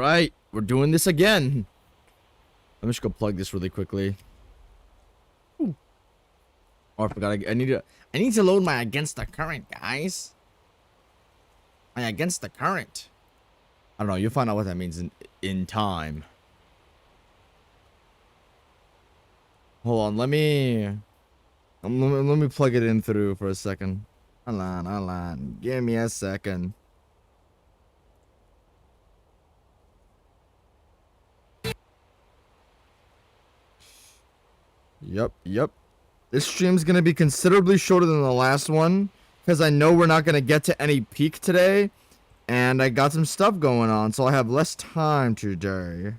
right, we're doing this again. Let me just go plug this really quickly. Ooh. Oh, I forgot. I need to load my against the current, guys. My against the current. I don't know. You'll find out what that means in time. Hold on. Let me plug it in through for a second. Hold on. Give me a second. Yep. This stream's gonna be considerably shorter than the last one because I know we're not gonna get to any peak today, and I got some stuff going on, so I have less time today.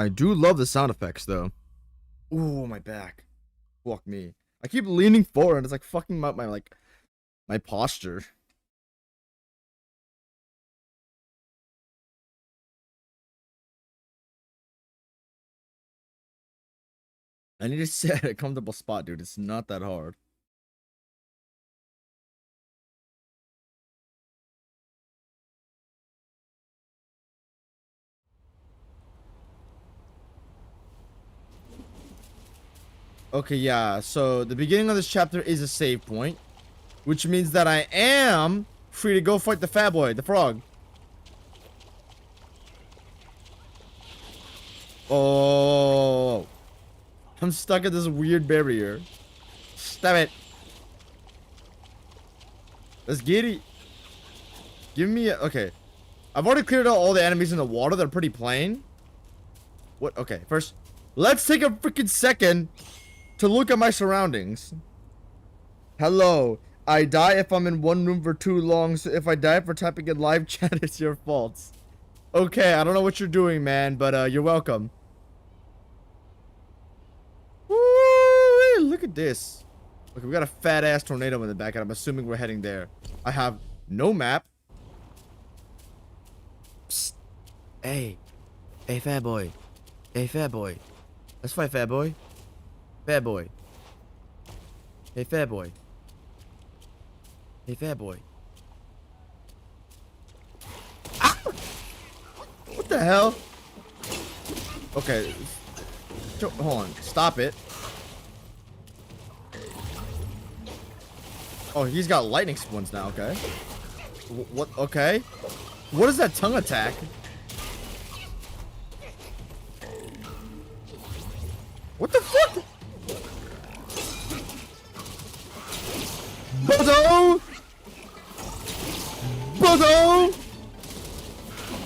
I do love the sound effects, though. Ooh, my back. Fuck me. I keep leaning forward. It's like fucking up my posture. I need to sit at a comfortable spot, dude. It's not that hard. Okay, yeah, so the beginning of this chapter is a save point, which means that I am free to go fight the fat boy, the frog. Oh, I'm stuck at this weird barrier. Stop it. Let's get it. Give me a, okay. I've already cleared out all the enemies in the water. They're pretty plain. What? Okay, first, let's take a freaking second to look at my surroundings. Hello. I die if I'm in one room for too long, so if I die for typing in live chat, it's your fault. Okay, I don't know what you're doing, man, but you're welcome. Woo! Look at this. Okay, we got a fat-ass tornado in the back, and I'm assuming we're heading there. I have no map. Psst. Hey, fat boy. Hey, fat boy. Let's fight, fat boy. Fat boy. Hey, fat boy. Hey, fat boy. Ah! What the hell? Okay. Hold on. Stop it. Oh, he's got lightning spawns now. Okay. What? Okay. What is that tongue attack? What the fuck? Buzzo! Buzzo!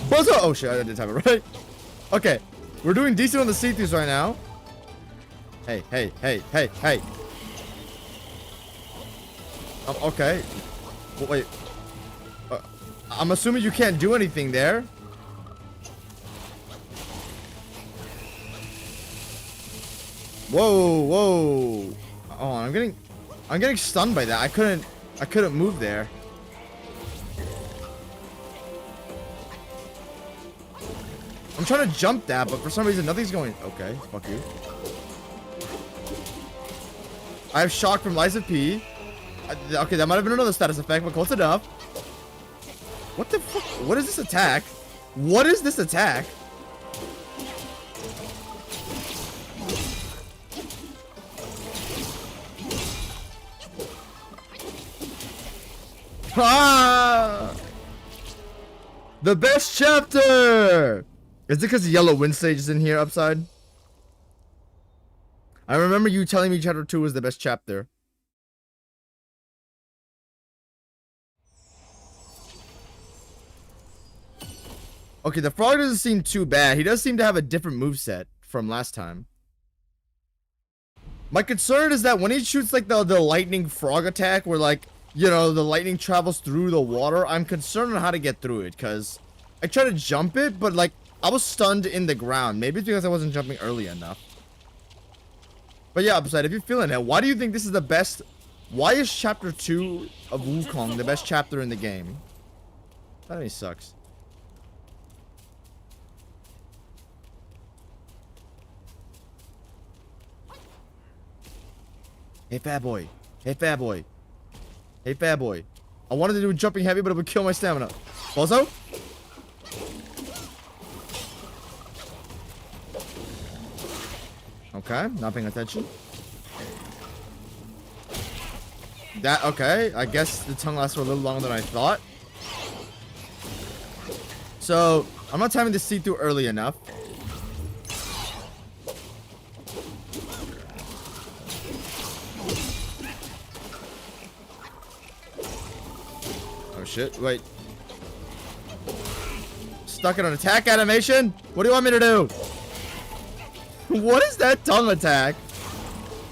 Buzzo! Oh shit, I didn't have it right. Okay, we're doing decent on the see-throughs right now. Hey. Okay. Wait. I'm assuming you can't do anything there. Whoa. Oh, I'm getting stunned by that. I couldn't move there. I'm trying to jump that, but for some reason nothing's going. Okay, fuck you. I have shock from Liza P. Okay, that might have been another status effect, but close enough. What the fuck? What is this attack? What is this attack? Ah! The best chapter! Is it because the yellow wind stage is in here upside? I remember you telling me chapter 2 was the best chapter. Okay, the frog doesn't seem too bad. He does seem to have a different moveset from last time. My concern is that when he shoots like the lightning frog attack where like, you know, the lightning travels through the water, I'm concerned on how to get through it because I tried to jump it, but like I was stunned in the ground. Maybe it's because I wasn't jumping early enough. But yeah, Upside, if you're feeling it, why do you think this is the best Why is chapter 2 of Wukong the best chapter in the game? That really sucks. Hey, fat boy. Hey, fat boy. Hey, fat boy. I wanted to do jumping heavy, but it would kill my stamina. Also? Okay, not paying attention. That, okay. I guess the tongue lasts for a little longer than I thought. So, I'm not timing this see-through early enough. Oh shit, wait. Stuck in an attack animation? What do you want me to do? What is that tongue attack?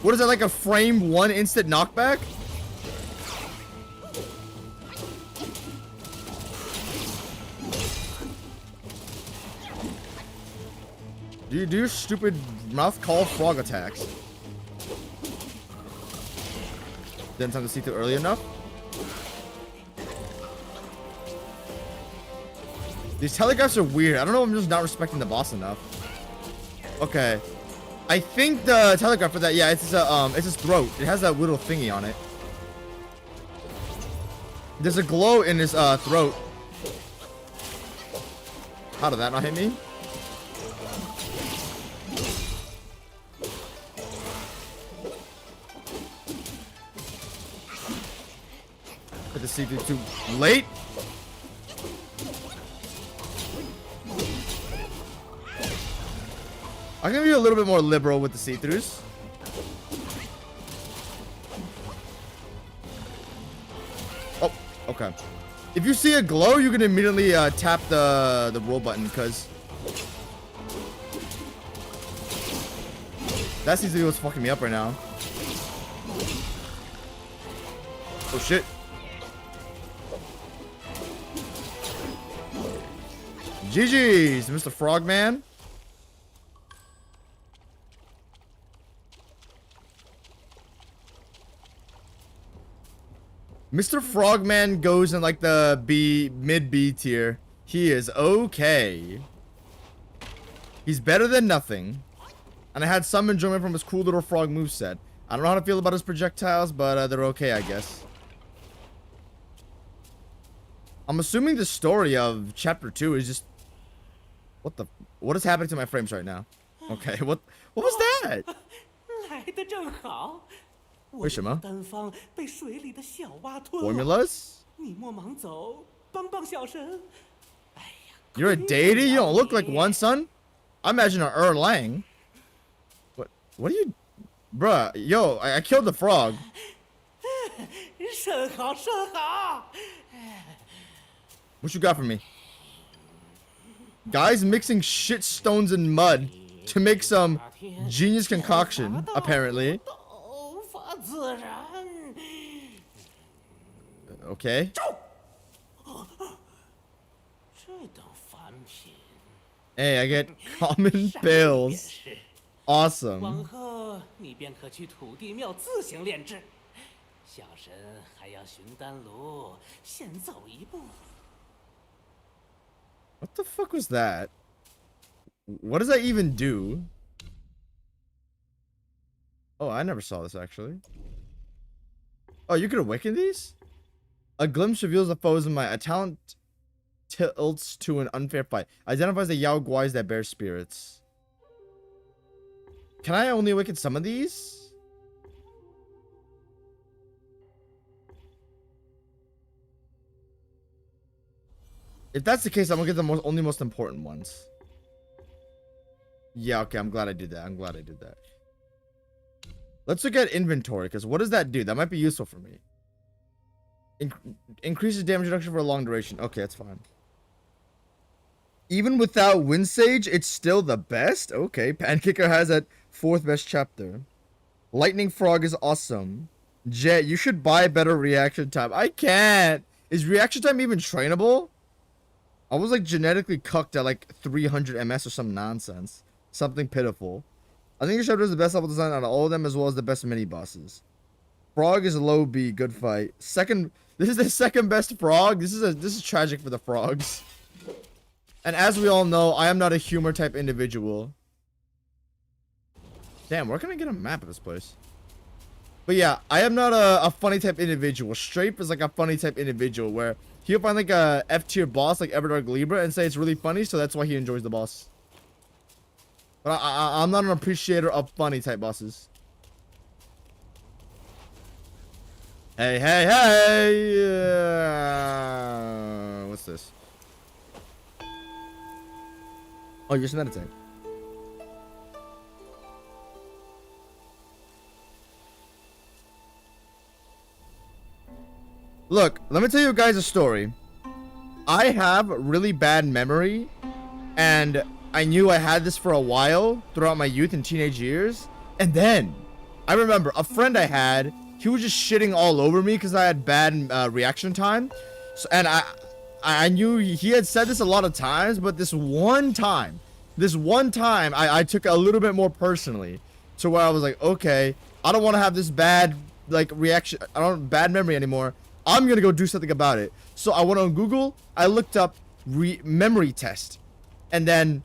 What is that, like a frame 1 instant knockback? Do you do stupid mouth call frog attacks? Didn't time to see through early enough. These telegraphs are weird. I don't know if I'm just not respecting the boss enough. Okay. I think the telegraph for that, yeah, it's his throat. It has that little thingy on it. There's a glow in his throat. How did that not hit me? Hit the see-through too late. I'm gonna be a little bit more liberal with the see-throughs. Oh, okay. If you see a glow, you can immediately tap the roll button, because that seems to be what's fucking me up right now. Oh shit. GG's, Mr. Frogman. Mr. Frogman goes in like the mid B tier. He is okay. He's better than nothing. And I had some enjoyment from his cool little frog moveset. I don't know how to feel about his projectiles, but they're okay, I guess. I'm assuming the story of chapter 2 is just... What is happening to my frames right now? Okay, what was that? 为什么 Formulas? You're a deity? You don't look like one, son. I imagine an Erlang. What are you... Bruh, yo, I killed the frog. What you got for me? Guys mixing shit stones and mud to make some genius concoction, apparently. Okay. Hey, I get common pills. Awesome. What the fuck was that? What does that even do? Oh, I never saw this actually. Oh, you could awaken these? A glimpse reveals the foes in my... A talent tilts to an unfair fight. Identifies the Yao Guais that bear spirits. Can I only awaken some of these? If that's the case, I'm gonna get the only most important ones. Yeah, okay, I'm glad I did that. I'm glad I did that. Let's look at inventory, because what does that do? That might be useful for me. Increases damage reduction for a long duration. Okay, that's fine. Even without Wind Sage, it's still the best? Okay, Pankicker has that 4th best chapter. Lightning Frog is awesome. Jet, you should buy better reaction time. I can't. Is reaction time even trainable? I was like genetically cucked at like 300 MS or some nonsense. Something pitiful. I think your chapter is the best level design out of all of them, as well as the best mini bosses. Frog is low B. Good fight. Second. This is the second best frog. This is tragic for the frogs. And as we all know, I am not a humor type individual. Damn, where can I get a map of this place? But yeah, I am not a funny type individual. Strafe is like a funny type individual where he'll find like a F tier boss like Everdark Libra and say it's really funny, so that's why he enjoys the boss. But I'm not an appreciator of funny type bosses. Hey, hey, hey! What's this? Oh, you're just meditating. Look, let me tell you guys a story. I have really bad memory, and I knew I had this for a while throughout my youth and teenage years. And then, I remember a friend I had, he was just shitting all over me because I had bad reaction time. So, and I knew he had said this a lot of times, but this one time, I took it a little bit more personally. To where I was like, okay, I don't want to have this bad, like, reaction, I don't have bad memory anymore. I'm gonna go do something about it. So I went on Google, I looked up memory test. And then,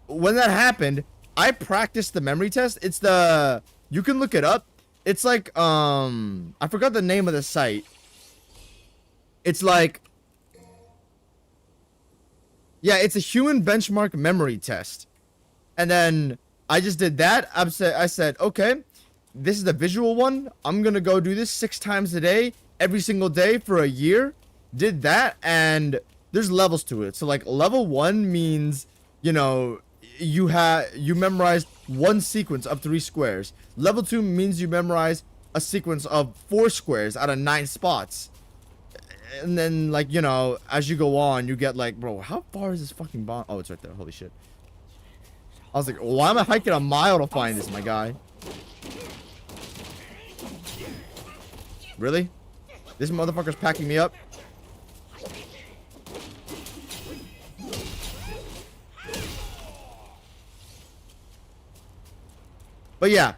when that happened, I practiced the memory test. It's the, you can look it up. It's like, I forgot the name of the site. It's like, yeah, it's a human benchmark memory test. And then, I just did that. I said, okay, this is the visual one. I'm gonna go do this 6 times a day, every single day for a year. Did that, and there's levels to it. So like level 1 means, you know, you memorized one sequence of 3 squares. Level 2 means you memorize a sequence of 4 squares out of 9 spots. And then, like, you know, as you go on, you get like, bro, how far is this fucking bomb? Oh, it's right there. Holy shit. I was like, why am I hiking a mile to find this, my guy? Really? This motherfucker's packing me up? But yeah.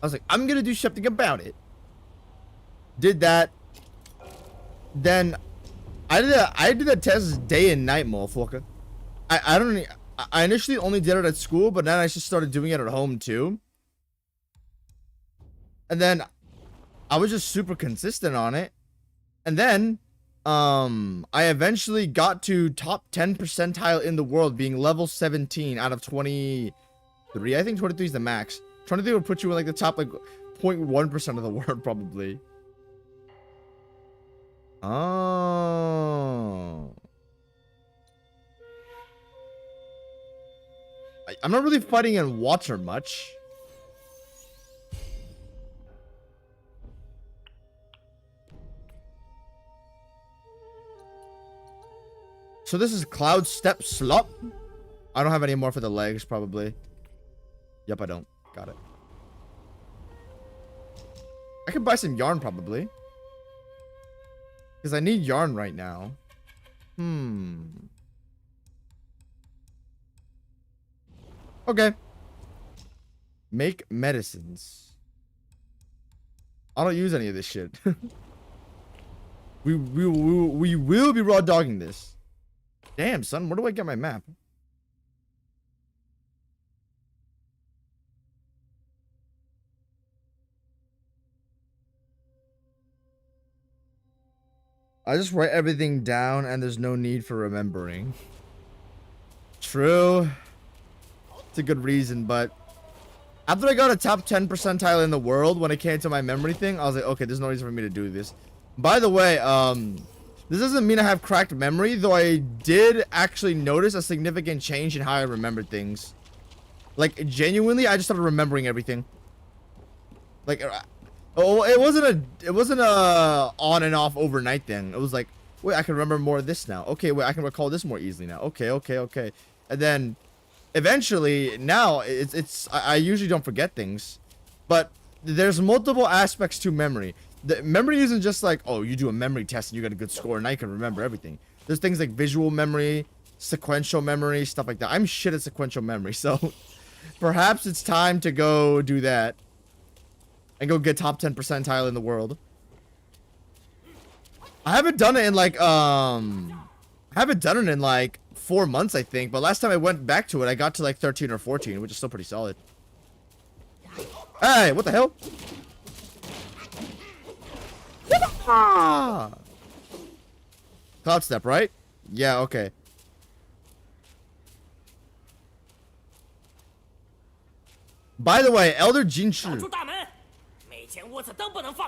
I was like, I'm gonna do something about it. Did that. Then I did that test day and night, motherfucker. I initially only did it at school, but then I just started doing it at home too. And then I was just super consistent on it. And then I eventually got to top 10 percentile in the world, being level 17 out of 23. I think 23 is the max. 23 would put you in like the top like 0.1% of the world probably. Oh. I'm not really fighting in water much. So this is Cloud Step Slop. I don't have any more for the legs, probably. Yep, I don't. Got it. I could buy some yarn, probably. Because I need yarn right now. Okay. Make medicines. I don't use any of this shit. we will be raw dogging this. Damn, son, where do I get my map? I just write everything down and there's no need for remembering. True. It's a good reason, but after I got a top 10 percentile in the world when it came to my memory thing, I was like, okay, there's no reason for me to do this. By the way, this doesn't mean I have cracked memory, though I did actually notice a significant change in how I remembered things. Like, genuinely, I just started remembering everything. Like, oh, it wasn't a on and off overnight thing. It was like, wait, I can remember more of this now. Okay, wait, I can recall this more easily now. Okay. And then, eventually, now, I usually don't forget things. But, there's multiple aspects to memory. The memory isn't just like, oh, you do a memory test and you get a good score and now you can remember everything. There's things like visual memory, sequential memory, stuff like that. I'm shit at sequential memory, so perhaps it's time to go do that. and go get top 10 percentile in the world. I haven't done it in like I haven't done it in like 4 months, I think. But last time I went back to it, I got to like 13 or 14, which is still pretty solid. Hey, what the hell? Ah! Cloud step, right? Yeah, okay. By the way, Elder Jinshi.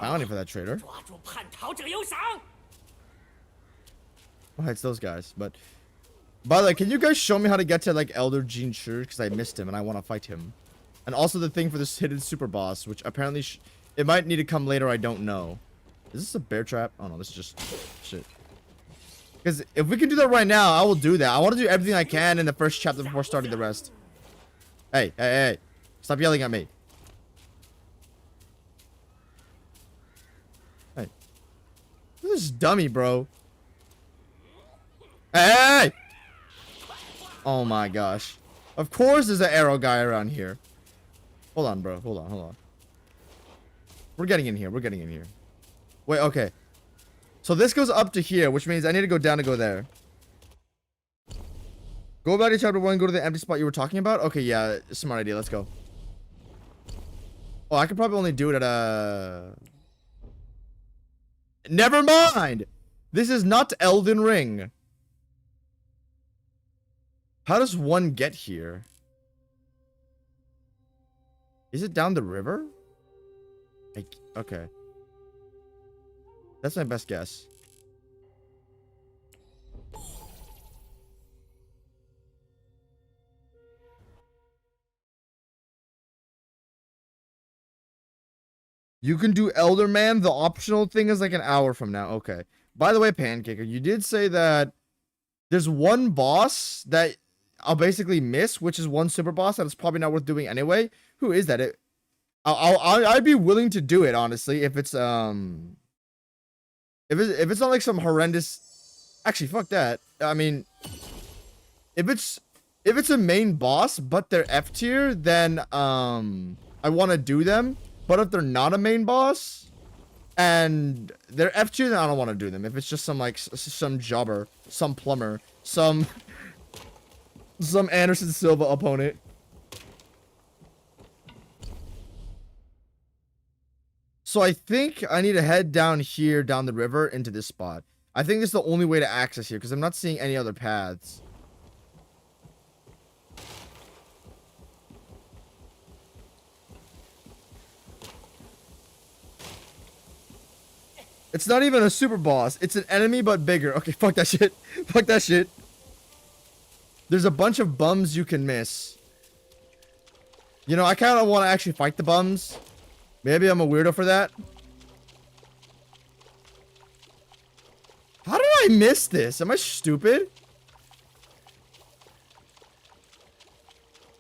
Bounty for that trader. Oh, it's those guys. But by the way, can you guys show me how to get to like Elder Jinshi? Because I missed him and I want to fight him. And also the thing for this hidden super boss, which apparently it might need to come later. I don't know. Is this a bear trap? Oh no, this is just shit. Because if we can do that right now, I will do that. I want to do everything I can in the first chapter before starting the rest. Hey, hey, hey. Stop yelling at me. Hey. This is dummy, bro. Hey! Oh my gosh. Of course there's an arrow guy around here. Hold on, bro. Hold on, hold on. We're getting in here. We're getting in here. Wait, okay. So this goes up to here, which means I need to go down to go there. Go back to chapter 1, go to the empty spot you were talking about? Okay, yeah, smart idea. Let's go. Oh, I could probably only do it at a... Never mind! This is not Elden Ring. How does one get here? Is it down the river? Okay. That's my best guess. You can do Elder Man. The optional thing is like an hour from now. Okay. By the way, Pancaker, you did say that there's one boss that I'll basically miss, which is one super boss that is probably not worth doing anyway. Who is that? I'd be willing to do it, honestly, if it's if it's not like some horrendous. Actually, fuck that. I mean, if it's a main boss but they're F tier, then I want to do them. But if they're not a main boss and they're F tier, then I don't want to do them. If it's just some like some jobber, some plumber, some Anderson Silva opponent. So I think I need to head down here, down the river, into this spot. I think this is the only way to access here, because I'm not seeing any other paths. It's not even a super boss. It's an enemy, but bigger. Okay, fuck that shit. Fuck that shit. There's a bunch of bums you can miss. You know, I kind of want to actually fight the bums. Maybe I'm a weirdo for that. How did I miss this? Am I stupid?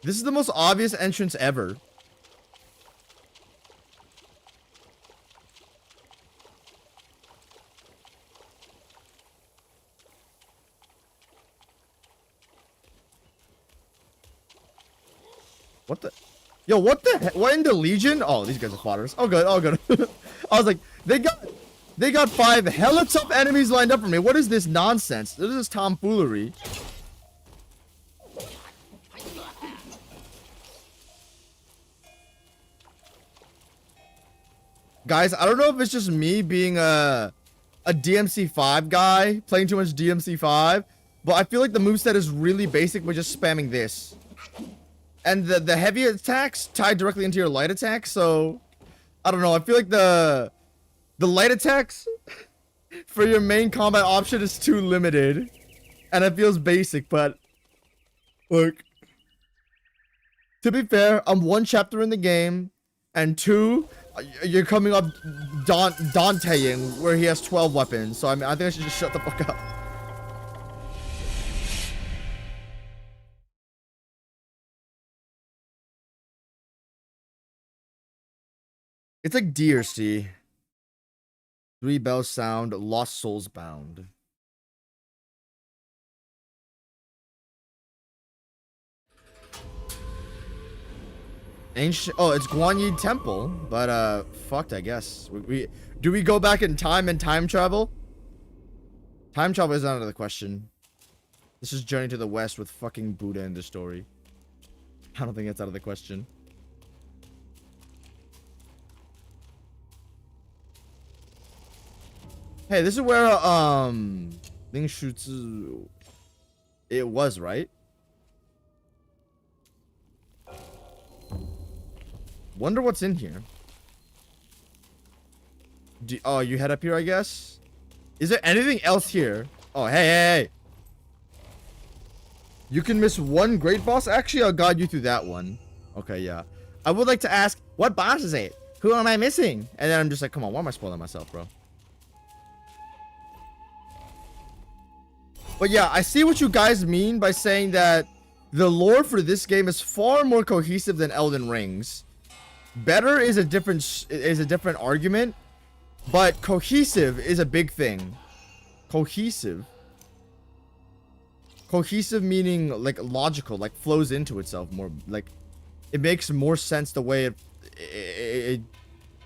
This is the most obvious entrance ever. What the? Yo, what the heck? What in the Legion? Oh, these guys are fodders. Oh, good. Oh, good. I was like, they got 5 hella tough enemies lined up for me. What is this nonsense? This is tomfoolery. Guys, I don't know if it's just me being a DMC5 guy, playing too much DMC5, but I feel like the moveset is really basic with just spamming this. And the heavy attacks tie directly into your light attacks, so I don't know. I feel like the light attacks for your main combat option is too limited, and it feels basic. But look, to be fair, I'm 1 chapter in the game, and 2, you're coming up Danteing where he has 12 weapons. So I mean, I think I should just shut the fuck up. It's like DRC. 3 bells sound, lost souls bound. Ancient. Oh, it's Guanyin Temple, but fucked. I guess do we go back in time and time travel? Time travel is out of the question. This is Journey to the West with fucking Buddha in the story. I don't think that's out of the question. Hey, this is where Ling Shuzi it was, right? Wonder what's in here. Oh, you head up here, I guess? Is there anything else here? Oh, hey. You can miss one great boss? Actually, I'll guide you through that one. Okay, yeah. I would like to ask, what boss is it? Who am I missing? And then I'm just like, come on, why am I spoiling myself, bro? But yeah, I see what you guys mean by saying that the lore for this game is far more cohesive than Elden Ring's. Better is a different argument, but cohesive is a big thing. Cohesive meaning like logical, like flows into itself more, like it makes more sense the way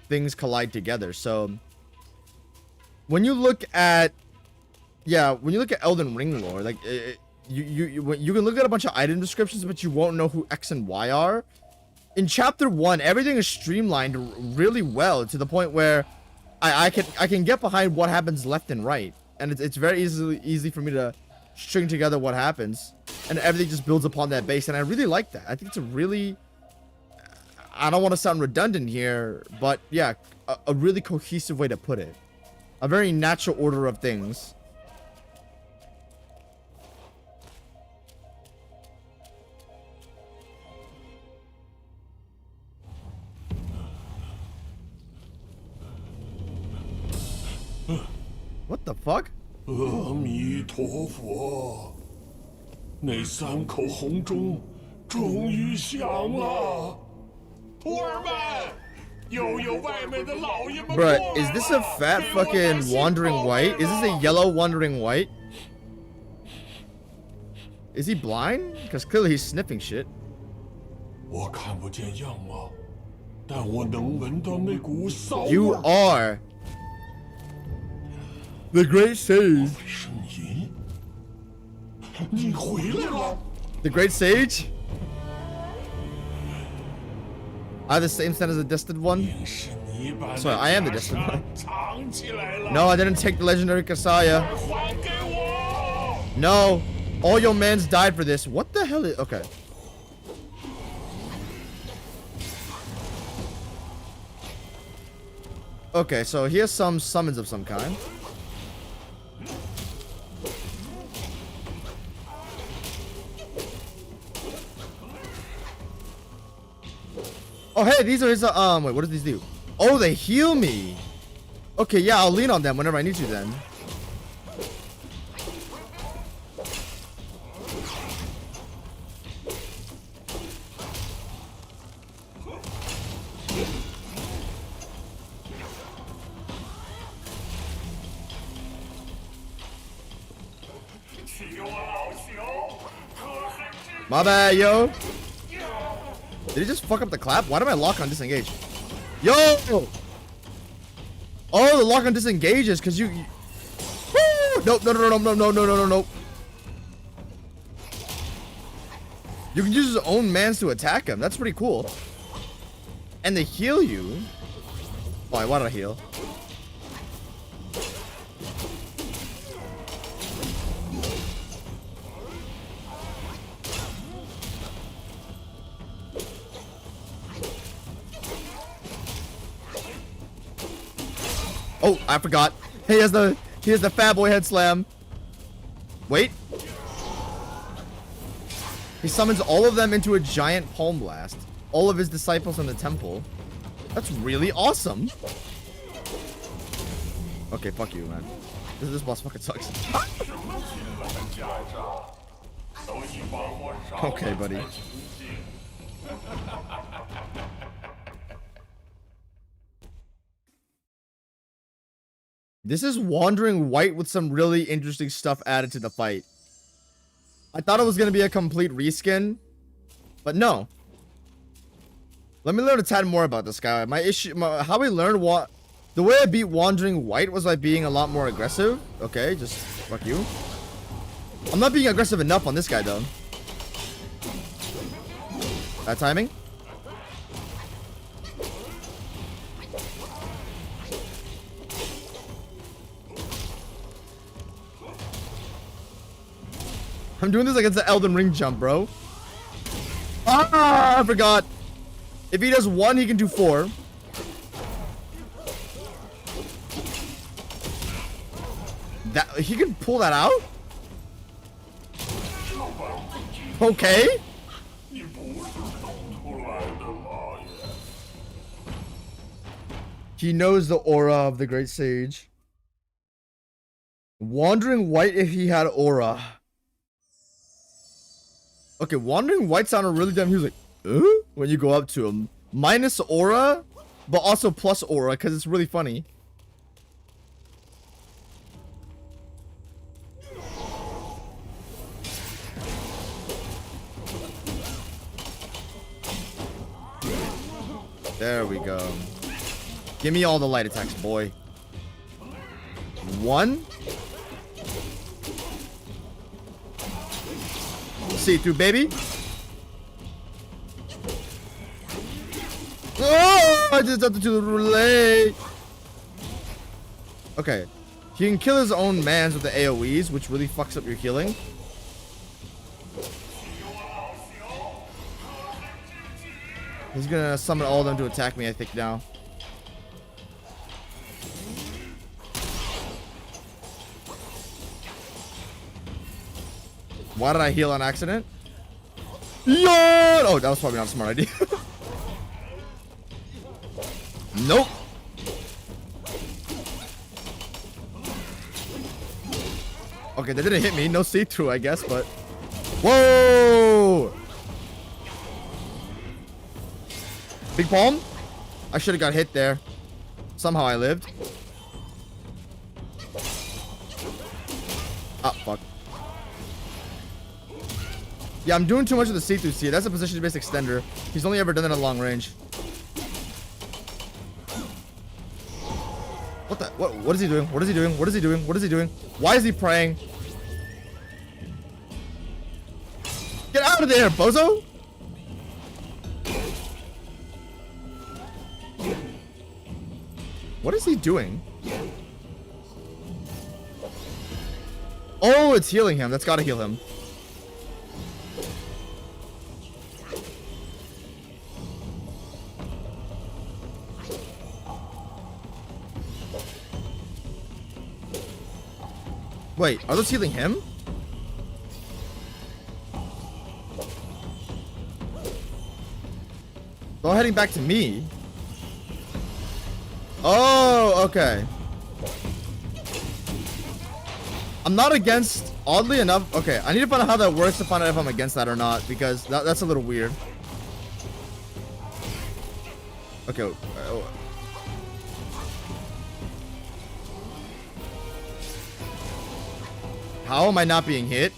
things collide together. So when you look at Elden Ring lore, like you can look at a bunch of item descriptions, but you won't know who X and Y are. In chapter 1, everything is streamlined really well to the point where I can get behind what happens left and right, and it's very easy for me to string together what happens, and everything just builds upon that base, and I really like that. I think it's a really, I don't want to sound redundant here, but yeah, a really cohesive way to put it. A very natural order of things. What the fuck? 阿弥陀佛，那3口红钟终于响了。徒儿们，又有外面的老爷们。Bruh, is this a fat fucking wandering white? Is this a yellow wandering white? Is he blind? Because clearly he's sniffing shit. 我看不见样貌，但我能闻到那股骚味。 You are the great sage. 是你？你回来了？ The great sage? I have the same set as the distant one? 定是你把 Sorry, I am the distant one. 藏起来了。 No, I didn't take the legendary Kasaya. 还给我！ No, all your mans died for this. What the hell is... Okay. Okay, so here's some summons of some kind. Oh, hey, these are his, wait, what does these do? Oh, they heal me. Okay, yeah, I'll lean on them whenever I need to then. My bad, yo. Did he just fuck up the clap? Why did my lock on disengage? Yo! Oh, the lock on disengages because you... Woo! No. You can use his own mans to attack him. That's pretty cool. And they heal you. Why did I heal? Oh, I forgot. He has the fat boy head slam. Wait. He summons all of them into a giant palm blast. All of his disciples in the temple. That's really awesome. Okay, fuck you, man. This boss fucking sucks. Okay, buddy. This is Wandering White with some really interesting stuff added to the fight. I thought it was going to be a complete reskin, but no. Let me learn a tad more about this guy. How we learned what... The way I beat Wandering White was by being a lot more aggressive. Okay, just fuck you. I'm not being aggressive enough on this guy, though. That timing? I'm doing this against the Elden Ring jump, bro. Ah, I forgot. If he does 1, he can do 4. That he can pull that out? Okay. He knows the aura of the Great Sage. Wandering White if he had aura. Okay, Wandering White sounded really dumb. He was like, when you go up to him. Minus aura, but also plus aura, because it's really funny. There we go. Give me all the light attacks, boy. 1. See through, baby. Oh, I just have to do the relay. Okay. He can kill his own mans with the AoEs, which really fucks up your healing. He's gonna summon all of them to attack me, I think, now. Why did I heal on accident? Lord! Oh, that was probably not a smart idea. Nope. Okay, that didn't hit me. No see-through, I guess, but... Whoa! Big palm? I should have got hit there. Somehow I lived. Ah, fuck. Yeah, I'm doing too much of the see-through see. That's a position-based extender. He's only ever done it at long range. What the? What is he doing? What is he doing? What is he doing? What is he doing? Why is he praying? Get out of there, bozo! What is he doing? Oh, it's healing him. That's gotta heal him. Wait, are those healing him? They're all heading back to me. Oh, okay. I'm not against, oddly enough. Okay, I need to find out how that works to find out if I'm against that or not, because that's a little weird. Okay. How am I not being hit?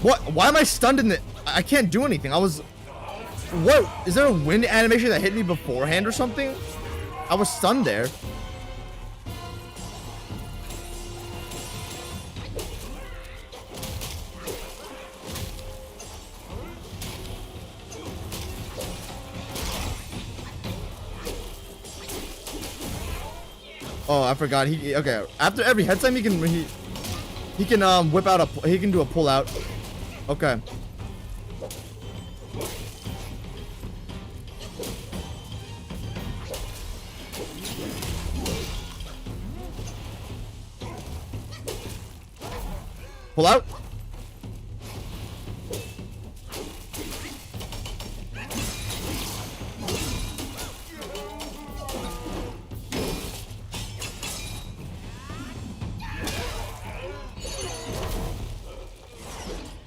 What? Why am I stunned in the... I can't do anything. I was... What? Is there a wind animation that hit me beforehand or something? I was stunned there. Oh, I forgot. Okay. After every head time, he can whip out he can do a pull out. Okay. Pull out.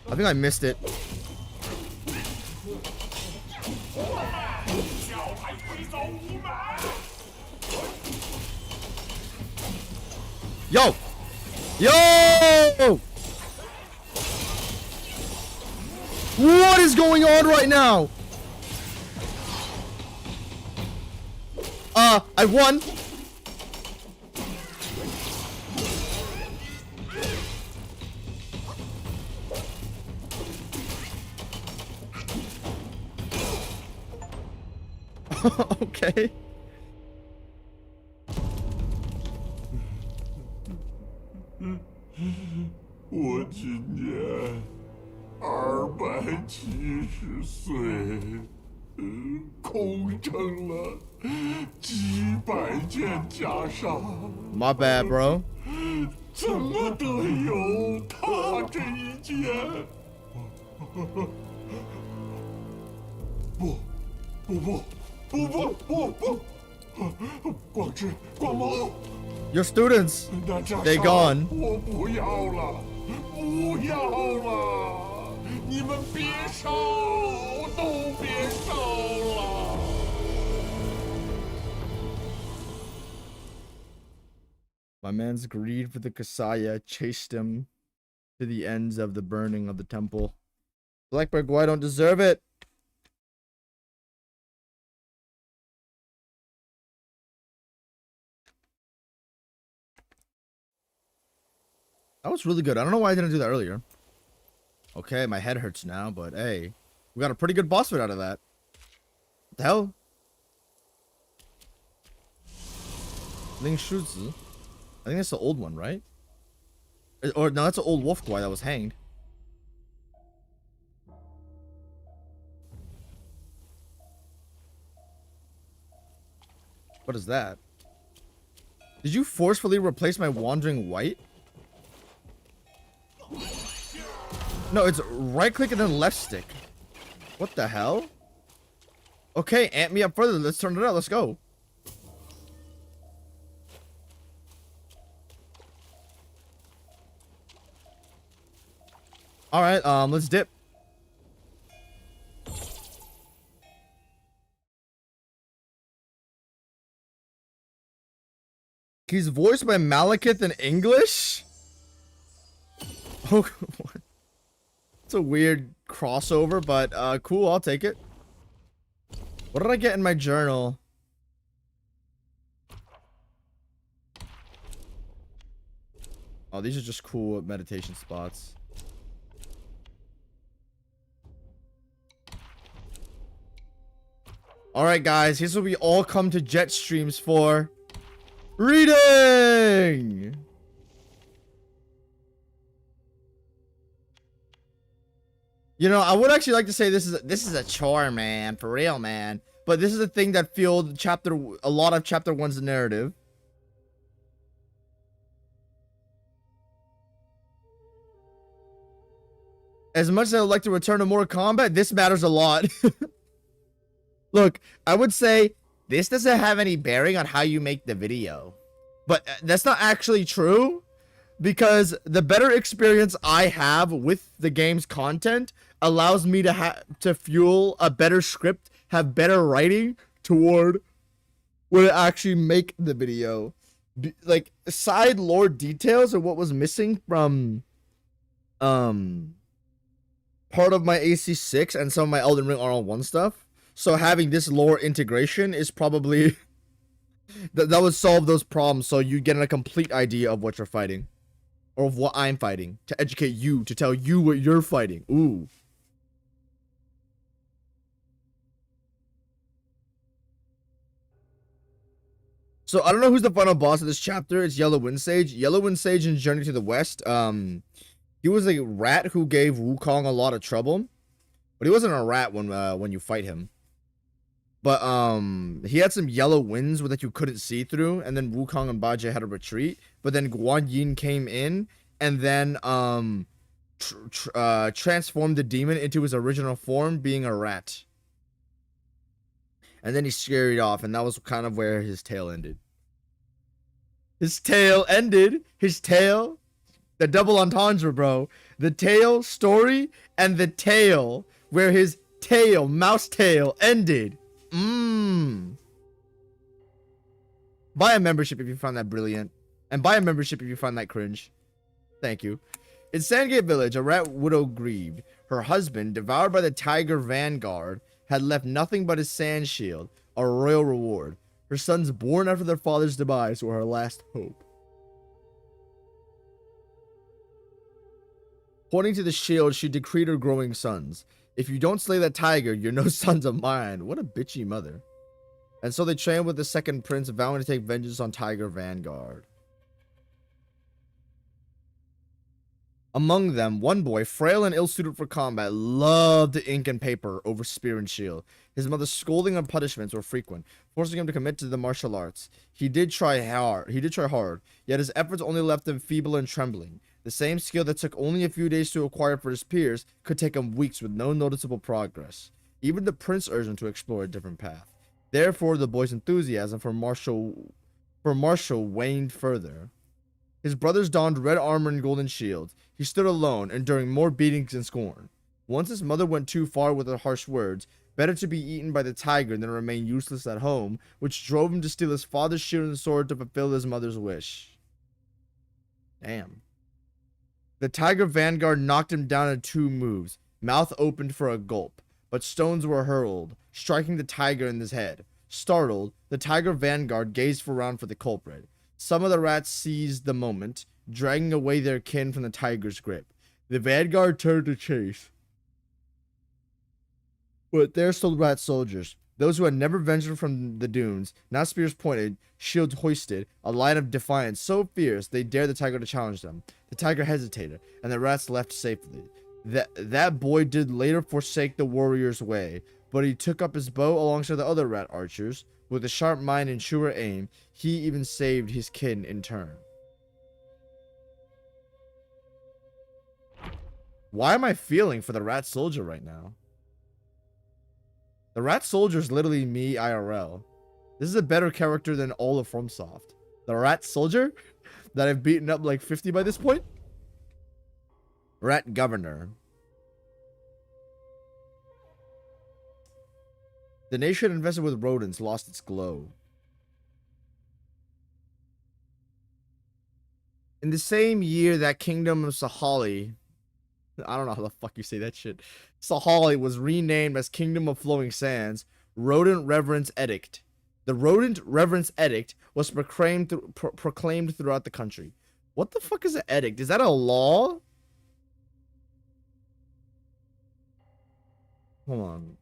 I think I missed it. Yo! Yo! What is going on right now? I won. Okay. 我今年270岁，空成了几百件袈裟， My bad, bro. 怎么得有他这一件？不，不不不不不不！光之光毛， Your students, 那袈 they 裟 gone. 我不要了，不要了！你们别烧，都别烧了！ My man's greed for the Kasaya chased him to the ends of the burning of the temple. Blackbird, why don't deserve it? That was really good. I don't know why I didn't do that earlier. Okay, my head hurts now, but hey, we got a pretty good boss fight out of that. What the hell? Ling Shuzi. I think that's the old one, right? Or no, that's an old wolf guy that was hanged. What is that? Did you forcefully replace my wandering white? No, it's right click and then left stick. What the hell? Okay, amp me up further. Let's turn it up. Let's go. All right, let's dip. He's voiced by Malekith in English? Oh, what? It's a weird crossover, but cool, I'll take it. What did I get in my journal? Oh, these are just cool meditation spots. Alright guys, here's what we all come to Jet streams for. Reading! You know, I would actually like to say this is a chore, man, for real, man. But this is a thing that fueled a lot of chapter 1's narrative. As much as I would like to return to more combat, this matters a lot. Look, I would say this doesn't have any bearing on how you make the video. But that's not actually true. Because the better experience I have with the game's content allows me to fuel a better script, have better writing toward when I actually make the video. Like, side lore details are what was missing from part of my AC6 and some of my Elden Ring RL1 stuff. So having this lore integration is probably that would solve those problems, so you get a complete idea of what you're fighting. Or of what I'm fighting. To educate you. To tell you what you're fighting. Ooh. So, I don't know who's the final boss of this chapter. It's Yellow Wind Sage. Yellow Wind Sage in Journey to the West. He was a rat who gave Wukong a lot of trouble. But he wasn't a rat when you fight him. But, he had some yellow winds that you couldn't see through. And then Wukong and Bajie had to retreat. But then Guan Yin came in. And then, transformed the demon into his original form, being a rat. And then he scurried off. And that was kind of where his tail ended. His tail ended. His tail. The double entendre, bro. The tail story and the tail. Where his tail, mouse tail, ended. Buy a membership if you found that brilliant. And buy a membership if you find that cringe. Thank you. In Sandgate Village, a rat widow grieved. Her husband, devoured by the tiger vanguard, had left nothing but his sand shield, a royal reward. Her sons born after their father's demise were her last hope. Pointing to the shield, she decreed her growing sons, "If you don't slay that tiger, you're no sons of mine." What a bitchy mother. And so they trained with the second prince, vowing to take vengeance on Tiger Vanguard. Among them, one boy, frail and ill-suited for combat, loved ink and paper over spear and shield. His mother's scolding and punishments were frequent, forcing him to commit to the martial arts. He did try hard, yet his efforts only left him feeble and trembling. The same skill that took only a few days to acquire for his peers could take him weeks with no noticeable progress. Even the prince urged him to explore a different path. Therefore, the boy's enthusiasm for martial waned further. His brothers donned red armor and golden shields. He stood alone, enduring more beatings and scorn. Once his mother went too far with her harsh words, better to be eaten by the tiger than remain useless at home, which drove him to steal his father's shield and sword to fulfill his mother's wish. Damn. The tiger vanguard knocked him down in 2 moves, mouth opened for a gulp, but stones were hurled, striking the tiger in his head. Startled, the tiger vanguard gazed around for the culprit. Some of the rats seized the moment, dragging away their kin from the tiger's grip. The vanguard turned to chase. But there stood rat soldiers, those who had never ventured from the dunes, now spears pointed, shields hoisted, a line of defiance so fierce they dared the tiger to challenge them. The tiger hesitated, and the rats left safely. That boy did later forsake the warrior's way, but he took up his bow alongside the other rat archers. With a sharp mind and sure aim, he even saved his kin in turn. Why am I feeling for the rat soldier right now? The rat soldier is literally me IRL. This is a better character than all of FromSoft. The rat soldier that I've beaten up like 50 by this point. Rat governor. The nation invested with rodents lost its glow. In the same year that Kingdom of Sahali, I don't know how the fuck you say that shit, Sahali was renamed as Kingdom of Flowing Sands, Rodent Reverence Edict. The Rodent Reverence Edict was proclaimed throughout the country. What the fuck is an edict? Is that a law? Hold on.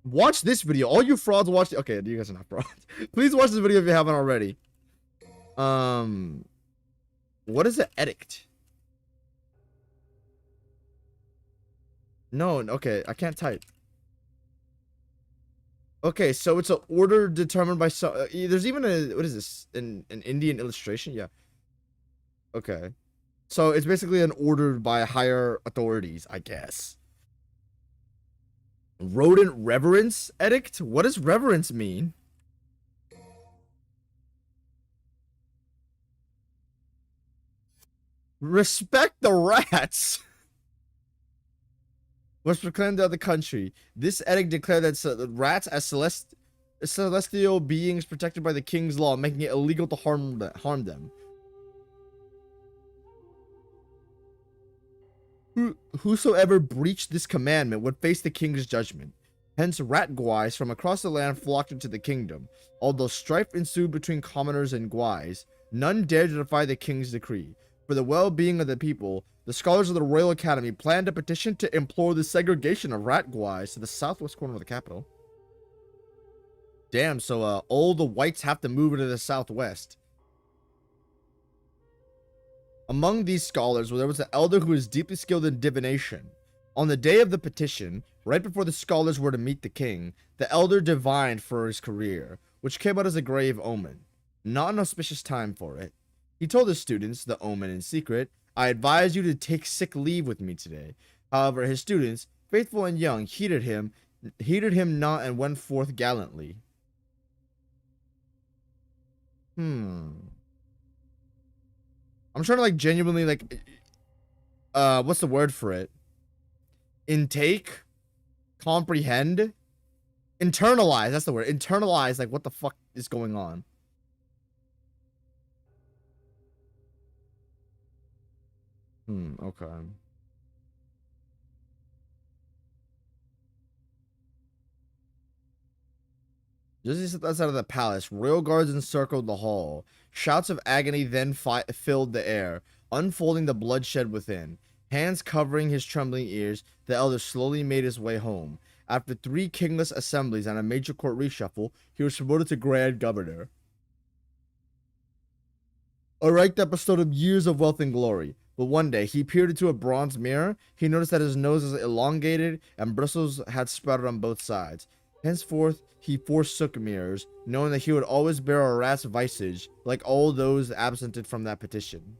Watch this video. All you frauds watch. Okay, you guys are not frauds. Please watch this video if you haven't already. What is an edict? No, okay, I can't type. Okay, so it's an order determined by there's even a, what is this? An Indian illustration? Yeah. Okay. So it's basically an order by higher authorities, I guess. Rodent Reverence Edict? What does reverence mean? Respect the rats. Was proclaimed throughout the country. This edict declared that rats as celestial beings protected by the king's law, making it illegal to harm them. Whosoever breached this commandment would face the king's judgment. Hence, rat guais from across the land flocked into the kingdom. Although strife ensued between commoners and guais, none dared to defy the king's decree. For the well-being of the people, the scholars of the Royal Academy planned a petition to implore the segregation of rat guais to the southwest corner of the capital. Damn, so all the whites have to move into the southwest. Among these scholars, there was an elder who was deeply skilled in divination. On the day of the petition, right before the scholars were to meet the king, the elder divined for his career, which came out as a grave omen. Not an auspicious time for it. He told his students, the omen in secret, "I advise you to take sick leave with me today." However, his students, faithful and young, heeded him not and went forth gallantly. I'm trying to like genuinely like what's the word for it? Intake? Comprehend? Internalize, that's the word. Internalize like what the fuck is going on. Okay. Just outside of the palace, royal guards encircled the hall. Shouts of agony then filled the air, unfolding the bloodshed within. Hands covering his trembling ears, the elder slowly made his way home. After 3 kingless assemblies and a major court reshuffle, he was promoted to Grand Governor. A rank that bestowed him years of wealth and glory. But one day, he peered into a bronze mirror. He noticed that his nose was elongated and bristles had sprouted on both sides. Henceforth, he forsook mirrors, knowing that he would always bear a rat's visage, like all those absented from that petition.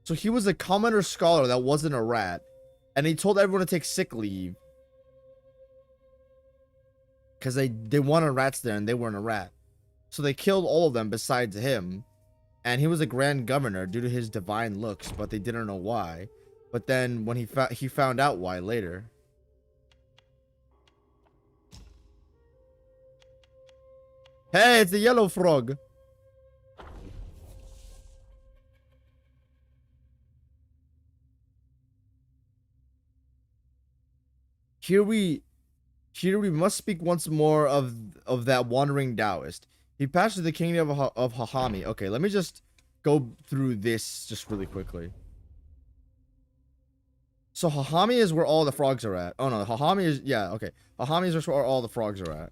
So he was a commoner scholar that wasn't a rat, and he told everyone to take sick leave. Because they wanted rats there, and they weren't a rat. So they killed all of them besides him. And he was a grand governor due to his divine looks, but they didn't know why. But then when he found out why later. Hey, it's the yellow frog. Here we must speak once more of that wandering Taoist. He passed through the kingdom of Hahami. Okay, let me just go through this just really quickly. So Hahami is where all the frogs are at. Oh no, Hahami is, yeah, okay. Hahami is where all the frogs are at.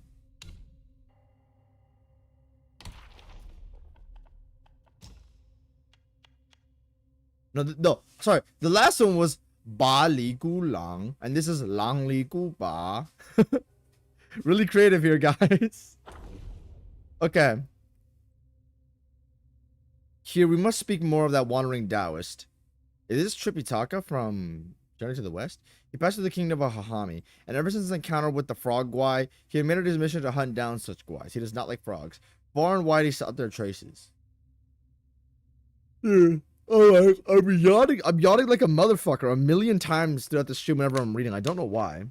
No, sorry. The last one was Ba Li Gu Lang, and this is Lang Li Gu Ba. Really creative here, guys. Okay. Here, we must speak more of that wandering Taoist. Is this Tripitaka from Journey to the West? He passed through the kingdom of Hahami, and ever since his encounter with the frog guy, he had made it his mission to hunt down such guys. He does not like frogs. Far and wide, he sought their traces. Alright, I'm yawning like a motherfucker 1,000,000 times throughout the stream whenever I'm reading. I don't know why.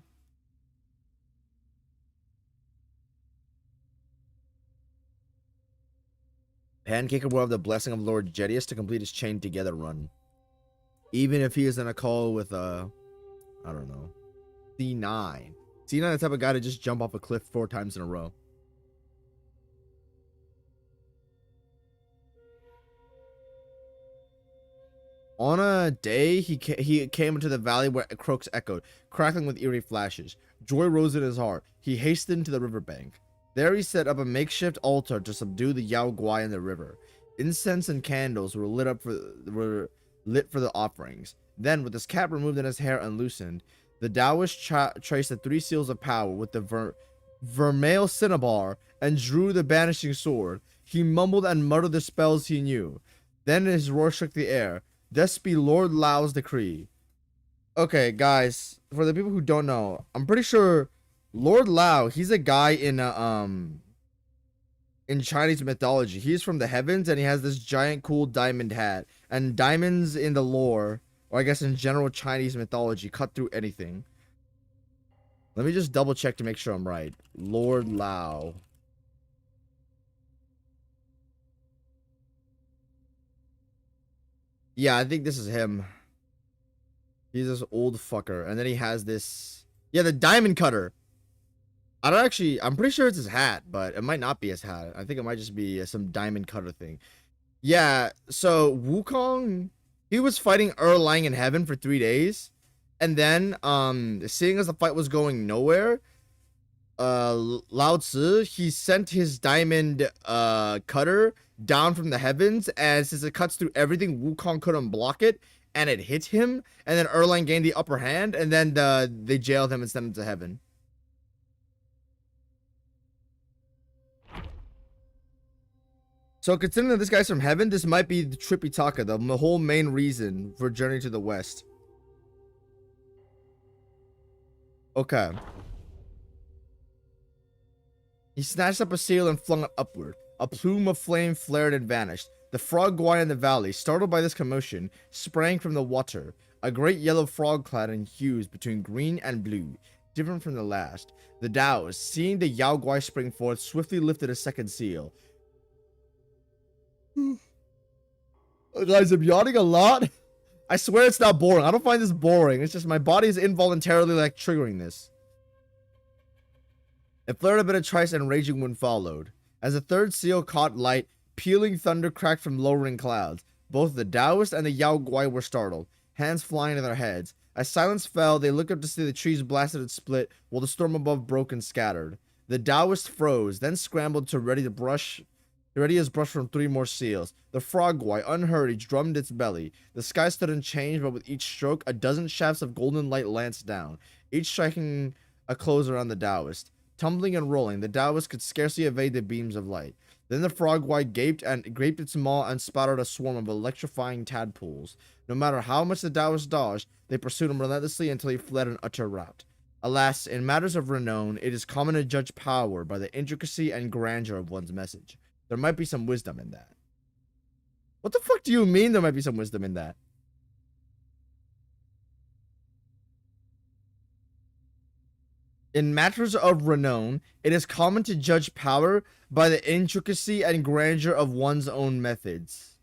Pancaker will have the blessing of Lord Jedius to complete his chain together run. Even if he is in a call with I don't know, C9. C9 the type of guy to just jump off a cliff 4 times in a row. On a day, he came into the valley where croaks echoed, crackling with eerie flashes. Joy rose in his heart. He hastened to the riverbank. There he set up a makeshift altar to subdue the Yao Guai in the river. Incense and candles were lit for the offerings. Then, with his cap removed and his hair unloosened, the Taoist traced the 3 seals of power with the vermeil cinnabar and drew the banishing sword. He mumbled and muttered the spells he knew. Then his roar shook the air. This be Lord Lao's decree. Okay, guys, for the people who don't know, I'm pretty sure Lord Lao, he's a guy in Chinese mythology. He's from the heavens, and he has this giant cool diamond hat. And diamonds in the lore, or I guess in general Chinese mythology, cut through anything. Let me just double check to make sure I'm right. Lord Lao. Yeah, I think this is him. He's this old fucker. And then he has this... Yeah, the diamond cutter. I'm pretty sure it's his hat, but it might not be his hat. I think it might just be some diamond cutter thing. Yeah, so Wukong, he was fighting Erlang in heaven for 3 days. And then, seeing as the fight was going nowhere, Lao Tzu, he sent his diamond cutter down from the heavens, and since it cuts through everything, Wukong couldn't block it, and it hit him, and then Erlang gained the upper hand, and then they jailed him and sent him to heaven. So considering that this guy's from heaven, this might be the Tripitaka, the whole main reason for Journey to the West. Okay. He snatched up a seal and flung it upward. A plume of flame flared and vanished. The frog guai in the valley, startled by this commotion, sprang from the water. A great yellow frog clad in hues between green and blue, different from the last. The Taoist, seeing the Yao Guai spring forth, swiftly lifted a second seal. Guys, I'm yawning a lot. I swear it's not boring. I don't find this boring. It's just my body is involuntarily like triggering this. It flared a bit of trice and raging wind followed. As the third seal caught light, pealing thunder cracked from lowering clouds. Both the Taoist and the Yao Guai were startled, hands flying to their heads. As silence fell, they looked up to see the trees blasted and split, while the storm above broke and scattered. The Taoist froze, then scrambled to ready his brush from 3 more seals. The frog guai, unhurried, drummed its belly. The sky stood unchanged, but with each stroke, a dozen shafts of golden light lanced down, each striking a close around the Taoist. Tumbling and rolling, the Taoist could scarcely evade the beams of light. Then the frog guai gaped its maw and spouted a swarm of electrifying tadpoles. No matter how much the Taoist dodged, they pursued him relentlessly until he fled in utter rout. Alas, in matters of renown, it is common to judge power by the intricacy and grandeur of one's message. There might be some wisdom in that. What the fuck do you mean there might be some wisdom in that? In matters of renown, it is common to judge power by the intricacy and grandeur of one's own methods.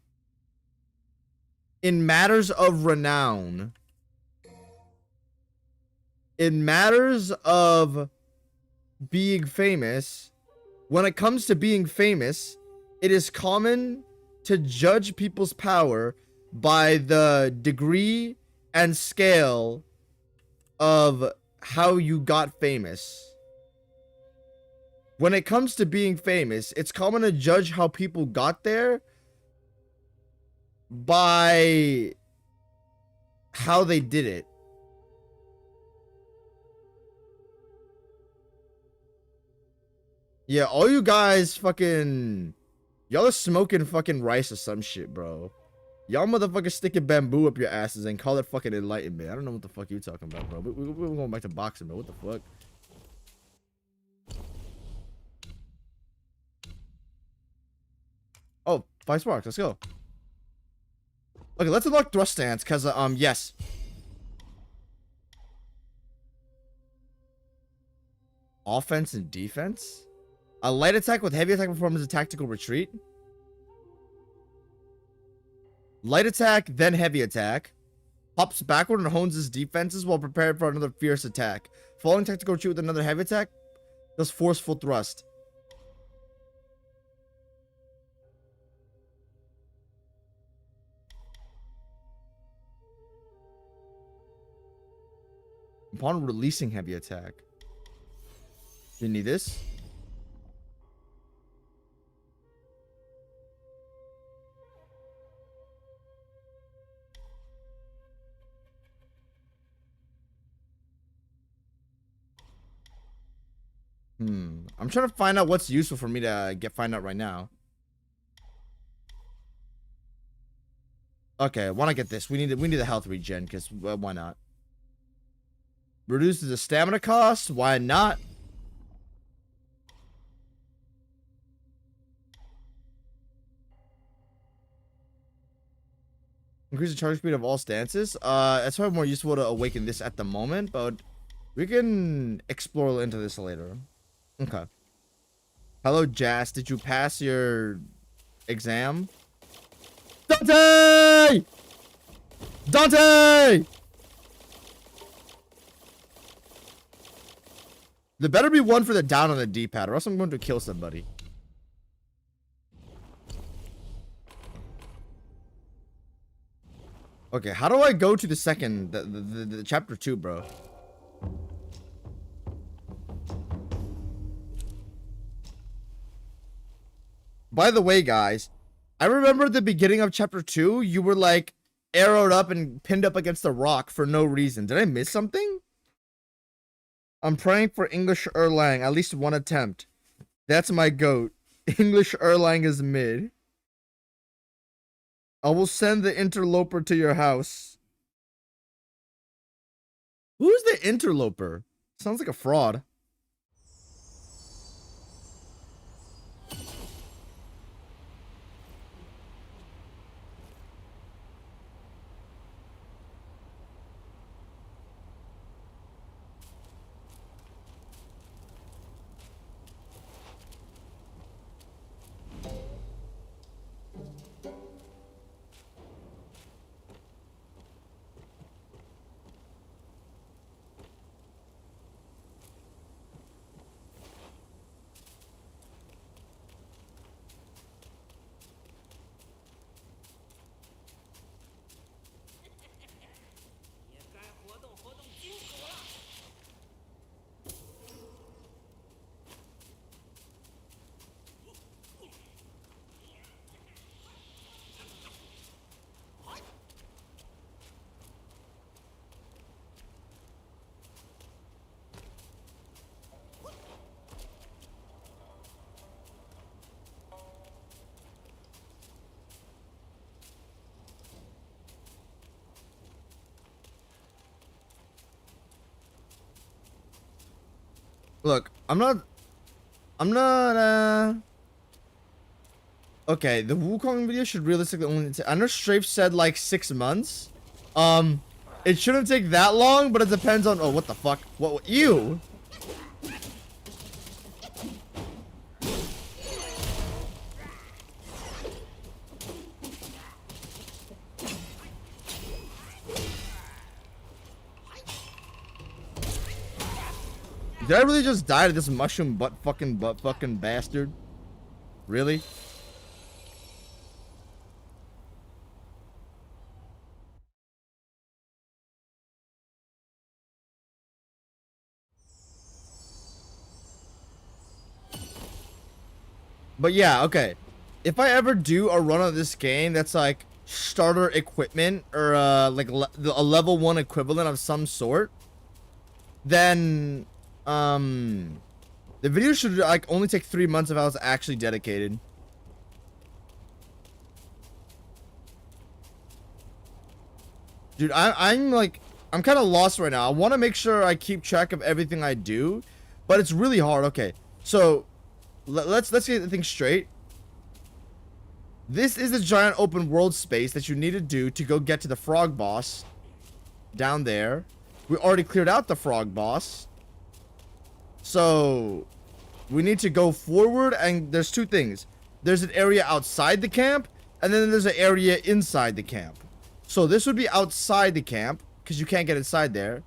In matters of renown, in matters of being famous, when it comes to being famous, it is common to judge people's power by the degree and scale of how you got famous. When it comes to being famous, it's common to judge how people got there by how they did it. Yeah, all you guys fucking... Y'all are smoking fucking rice or some shit, bro. Y'all motherfuckers sticking bamboo up your asses and call it fucking enlightenment. I don't know what the fuck you talking about, bro. We're going back to boxing, bro. What the fuck? Oh, 5 sparks. Let's go. Okay, let's unlock thrust stance, because, yes. Offense and defense? A light attack with heavy attack performs a tactical retreat. Light attack, then heavy attack. Hops backward and hones his defenses while prepared for another fierce attack. Following tactical retreat with another heavy attack, does forceful thrust. Upon releasing heavy attack. You need this? I'm trying to find out what's useful for me to find out right now. Okay, why not get this? We need a health regen, because why not? Reduces the stamina cost? Why not? Increase the charge speed of all stances. It's probably more useful to awaken this at the moment, but we can explore into this later. Okay. Hello, Jas. Did you pass your exam? Dante! Dante! There better be one for the down on the D-pad, or else I'm going to kill somebody. Okay, how do I go to the second, the chapter 2, bro? By the way, guys, I remember at the beginning of chapter 2, you were like arrowed up and pinned up against a rock for no reason. Did I miss something? I'm praying for English Erlang, at least one attempt. That's my goat. English Erlang is mid. I will send the interloper to your house. Who's the interloper? Sounds like a fraud. Look, I'm not. Okay, the Wukong video should realistically only take, I know Strafe said like 6 months. It shouldn't take that long, but it depends on, oh, what the fuck? What, you? Did I really just die to this mushroom butt fucking bastard? Really? But yeah, okay. If I ever do a run of this game that's like starter equipment or like a level 1 equivalent of some sort, then the video should like only take 3 months if I was actually dedicated. Dude, I'm kind of lost right now. I want to make sure I keep track of everything I do, but it's really hard. Okay, so let's get the thing straight. This is a giant open world space that you need to do to go get to the frog boss down there. We already cleared out the frog boss, so we need to go forward. And there's two things. There's an area outside the camp, and then there's an area inside the camp. So this would be outside the camp because you can't get inside there.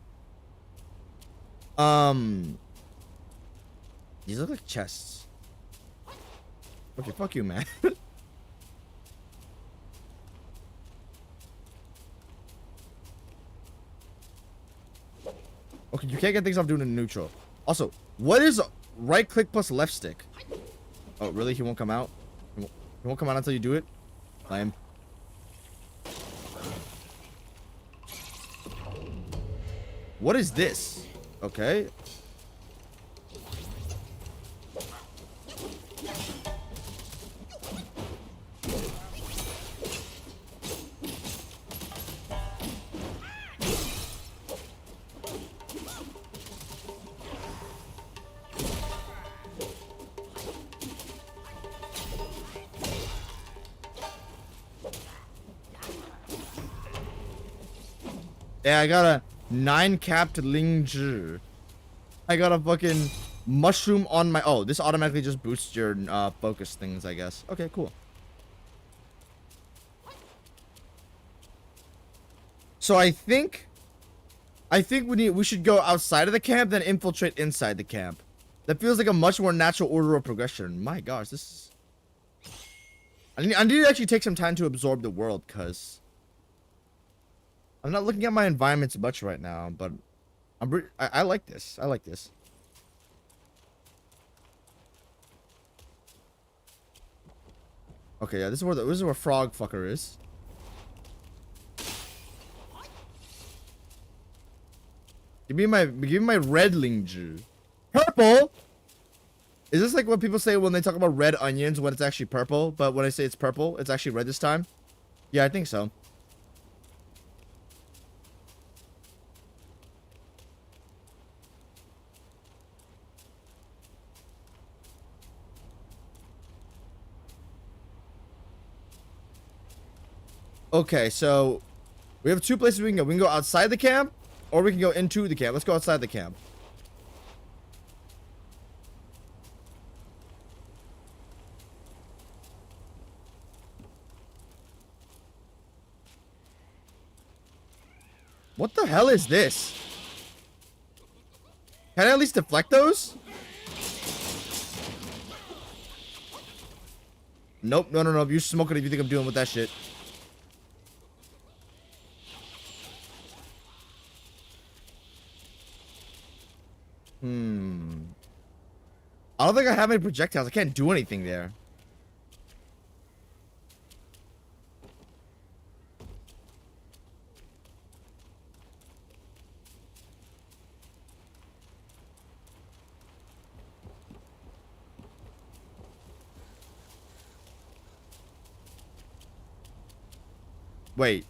These look like chests. Okay, fuck you, man. Okay, you can't get things off doing in neutral. Also, what is right click plus left stick? Oh, really? He won't come out? He won't come out until you do it? Lame. What is this? Okay. Yeah, I got a 9-capped Lingzhi. I got a fucking mushroom on my... Oh, this automatically just boosts your focus things, I guess. Okay, cool. So I think we should go outside of the camp, then infiltrate inside the camp. That feels like a much more natural order of progression. My gosh, this is... I need to actually take some time to absorb the world, because... I'm not looking at my environments much right now, but I like this. I like this. Okay, yeah, this is where frog fucker is. Give me my red Lingzhi. Purple. Is this like what people say when they talk about red onions when it's actually purple, but when I say it's purple, it's actually red this time? Yeah, I think so. Okay, so we have two places we can go. We can go outside the camp, or we can go into the camp. Let's go outside the camp. What the hell is this? Can I at least deflect those? Nope, no. You smoke it if you think I'm dealing with that shit. I don't think I have any projectiles. I can't do anything there. Wait.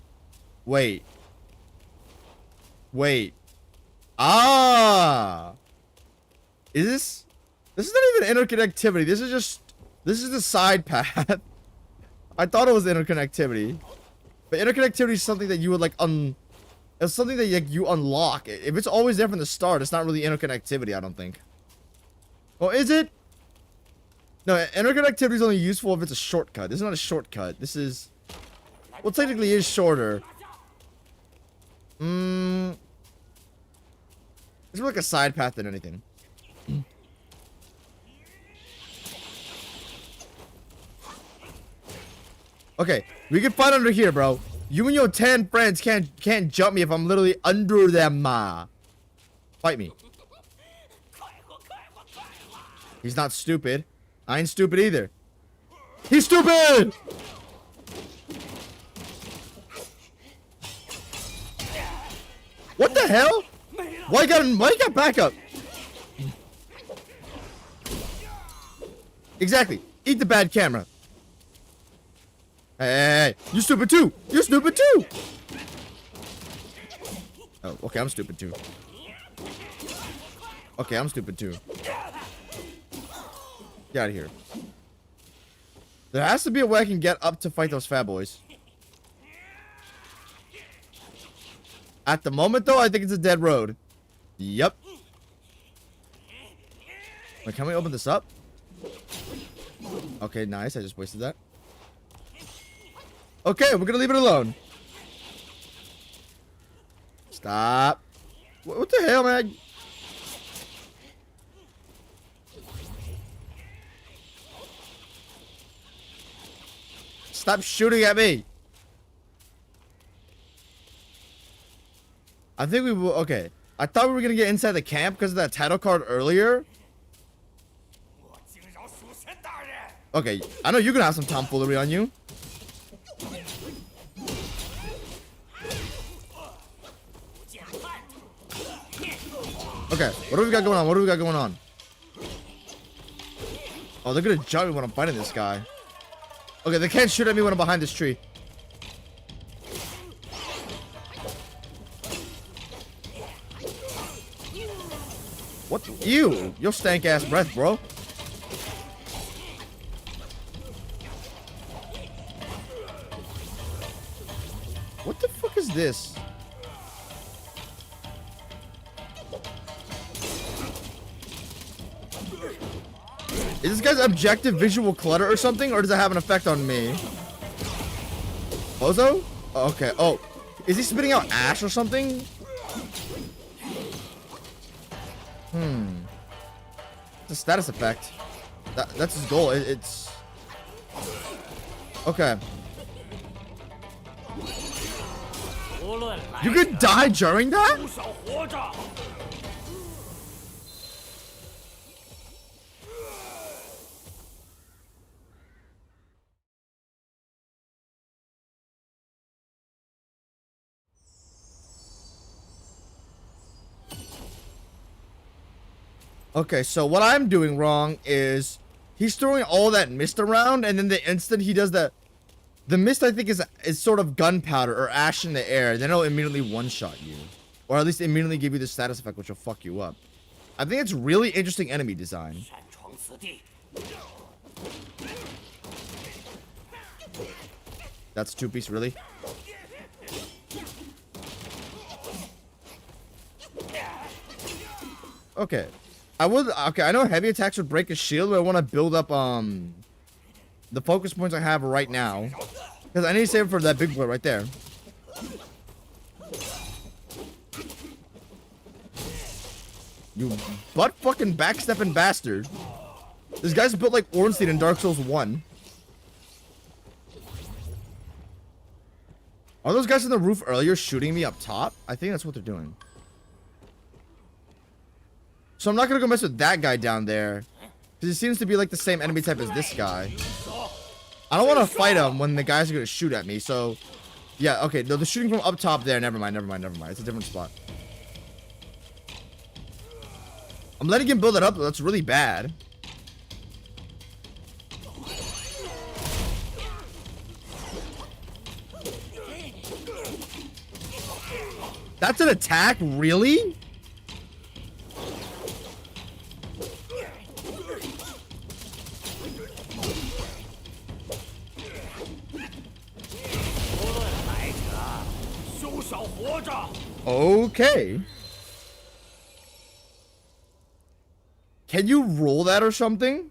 Ah! Is this? This is not even interconnectivity. This is the side path. I thought it was interconnectivity. But interconnectivity is something that you would like it's something that like, you unlock. If it's always there from the start, it's not really interconnectivity, I don't think. Well, is it? No, interconnectivity is only useful if it's a shortcut. This is not a shortcut. This is... Well, technically it is shorter. It's more like a side path than anything. Okay, we can fight under here, bro. You and your 10 friends can't jump me if I'm literally under them. Fight me. He's not stupid. I ain't stupid either. He's stupid! What the hell? Why you got backup? Exactly. Eat the bad camera. Hey, you stupid too. You're stupid too. Oh, okay, I'm stupid too. Okay, I'm stupid too. Get out of here. There has to be a way I can get up to fight those fat boys. At the moment, though, I think it's a dead road. Yep. Wait, can we open this up? Okay, nice. I just wasted that. Okay, we're gonna leave it alone. Stop. What the hell, man? Stop shooting at me. I think we will. Okay. I thought we were gonna get inside the camp because of that title card earlier. Okay, I know you're gonna have some tomfoolery on you. Okay, what do we got going on? What do we got going on? Oh, they're gonna jump me when I'm fighting this guy. Okay, they can't shoot at me when I'm behind this tree. What? Ew! Your stank ass breath, bro. What the fuck is this? Is this guy's objective visual clutter or something, or does it have an effect on me? Bozo? Okay. Oh, is he spitting out ash or something? It's a status effect. That's his goal. It's okay. You could die during that? Okay, so what I'm doing wrong is he's throwing all that mist around, and then the instant he does that, the mist I think is sort of gunpowder or ash in the air, then it'll immediately one-shot you. Or at least immediately give you the status effect, which will fuck you up. I think it's really interesting enemy design. That's two-piece, really? Okay. Okay, I know heavy attacks would break his shield, but I want to build up, the focus points I have right now. Because I need to save it for that big boy right there. You butt-fucking backstepping bastard. This guy's built like Ornstein in Dark Souls 1. Are those guys on the roof earlier shooting me up top? I think that's what they're doing. So I'm not gonna go mess with that guy down there. Because he seems to be like the same enemy type as this guy. I don't want to fight him when the guys are gonna shoot at me, so... Yeah, okay, no, the shooting from up top there, never mind. It's a different spot. I'm letting him build it up, but that's really bad. That's an attack? Really? Okay. Can you roll that or something?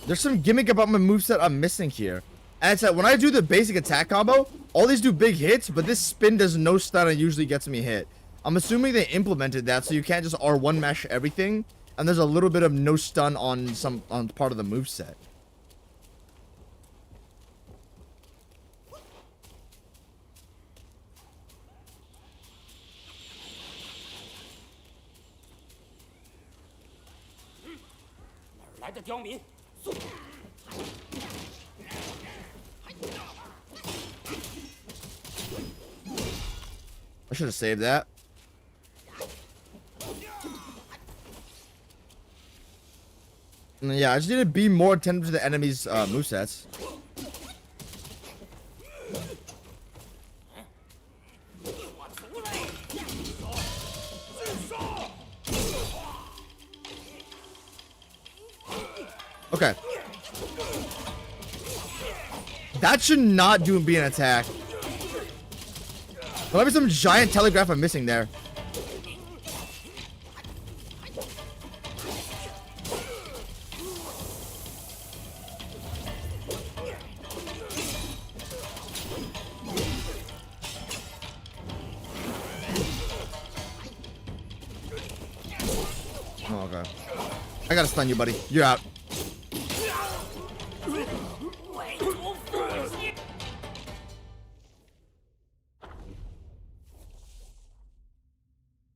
There's some gimmick about my moveset I'm missing here. And it's that when I do the basic attack combo, all these do big hits, but this spin does no stun and usually gets me hit. I'm assuming they implemented that so you can't just R1 mash everything, and there's a little bit of no stun on part of the moveset. I should have saved that. And yeah, I just need to be more attentive to the enemy's movesets. Okay. That should not be an attack. There might be some giant telegraph I'm missing there. Oh, okay. I gotta stun you, buddy. You're out.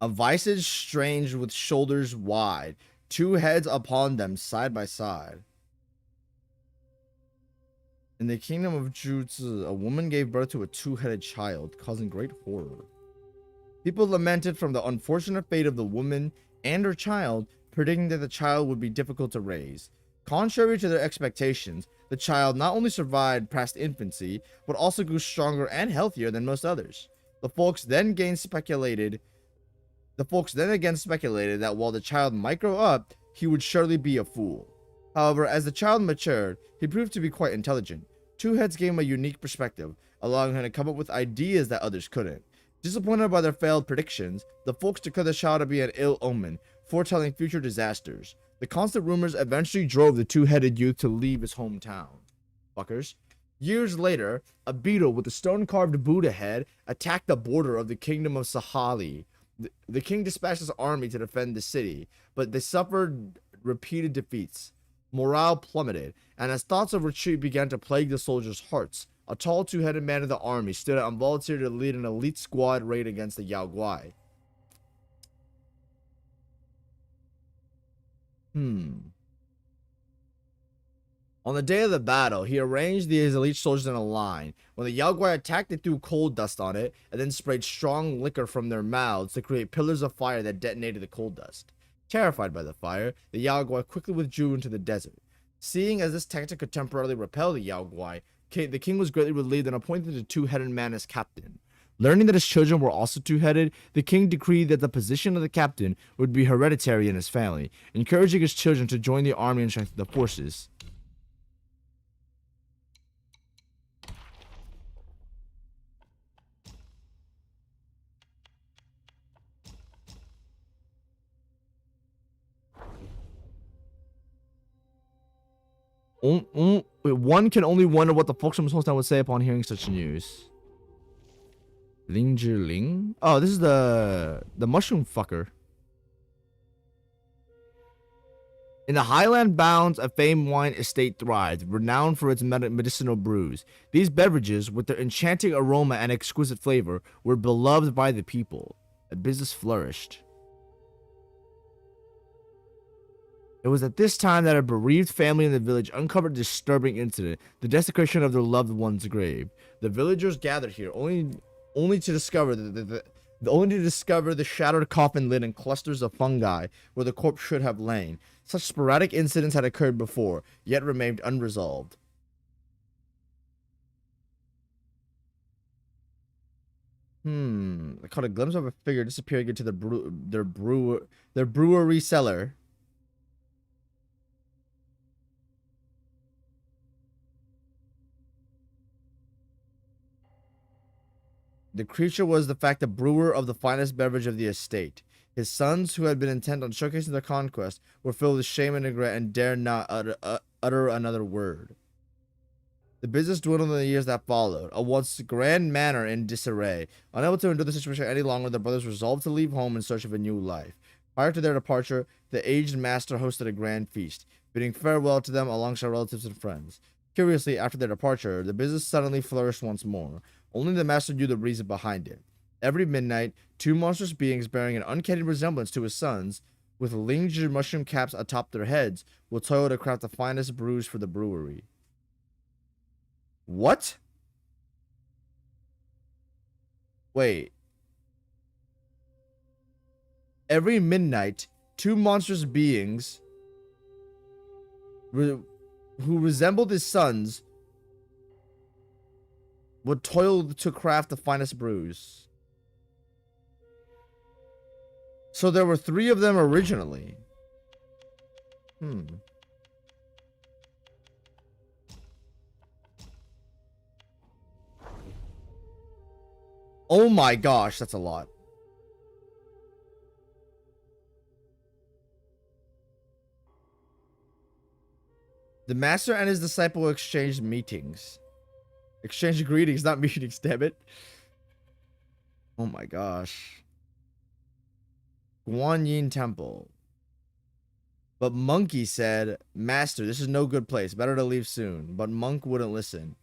A visage strange with shoulders wide, two heads upon them side by side. In the kingdom of Zhuzi, a woman gave birth to a two-headed child, causing great horror. People lamented from the unfortunate fate of the woman and her child, predicting that the child would be difficult to raise. Contrary to their expectations, the child not only survived past infancy, but also grew stronger and healthier than most others. The folks then again speculated that while the child might grow up, he would surely be a fool. However, as the child matured, he proved to be quite intelligent. Two heads gave him a unique perspective, allowing him to come up with ideas that others couldn't. Disappointed by their failed predictions, the folks declared the child to be an ill omen, foretelling future disasters. The constant rumors eventually drove the two-headed youth to leave his hometown. Fuckers. Years later, a beetle with a stone-carved Buddha head attacked the border of the kingdom of Sahali. The king dispatched his army to defend the city, but they suffered repeated defeats. Morale plummeted, and as thoughts of retreat began to plague the soldiers' hearts, a tall two-headed man of the army stood out and volunteered to lead an elite squad raid against the Yao Guai. On the day of the battle, he arranged his elite soldiers in a line. When the Yao Guai attacked, they threw coal dust on it, and then sprayed strong liquor from their mouths to create pillars of fire that detonated the coal dust. Terrified by the fire, the Yao Guai quickly withdrew into the desert. Seeing as this tactic could temporarily repel the Yao Guai, the king was greatly relieved and appointed the two-headed man as captain. Learning that his children were also two-headed, the king decreed that the position of the captain would be hereditary in his family, encouraging his children to join the army and strengthen the forces. One can only wonder what the folks from Sultan would say upon hearing such news. Ling Zhiling? Oh, this is the mushroom fucker. In the highland bounds, a famed wine estate thrived, renowned for its medicinal brews. These beverages, with their enchanting aroma and exquisite flavor, were beloved by the people. A business flourished. It was at this time that a bereaved family in the village uncovered a disturbing incident, the desecration of their loved one's grave. The villagers gathered here only to discover the shattered coffin lid and clusters of fungi where the corpse should have lain. Such sporadic incidents had occurred before, yet remained unresolved. I caught a glimpse of a figure disappearing into their brewery cellar. The creature was, the fact, the brewer of the finest beverage of the estate. His sons, who had been intent on showcasing their conquest, were filled with shame and regret and dared not utter another word. The business dwindled in the years that followed, a once grand manor in disarray. Unable to endure the situation any longer, the brothers resolved to leave home in search of a new life. Prior to their departure, the aged master hosted a grand feast, bidding farewell to them alongside relatives and friends. Curiously, after their departure, the business suddenly flourished once more. Only the master knew the reason behind it. Every midnight, two monstrous beings bearing an uncanny resemblance to his sons, with linger mushroom caps atop their heads, will toil to craft the finest brews for the brewery. What? Wait. Every midnight, two monstrous beings who resembled his sons would toil to craft the finest brews. So there were 3 of them originally. Oh my gosh, that's a lot. The master and his disciple exchanged meetings. Exchanged greetings, not meetings, damn it. Oh my gosh. Guan Yin Temple. But Monkey said, Master, this is no good place. Better to leave soon. But Monk wouldn't listen.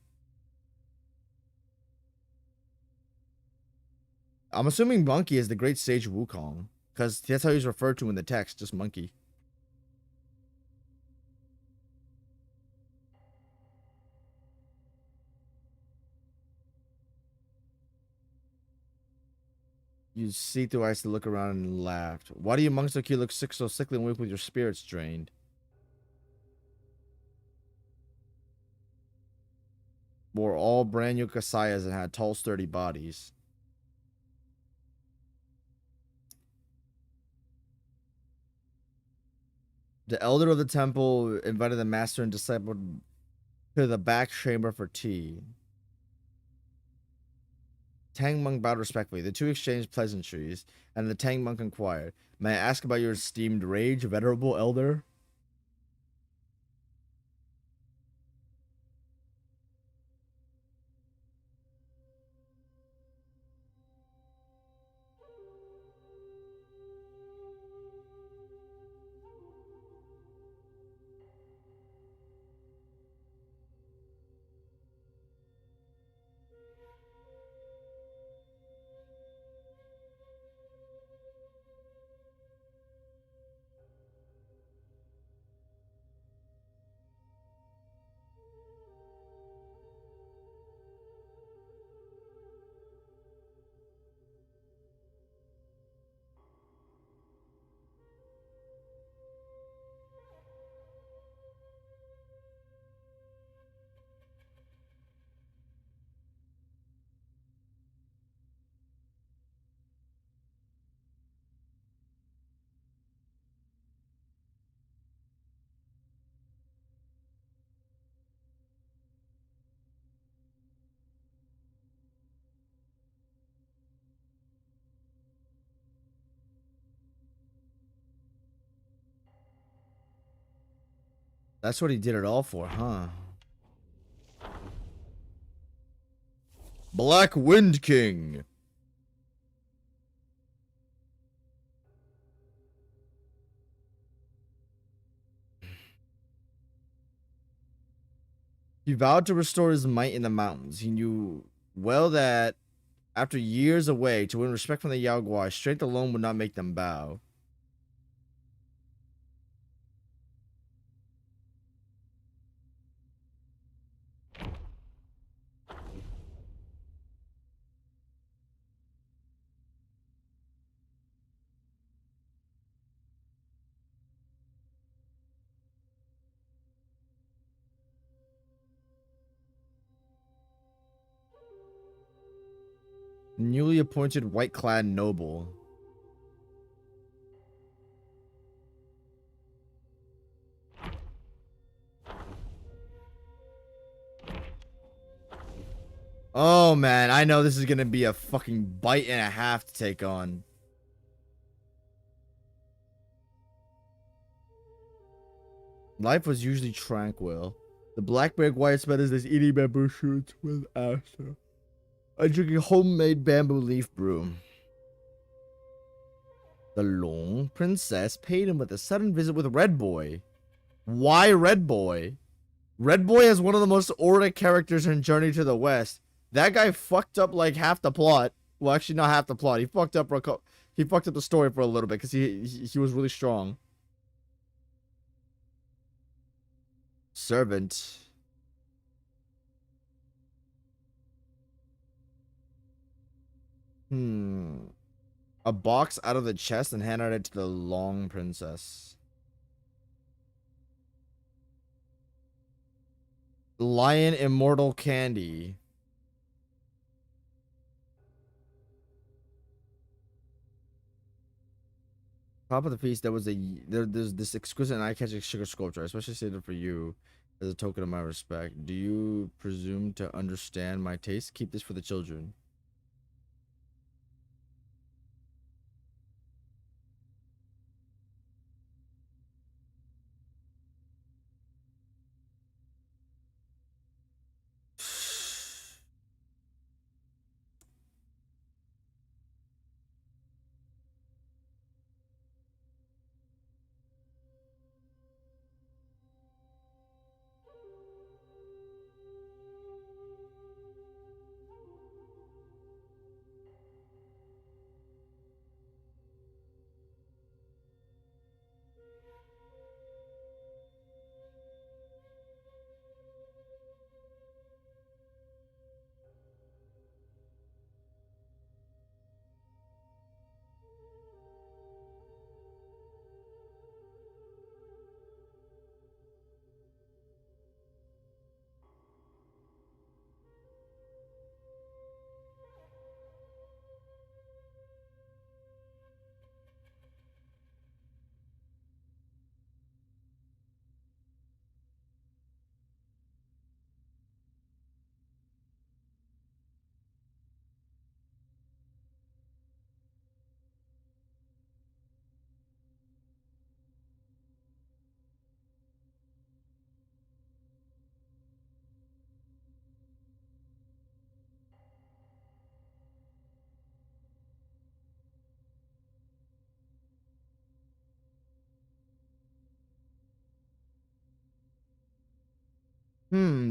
I'm assuming Monkey is the great sage Wukong, because that's how he's referred to in the text, just Monkey. Used see-through eyes to look around and laughed. Why do you monks like you look sick, so sickly and weak with your spirits drained? Wore all brand new kasayas and had tall, sturdy bodies. The elder of the temple invited the master and disciple to the back chamber for tea. Tang monk bowed respectfully. The two exchanged pleasantries, and the Tang monk inquired, May I ask about your esteemed rage, venerable elder? That's what he did it all for, huh? Black Wind King. He vowed to restore his might in the mountains. He knew well that after years away, to win respect from the Yao Guai, strength alone would not make them bow. Newly appointed white-clad noble. Oh man, I know this is gonna be a fucking bite and a half to take on. Life was usually tranquil. The black-bearded white spiders is eating bamboo shoots with acid. I drinking homemade bamboo leaf brew. The Long Princess paid him with a sudden visit with Red Boy. Why Red Boy? Red Boy is one of the most auric characters in Journey to the West. That guy fucked up like half the plot. Well, actually, not half the plot. He fucked up the story for a little bit because he was really strong. Servant. A box out of the chest and handed it to the Long Princess. Lion Immortal Candy. Top of the feast, there's this exquisite and eye-catching sugar sculpture. I especially saved it for you as a token of my respect. Do you presume to understand my taste? Keep this for the children.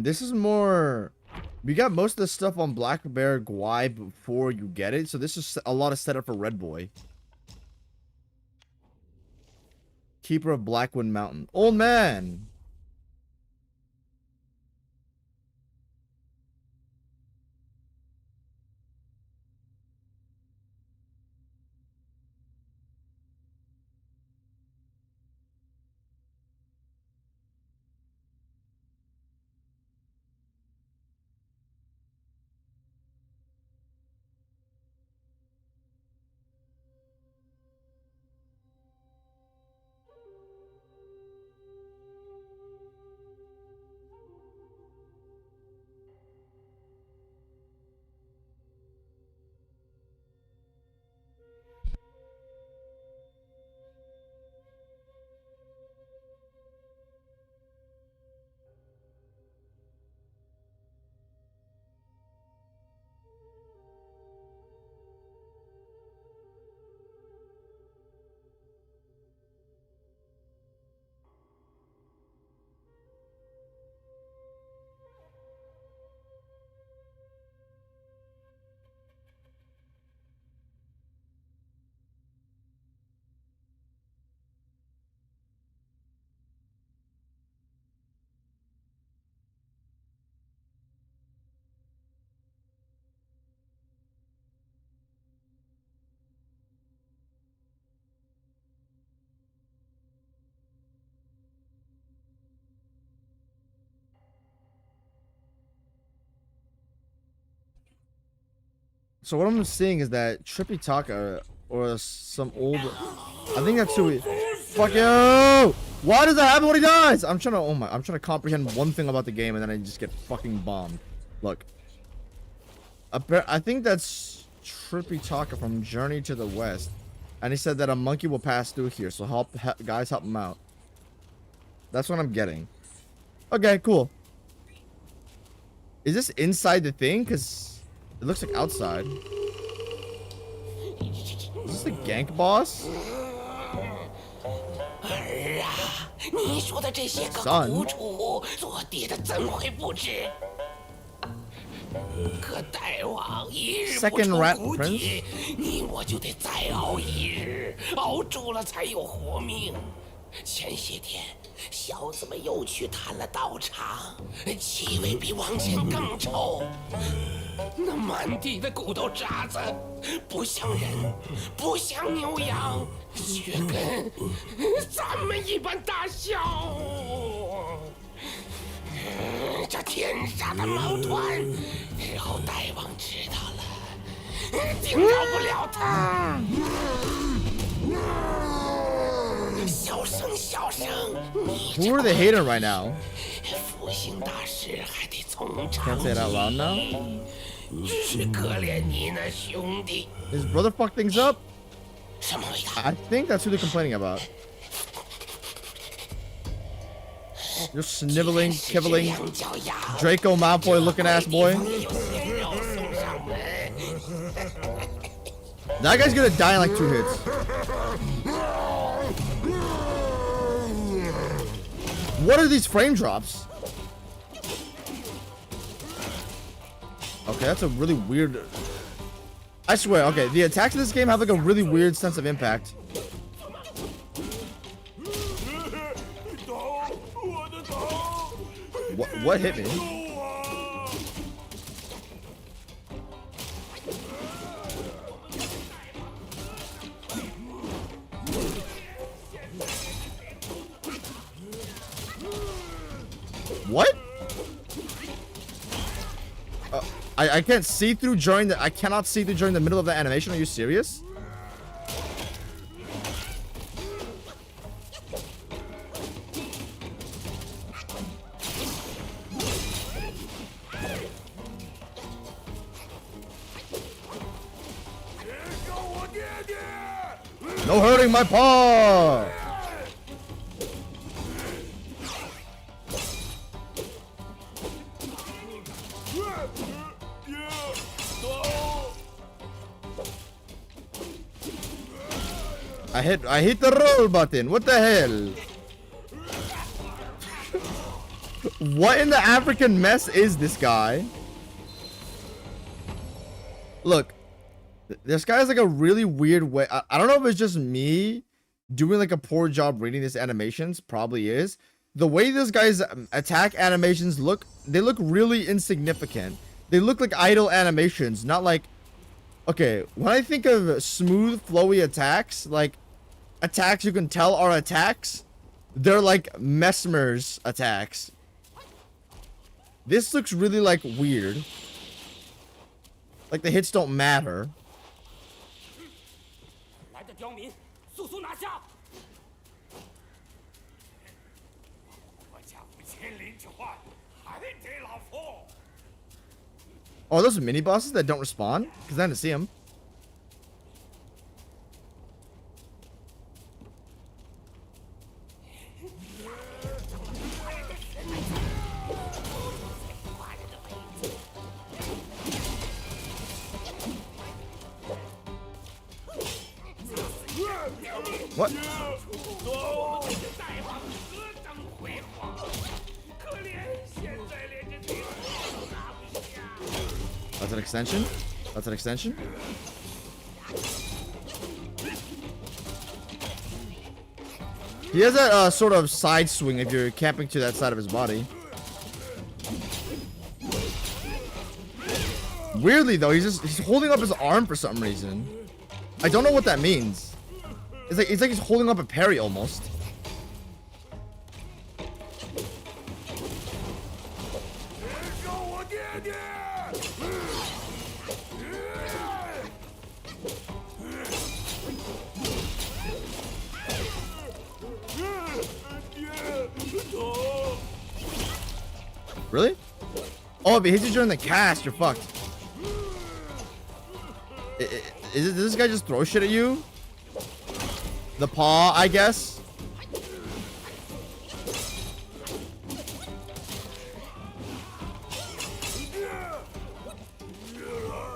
This is more. We got most of the stuff on Black Bear Guai before you get it, so this is a lot of setup for Red Boy. Keeper of Blackwind Mountain. Old man! So what I'm seeing is that Trippy Taka or some old. I think that's who he. Fuck you! Why does that happen when he dies? I'm trying to comprehend one thing about the game and then I just get fucking bombed. Look. I think that's Trippy Talker from Journey to the West. And he said that a monkey will pass through here. So guys, help him out. That's what I'm getting. Okay, cool. Is this inside the thing? Because it looks like outside. Is this the gank boss? 儿啊，你说的这些个 Son. 苦楚，做爹的怎会不知？可大王一日不 Second 出 rat 谷 prince? 底，你我就得再熬一日，熬住了才有活命。前些天，小子们又去探了道场，气味比往前更臭。那满地的骨头渣子，不像人，不像牛羊，却跟咱们一般大小。这天杀的毛团，日后大王知道了，惊扰不了他。小声，小声，你 Who are they hating right now? 复兴大事还得从长 Can't say it out loud now. 只是可怜你那兄弟。 His brother fucked things up? 什么味道？ I think that's who they're complaining about. You're sniveling, kiveling, 两脚丫， Draco Malfoy looking ass boy. 有鲜肉送上门。 That guy's gonna die in like 2 hits. What are these frame drops? Okay, that's a really weird... I swear, okay, the attacks in this game have like a really weird sense of impact. What hit me? What? I can't see through during the... I cannot see through during the middle of the animation. Are you serious? No hurting my paw! I hit the roll button. What the hell? What in the African mess is this guy? Look, this guy has like a really weird way. I don't know if it's just me doing like a poor job reading this animations. Probably is. The way this guy's attack animations look, they look really insignificant. They look like idle animations, not like... Okay, when I think of smooth, flowy attacks, like attacks you can tell are attacks, they're like Mesmer's attacks. This looks really like weird. Like the hits don't matter. Oh, those are mini bosses that don't respawn? Because I didn't see them. What? That's an extension? That's an extension? He has that sort of side swing if you're camping to that side of his body. Weirdly though, he's holding up his arm for some reason. I don't know what that means. It's like he's holding up a parry almost. Really? Oh, if it hits you during the cast, you're fucked. Does this guy just throw shit at you? The paw, I guess.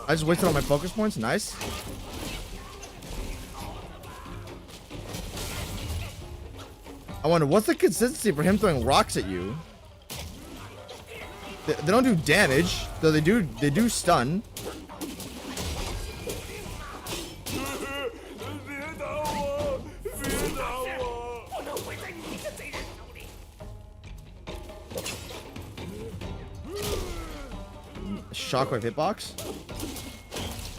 I just wasted all my focus points. Nice. I wonder what's the consistency for him throwing rocks at you. They don't do damage, though they do stun. Shockwave hitbox.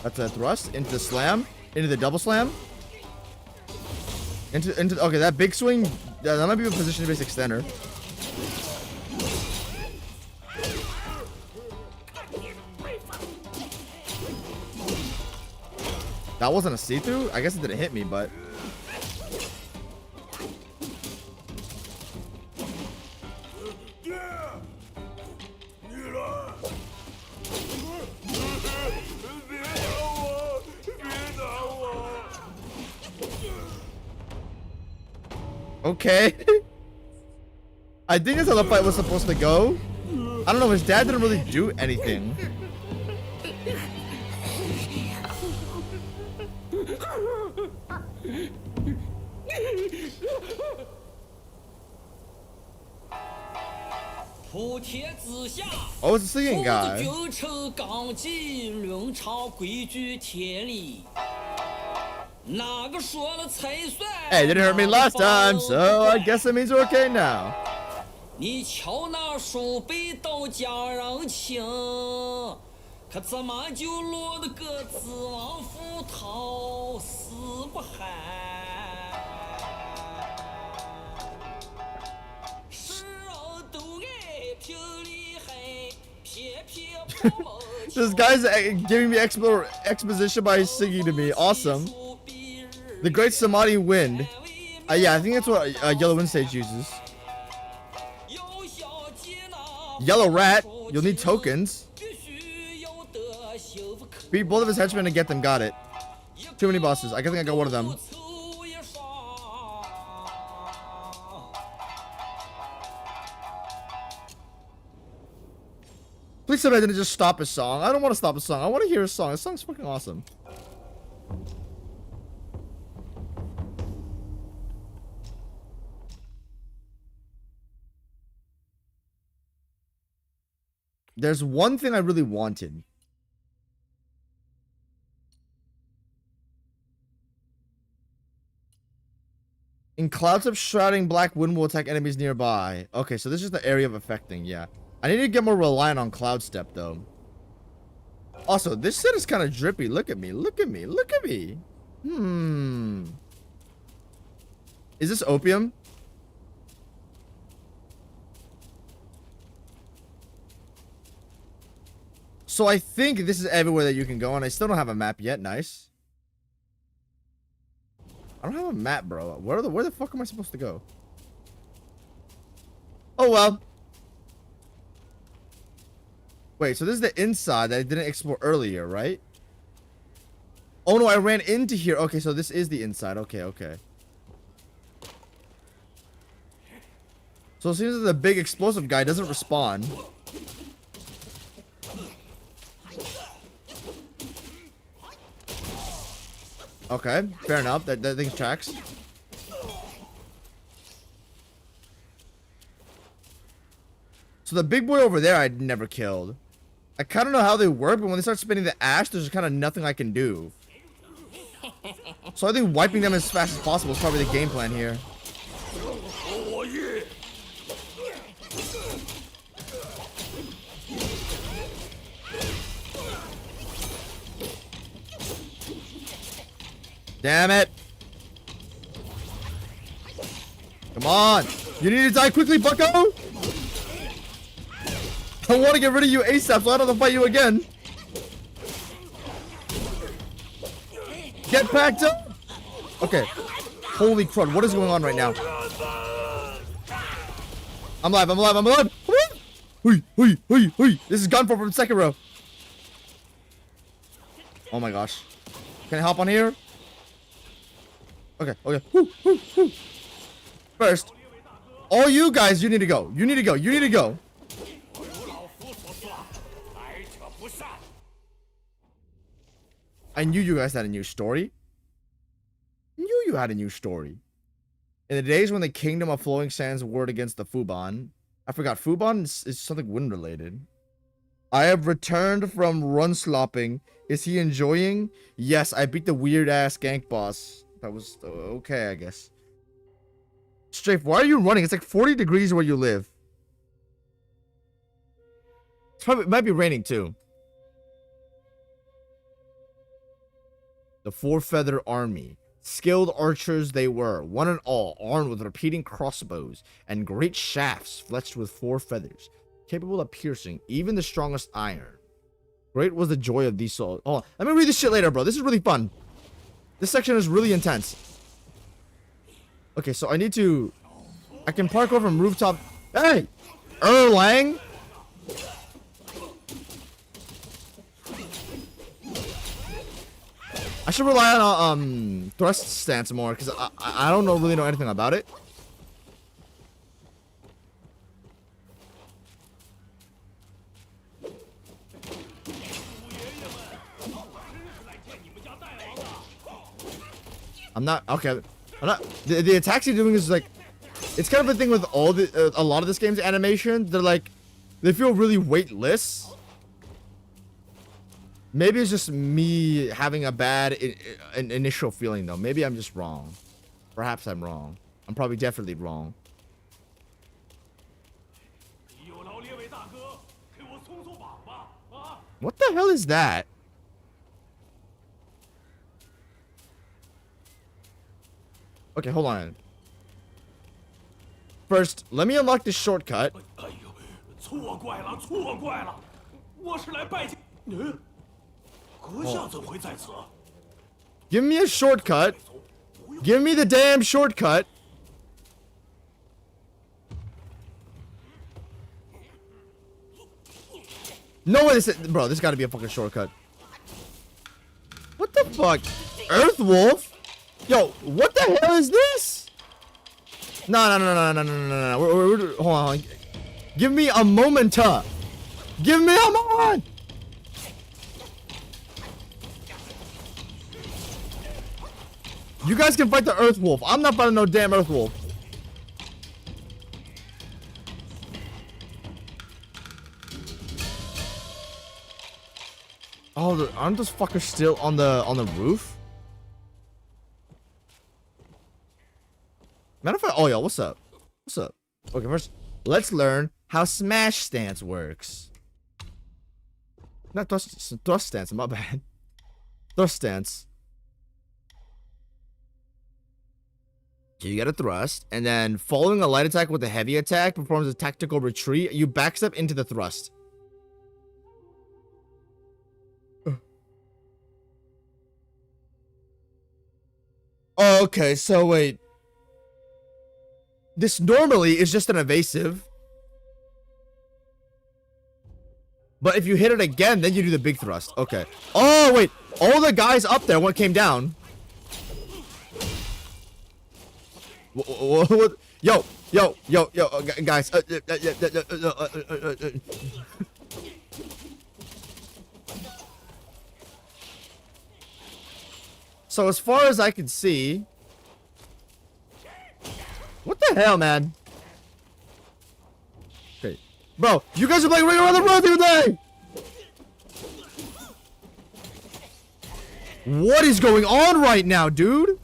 That's a thrust into the slam, into the double slam, into okay, that big swing. That might be a position-based extender. That wasn't a see-through. I guess it didn't hit me, but. Okay. I think that's how the fight was supposed to go. I don't know, his dad didn't really do anything. Oh, it's a singing guy. Hey, it didn't hurt me last time, so I guess it means we're okay now. This guy's giving me exposition by singing to me. Awesome. The Great Samadhi Wind. Yeah, I think that's what Yellow Wind Sage uses. Yellow Rat. You'll need tokens. Beat both of his henchmen and get them. Got it. Too many bosses. I think I got one of them. Please tell me I didn't just stop a song. I don't want to stop a song. I want to hear a song. This song's fucking awesome. There's one thing I really wanted. In clouds of shrouding black wind will attack enemies nearby. Okay, so this is the area of affecting, yeah. I need to get more reliant on cloud step though. Also, this set is kind of drippy. Look at me, look at me, look at me. Is this opium? So I think this is everywhere that you can go, and I still don't have a map yet. Nice. I don't have a map, bro. Where the fuck am I supposed to go? Oh well. Wait, so this is the inside that I didn't explore earlier, right? Oh no, I ran into here. Okay, so this is the inside. Okay, okay. So it seems that the big explosive guy doesn't respawn. Okay, fair enough. That thing tracks. So the big boy over there I'd never killed. I kind of know how they work, but when they start spinning the ash, there's kind of nothing I can do. So I think wiping them as fast as possible is probably the game plan here. Damn it. Come on. You need to die quickly, bucko. I want to get rid of you ASAP so I don't have to fight you again. Get packed up. Okay. Holy crud. What is going on right now? I'm alive. I'm alive. I'm alive. This is Gunfo from Sekiro. Oh my gosh. Can I hop on here? Okay, okay. Woo, woo, woo. First, all you guys, you need to go. You need to go. You need to go. I knew you guys had a new story. Knew you had a new story. In the days when the kingdom of flowing sands warred against the Fuban, I forgot, Fuban is something wind related. I have returned from run slopping. Is he enjoying? Yes, I beat the weird ass gank boss. That was okay, I guess. Strafe, why are you running? It's like 40 degrees where you live. It might be raining too. The Four-Feather Army. Skilled archers they were, one and all, armed with repeating crossbows and great shafts fletched with 4 feathers, capable of piercing even the strongest iron. Great was the joy of these souls. Oh, let me read this shit later, bro. This is really fun. This section is really intense. Okay, so I need to... I can parkour from rooftop... Hey! Erlang! I should rely on thrust stance more because I don't really know anything about it. I'm not okay. I'm not. The attacks you're doing is like, it's kind of a thing with all the a lot of this game's animation. They're like, they feel really weightless. Maybe it's just me having a bad initial feeling, though. Maybe I'm just wrong. Perhaps I'm wrong. I'm probably definitely wrong. What the hell is that? Okay, hold on. First, let me unlock this shortcut. Give me a shortcut. Give me the damn shortcut. No way this is, bro, this gotta be a fucking shortcut. What the fuck? Earth Wolf? Yo, what the hell is this? No. Hold on. Give me a moment. Give me a moment. You guys can fight the Earth Wolf. I'm not fighting no damn Earth Wolf. Oh, aren't those fuckers still on the roof? Matter of fact, oh yeah, what's up? What's up? Okay, first, let's learn how smash stance works. Not thrust stance, my bad. Thrust stance. So you get a thrust, and then following a light attack with a heavy attack performs a tactical retreat. You backstep into the thrust. Okay, so wait. This normally is just an evasive. But if you hit it again, then you do the big thrust. Okay. Oh, wait. All the guys up there, what came down? What? Yo, guys. So as far as I can see, what the hell, man? Okay, bro, you guys are playing Ring Around the Road the other day. What is going on right now, dude?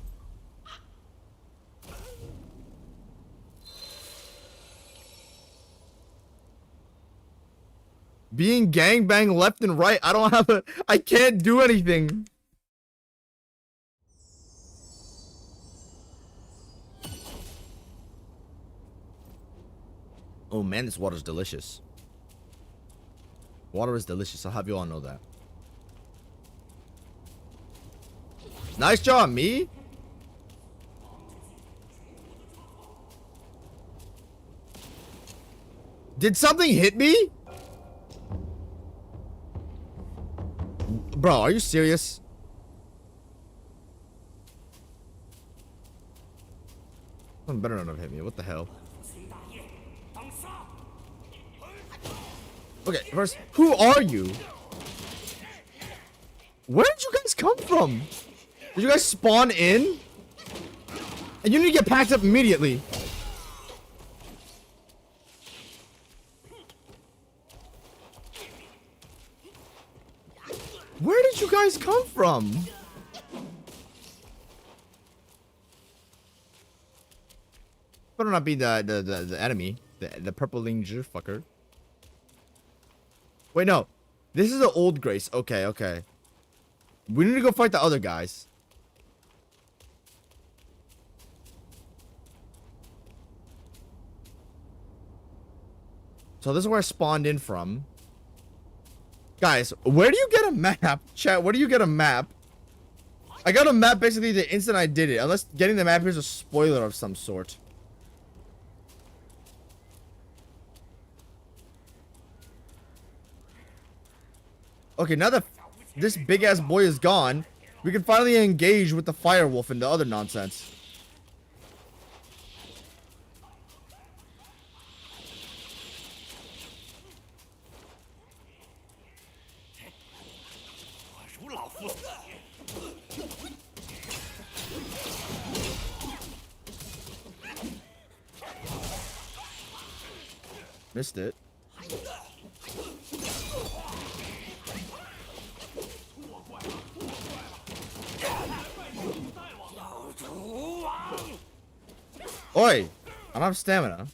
Being gangbanged left and right. I can't do anything. Oh man, this water's delicious. Water is delicious. I'll have you all know that. Nice job, me. Did something hit me? Bro, are you serious? Someone better not have hit me. What the hell? Okay, first, who are you? Where did you guys come from? Did you guys spawn in? And you need to get packed up immediately. Where did you guys come from? Better not be the enemy. The purple linger fucker. Wait, no. This is the old Grace. Okay, okay. We need to go fight the other guys. So this is where I spawned in from. Guys, where do you get a map? Chat, where do you get a map? I got a map basically the instant I did it. Unless getting the map here is a spoiler of some sort. Okay, now that this big-ass boy is gone, we can finally engage with the firewolf and the other nonsense. Missed it. Oi! I don't have stamina.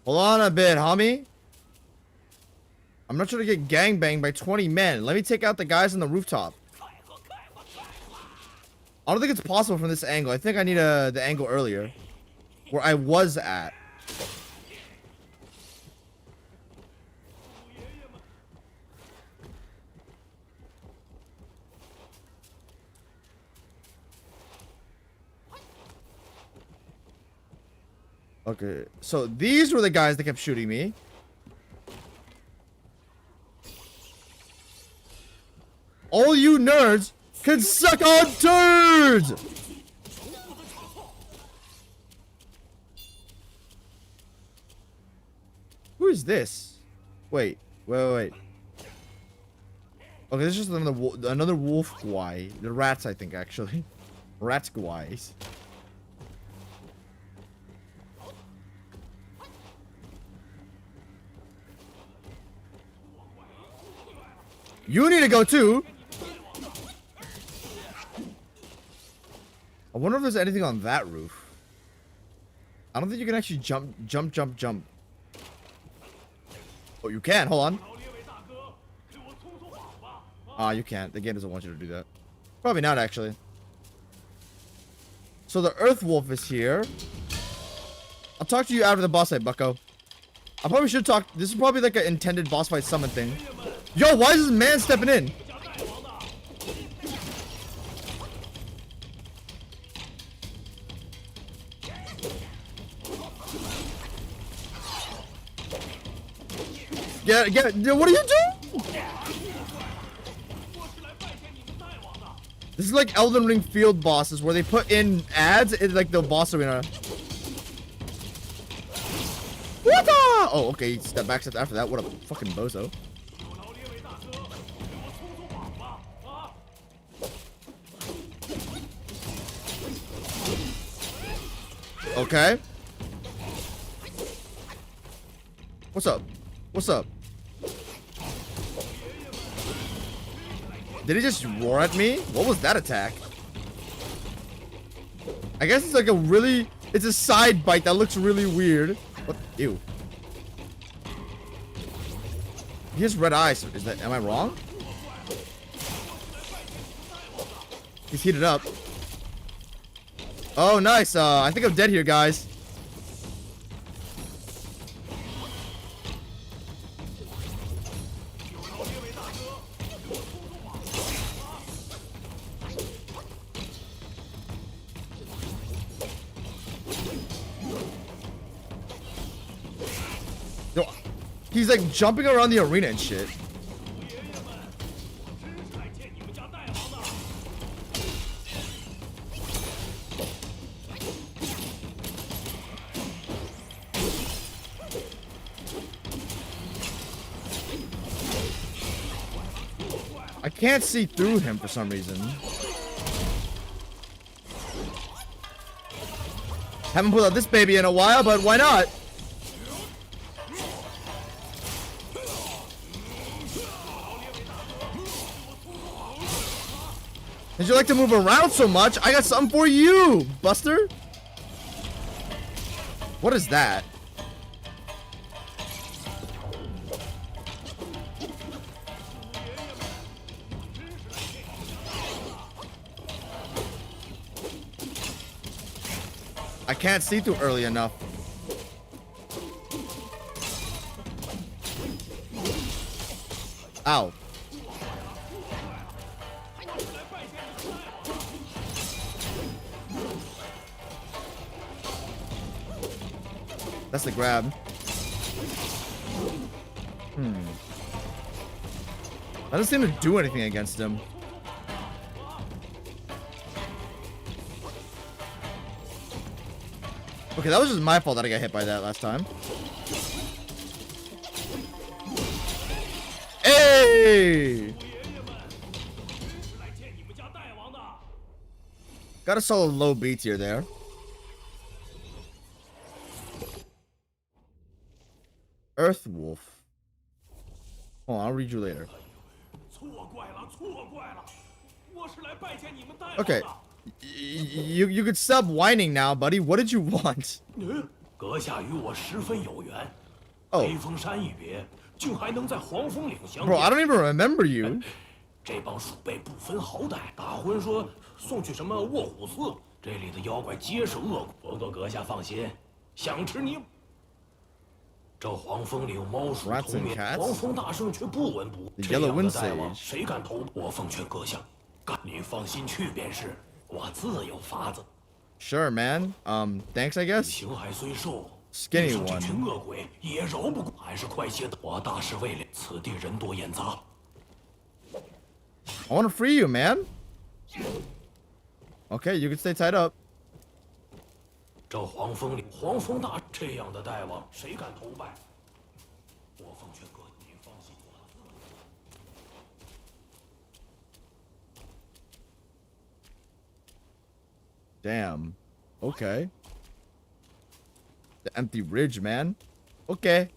Hold on a bit, homie. I'm not trying to get gangbanged by 20 men. Let me take out the guys on the rooftop. I don't think it's possible from this angle. I think I need the angle earlier. Where I was at. Okay, so these were the guys that kept shooting me. All you nerds can suck on turds! Who is this? Wait. Okay, this is just another wolf guy. The rats, I think, actually. Rats guys. You need to go too. I wonder if there's anything on that roof. I don't think you can actually jump. Oh, you can. Hold on. Ah, you can't. The game doesn't want you to do that. Probably not, actually. So the Earth Wolf is here. I'll talk to you after the boss fight, bucko. I probably should talk. This is probably like an intended boss fight summon thing. Yo, why is this man stepping in? Get, what are you doing? This is like Elden Ring field bosses where they put in ads in like the boss arena. What the? Oh, okay, step back after that. What a fucking bozo. Okay. What's up? What's up? Did he just roar at me? What was that attack? I guess it's like a really... It's a side bite that looks really weird. What? Ew. He has red eyes. Is that... Am I wrong? He's heated up. Oh, nice. I think I'm dead here, guys. He's like jumping around the arena and shit. I can't see through him for some reason. Haven't pulled out this baby in a while, but why not? Did you like to move around so much? I got something for you, Buster. What is that? I can't see through early enough. Ow. That's the grab. I don't seem to do anything against him. Okay, that was just my fault that I got hit by that last time. Hey! Got a solid low B tier there. Earth Wolf. Hold on, I'll read you later. Okay. You could stop whining now, buddy. What did you want? Oh. Bro, I don't even remember you. 这帮鼠辈不分好歹，大婚说送去什么卧虎寺，这里的妖怪皆是恶鬼。阁下放心，想吃你。这黄风岭猫鼠同灭，黄蜂大圣却不闻不。这样的大王，谁敢投？我奉劝阁下，你放心去便是，我自有法子。Sure, man. Thanks, I guess. 形骸虽瘦。 Skinny one. 这群恶鬼也饶不过，还是快些！我大事未了，此地人多眼杂。 I want to free you, man. Okay, you can stay tied up. 这黄蜂里，黄蜂大这样的大王，谁敢投拜？我奉劝哥，你放心。Damn. Okay. The empty ridge, man. Okay.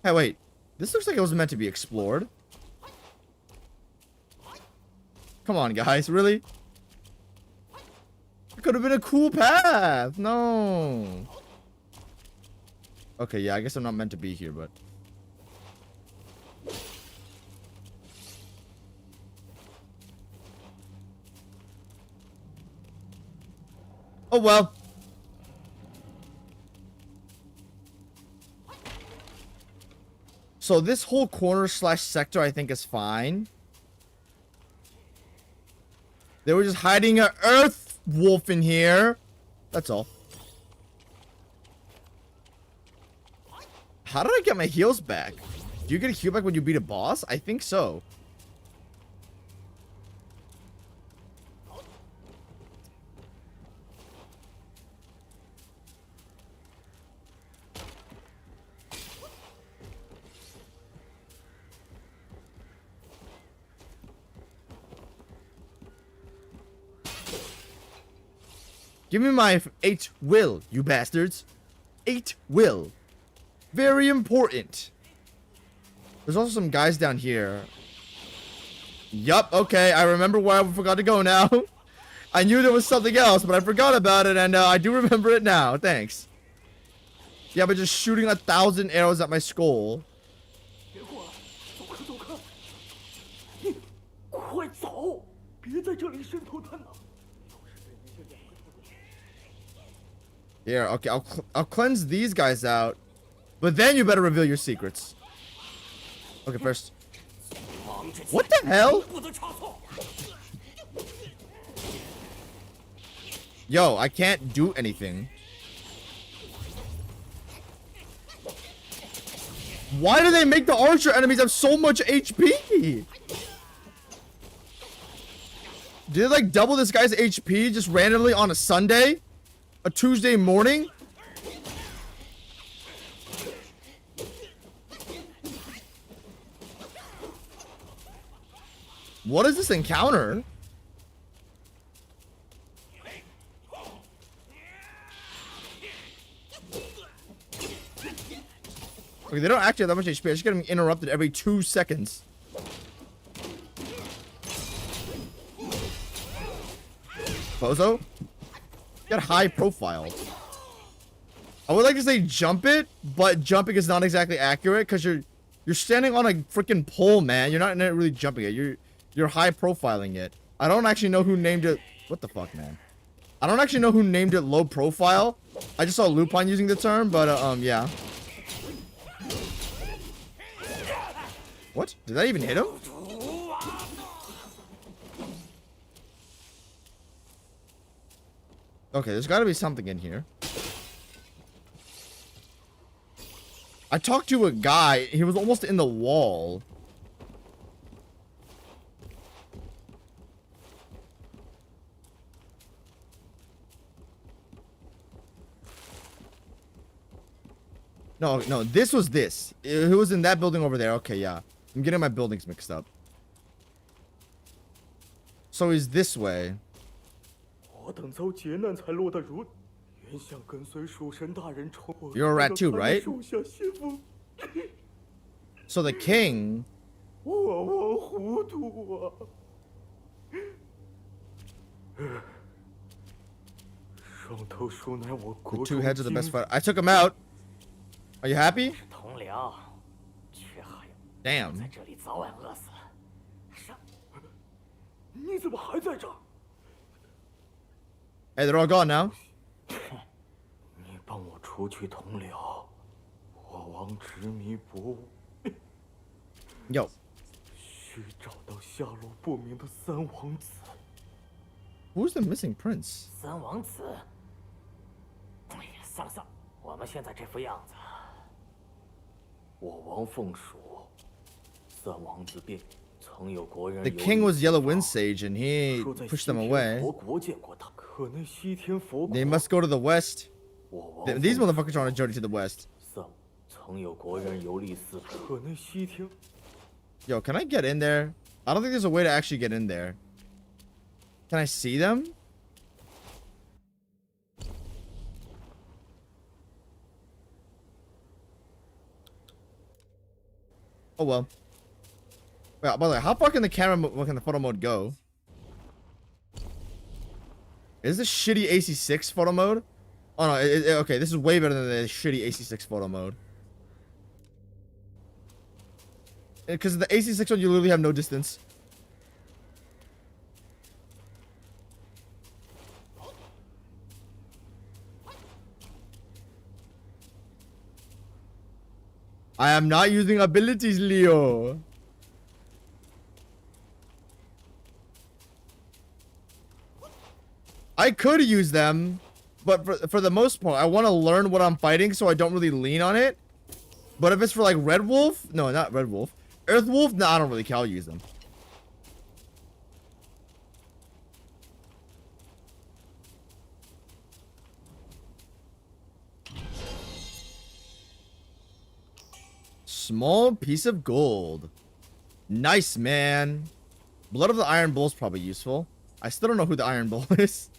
Hey, wait. This looks like it was meant to be explored. Come on, guys. Really? It could have been a cool path. No. Okay, yeah. I guess I'm not meant to be here, but... Oh, well. So this whole corner slash sector, I think, is fine. They were just hiding an earth wolf in here. That's all. How did I get my heals back? Do you get a heal back when you beat a boss? I think so. Give me my 8 will, you bastards. 8 will. Very important. There's also some guys down here. Yup, okay. I remember where I forgot to go now. I knew there was something else, but I forgot about it, and I do remember it now. Thanks. Yeah, but just shooting 1,000 arrows at my skull. Here, okay, I'll cleanse these guys out, but then you better reveal your secrets. Okay, first. What the hell? Yo, I can't do anything. Why do they make the archer enemies have so much HP? Did they like double this guy's HP just randomly on a Sunday? A Tuesday morning? What is this encounter? Okay, they don't actually have that much HP. I just get them interrupted every 2 seconds. Bozo? Got high profile. I would like to say jump it, but jumping is not exactly accurate because you're standing on a freaking pole, man. You're not really jumping it. You're high profiling it. I don't actually know who named it. What the fuck, man? I don't actually know who named it low profile. I just saw Lupin using the term, but yeah. What? Did that even hit him? Okay, there's got to be something in here. I talked to a guy. He was almost in the wall. No, this was this. It was in that building over there. Okay, yeah. I'm getting my buildings mixed up. So he's this way. You're a rat too, right? So the king... The two heads are the best fighter. I took him out. Are you happy? Damn. Hey, they're all gone now. Yo. Who's the missing prince? The king was Yellow Wind Sage and he pushed them away. They must go to the west. These motherfuckers are on a journey to the west. Yo, can I get in there? I don't think there's a way to actually get in there. Can I see them? Oh well. Wait, by the way, how far can the can the photo mode go? Is this shitty AC6 photo mode? Oh no, okay, this is way better than the shitty AC6 photo mode. Because the AC6 one, you literally have no distance. I am not using abilities, Leo. I could use them, but for the most part, I want to learn what I'm fighting so I don't really lean on it. But if it's for like Red Wolf, no, not Red Wolf. Earth Wolf, no, I don't really care. I'll use them. Small piece of gold. Nice, man. Blood of the Iron Bull is probably useful. I still don't know who the Iron Bull is.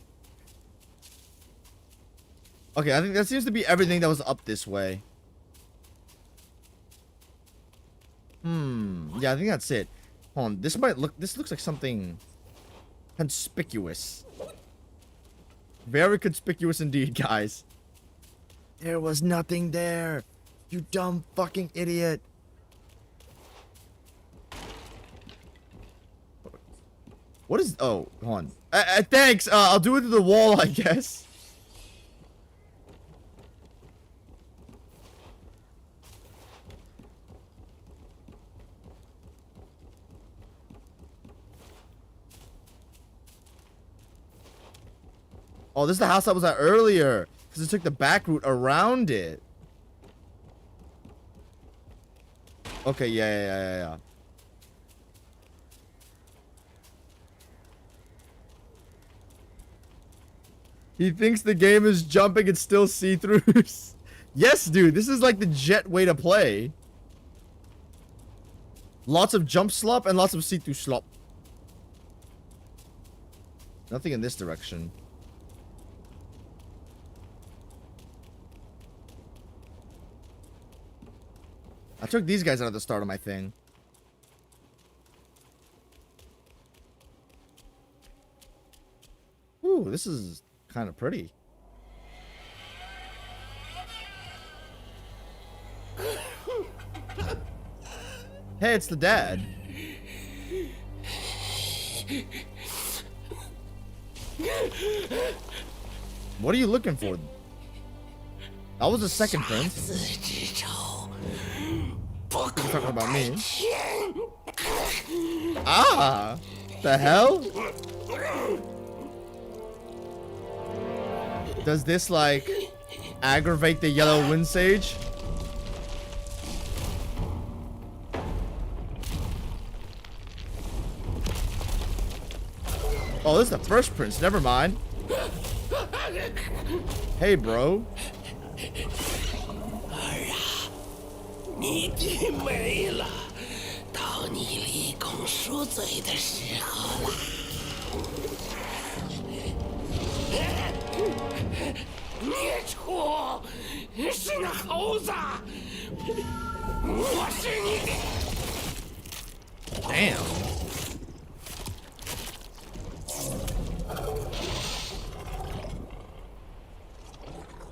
Okay, I think that seems to be everything that was up this way. Yeah, I think that's it. Hold on, this looks like something conspicuous. Very conspicuous indeed, guys. There was nothing there. You dumb fucking idiot. What is... Oh, hold on. Thanks. I'll do it to the wall, I guess. Oh, this is the house I was at earlier. Because it took the back route around it. Okay, yeah. He thinks the game is jumping and still see-throughs. Yes, dude, this is like the jet way to play. Lots of jump slop and lots of see-through slop. Nothing in this direction. I took these guys out at the start of my thing. Ooh, this is kind of pretty. Hey, it's the dad. What are you looking for? That was the second prince. You're talking about me. Ah! The hell? Does this, like, aggravate the yellow wind sage? Oh, this is the first prince. Never mind. Hey, bro. 你弟没了，到你立功赎罪的时候了。孽畜，是那猴子，我是你的。Damn.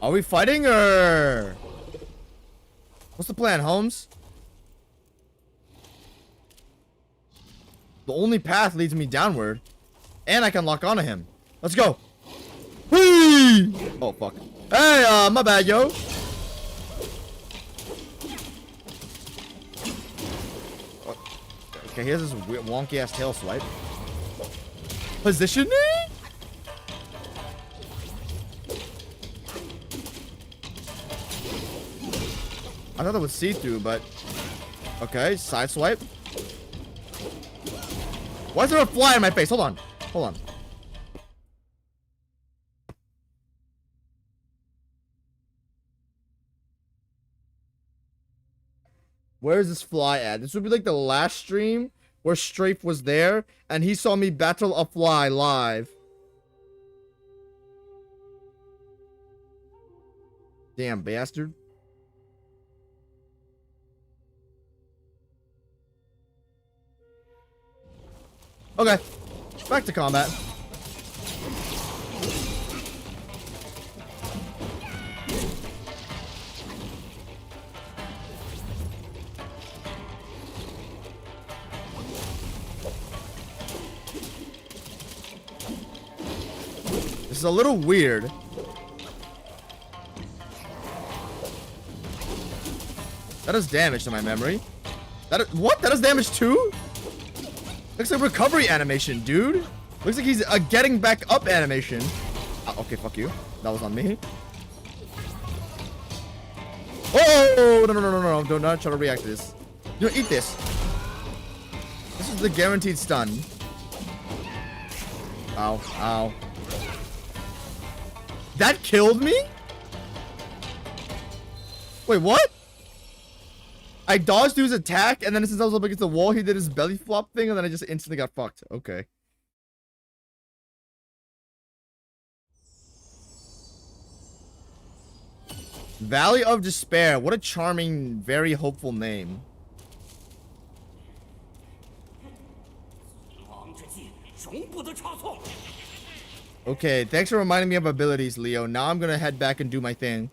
Are we fighting or what's the plan, Holmes? The only path leads me downward, and I can lock onto him. Let's go. Whee! Oh fuck. Hey, my bad, yo. Okay, here's this wonky ass tail swipe. Positioning? I thought that would see through, but okay, side swipe. Why is there a fly in my face? Hold on. Hold on. Where is this fly at? This would be like the last stream where Strafe was there and he saw me battle a fly live. Damn bastard. Okay, back to combat. This is a little weird. That does damage to my memory. What? That does damage too? Looks like recovery animation, dude. Looks like he's a getting back up animation. Okay, fuck you. That was on me. Oh, no. Do not try to react to this. You know, eat this. This is the guaranteed stun. Ow, ow. That killed me? Wait, what? I dodged through his attack, and then since I was up against the wall, he did his belly flop thing, and then I just instantly got fucked. Okay. Valley of Despair. What a charming, very hopeful name. Okay, thanks for reminding me of abilities, Leo. Now I'm gonna head back and do my thing.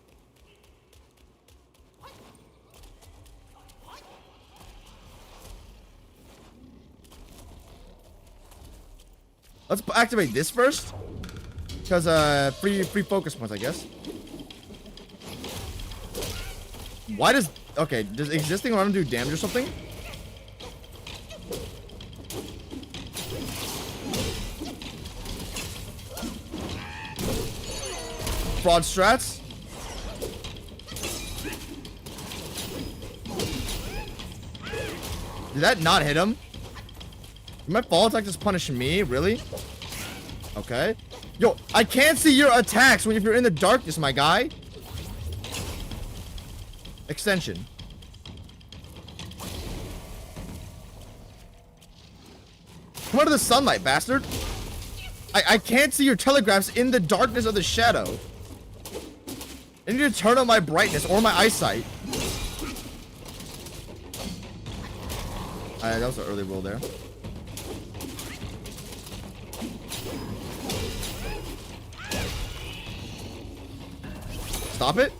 Let's activate this first. Because, free focus points, I guess. Why does... Okay, does existing around him do damage or something? Fraud strats? Did that not hit him? Did my fall attack just punish me? Really? Okay. Yo, I can't see your attacks when if you're in the darkness, my guy. Extension. Come out of the sunlight, bastard. I can't see your telegraphs in the darkness of the shadow. I need to turn on my brightness or my eyesight. That was an early roll there. Stop it.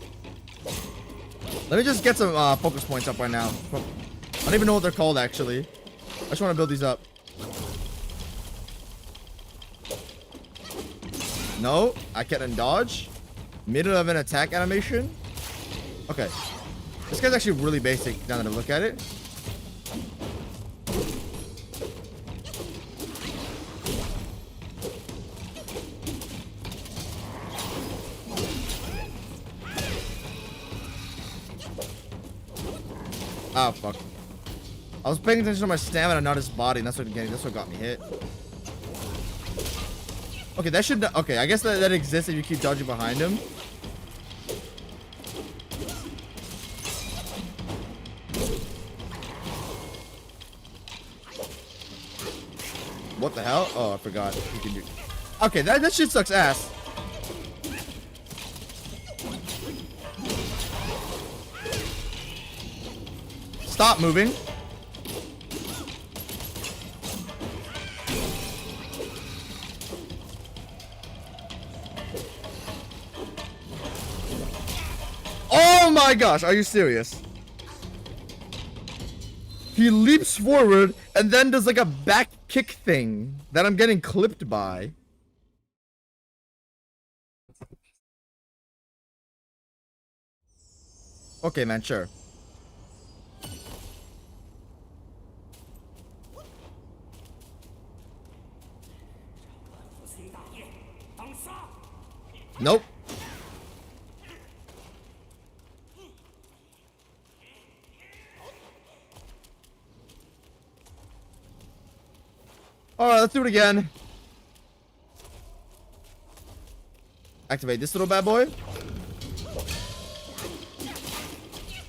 Let me just get some focus points up right now. I don't even know what they're called, actually. I just want to build these up. No, I can't dodge. Middle of an attack animation. Okay. This guy's actually really basic now that I look at it. Oh, fuck. I was paying attention to my stamina, not his body, and that's what got me hit. Okay, that should... Okay, I guess that exists if you keep dodging behind him. What the hell? Oh, I forgot. You can do... Okay, that shit sucks ass. Stop moving. Oh my gosh, are you serious? He leaps forward and then does like a back kick thing that I'm getting clipped by. Okay, man, sure. Nope. Alright, let's do it again. Activate this little bad boy.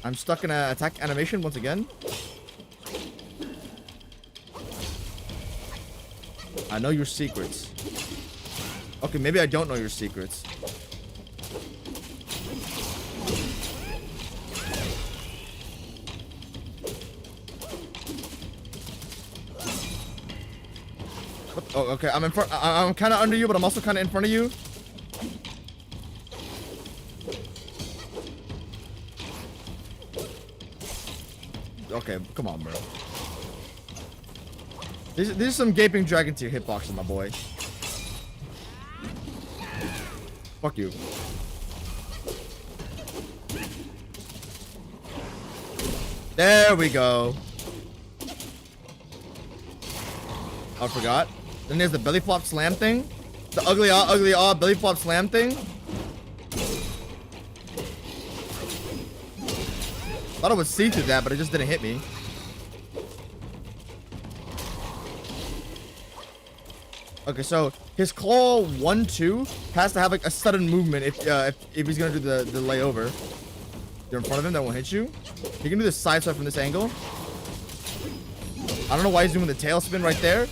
I'm stuck in an attack animation once again. I know your secrets. Okay, maybe I don't know your secrets. What? Oh, okay. I'm in front. I'm kind of under you, but I'm also kind of in front of you. Okay, come on, bro. These are some gaping dragon tier hitboxes, my boy. Fuck you. There we go. I forgot. Then there's the belly flop slam thing. The ugly belly flop slam thing. Thought I would see through that, but it just didn't hit me. Okay, so his claw 1-2 has to have like a sudden movement if he's gonna do the layover. You're in front of him, that won't hit you. He can do the side swipe from this angle. I don't know why he's doing the tail spin right there.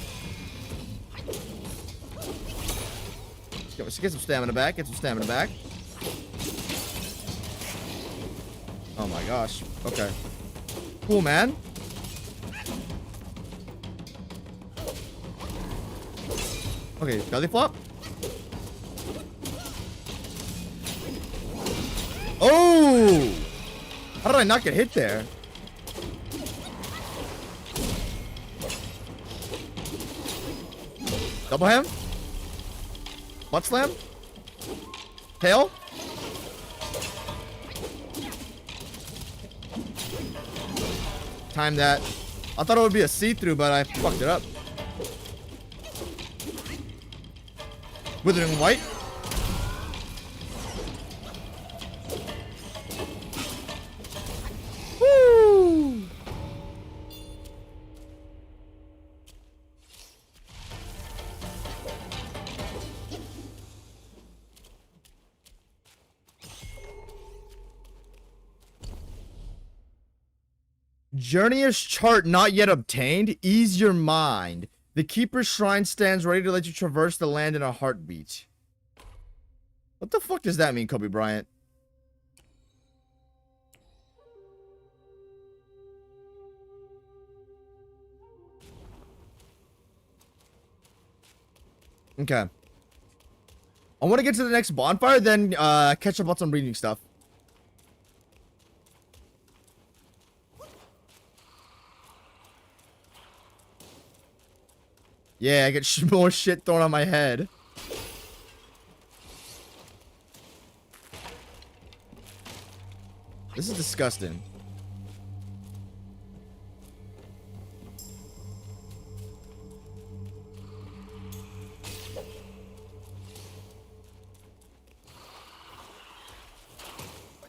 Get some stamina back. Get some stamina back. Oh my gosh. Okay. Cool, man. Okay, belly flop. Oh! How did I not get hit there? Double ham? Butt slam? Tail? Time that. I thought it would be a see-through, but I fucked it up. Withering white. Woo! Journeyer's chart not yet obtained. Ease your mind. The Keeper's Shrine stands ready to let you traverse the land in a heartbeat. What the fuck does that mean, Kobe Bryant? Okay. I want to get to the next bonfire, then catch up on some reading stuff. Yeah, I get more shit thrown on my head. This is disgusting.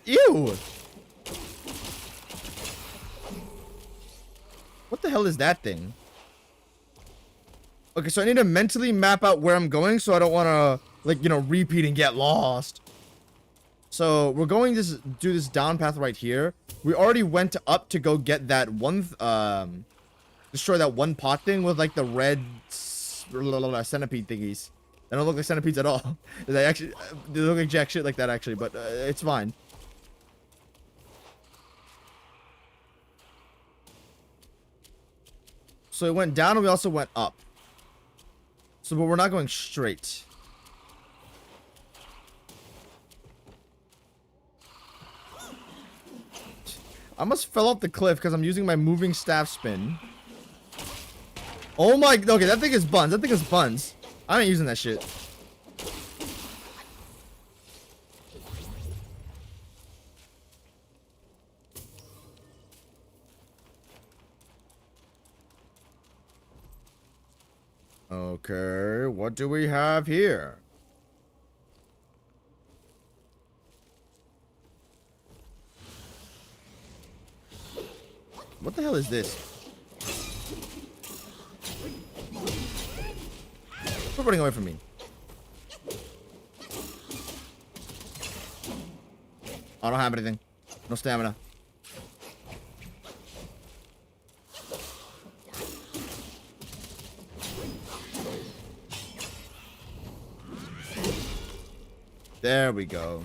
Ew! What the hell is that thing? Okay, so I need to mentally map out where I'm going so I don't want to, like, you know, repeat and get lost. So, we're going to do this down path right here. We already went up to go get that one, destroy that one pot thing with, like, the red centipede thingies. They don't look like centipedes at all. They actually, they look like jack shit like that, actually, but it's fine. So, it went down and we also went up. So, but we're not going straight. I almost fell off the cliff because I'm using my moving staff spin. Oh my... Okay, that thing is buns. That thing is buns. I ain't using that shit. Okay, what do we have here? What the hell is this? Quit running away from me. I don't have anything. No stamina. There we go.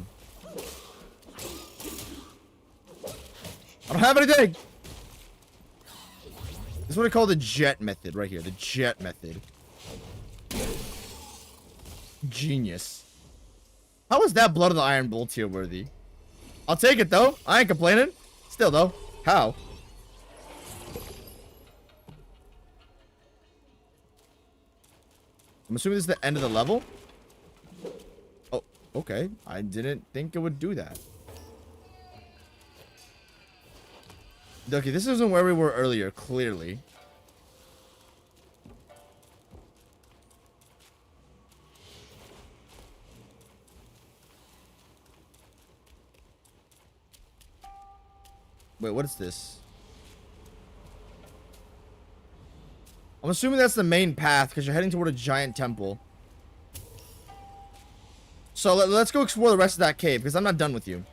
I don't have anything! This is what I call the jet method right here. The jet method. Genius. How is that Blood of the Iron Bull tier worthy? I'll take it though. I ain't complaining. Still though. How? I'm assuming this is the end of the level. Oh, okay. I didn't think it would do that. Okay, this isn't where we were earlier, clearly. Wait, what is this? I'm assuming that's the main path because you're heading toward a giant temple. So let's go explore the rest of that cave because I'm not done with you.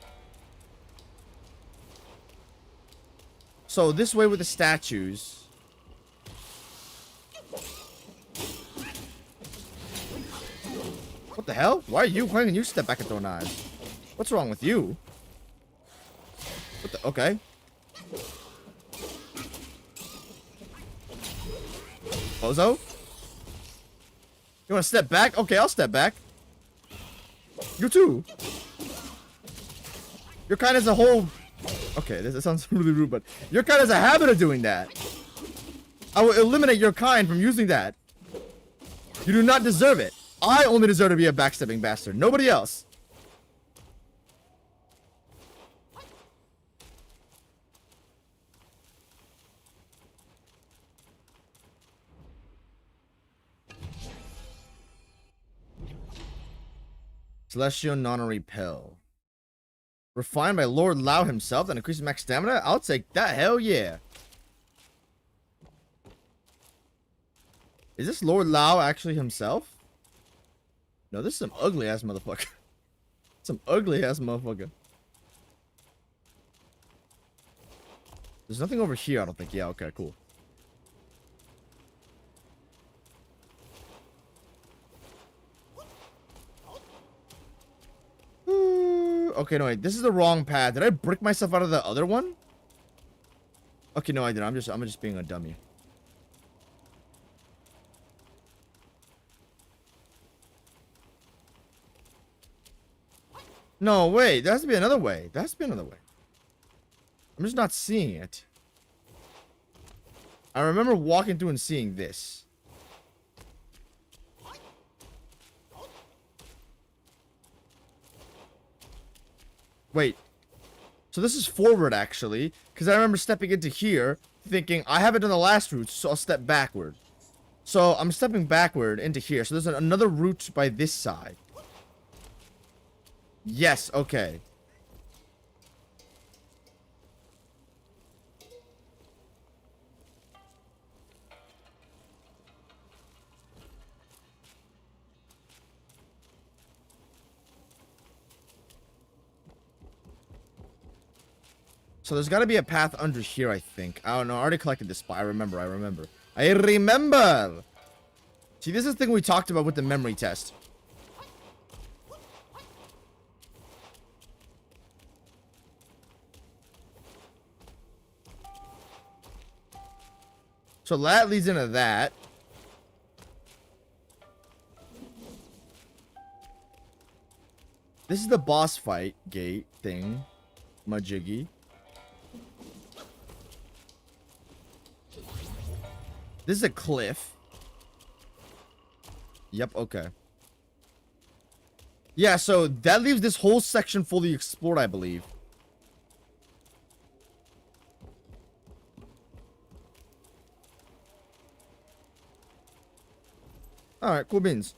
So this way with the statues. What the hell? Why are you? Why can you step back and throw knives? What's wrong with you? What the? Okay. Bozo? You want to step back? Okay, I'll step back. You too. Your kind is a whole... Okay, this sounds really rude, but your kind has a habit of doing that. I will eliminate your kind from using that. You do not deserve it. I only deserve to be a backstepping bastard. Nobody else. Celestial non-repel. Refined by Lord Lao himself that increases max stamina? I'll take that. Hell yeah. Is this Lord Lao actually himself? No, this is some ugly ass motherfucker. Some ugly ass motherfucker. There's nothing over here, I don't think. Yeah, okay, cool. Okay, no, wait. This is the wrong path. Did I brick myself out of the other one? Okay, no, I didn't. I'm just being a dummy. No, wait. There has to be another way. There has to be another way. I'm just not seeing it. I remember walking through and seeing this. Wait. So this is forward, actually. Because I remember stepping into here, thinking, I haven't done the last route, so I'll step backward. So I'm stepping backward into here. So there's another route by this side. Yes, okay. So there's got to be a path under here, I think. I don't know. I already collected this spot. I remember. I remember! See, this is the thing we talked about with the memory test. So that leads into that. This is the boss fight gate thing. Majiggy. This is a cliff. Yep, okay. Yeah, so that leaves this whole section fully explored, I believe. Alright, cool beans.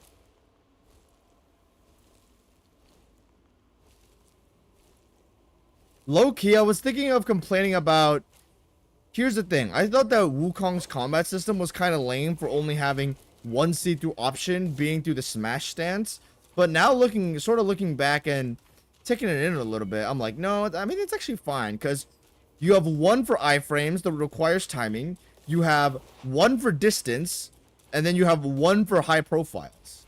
Low-key, I was thinking of complaining about... Here's the thing. I thought that Wukong's combat system was kind of lame for only having one see-through option being through the smash stance. But now looking back and taking it in a little bit, I'm like, no, I mean, it's actually fine. Because you have one for iframes that requires timing. You have one for distance. And then you have one for high profiles.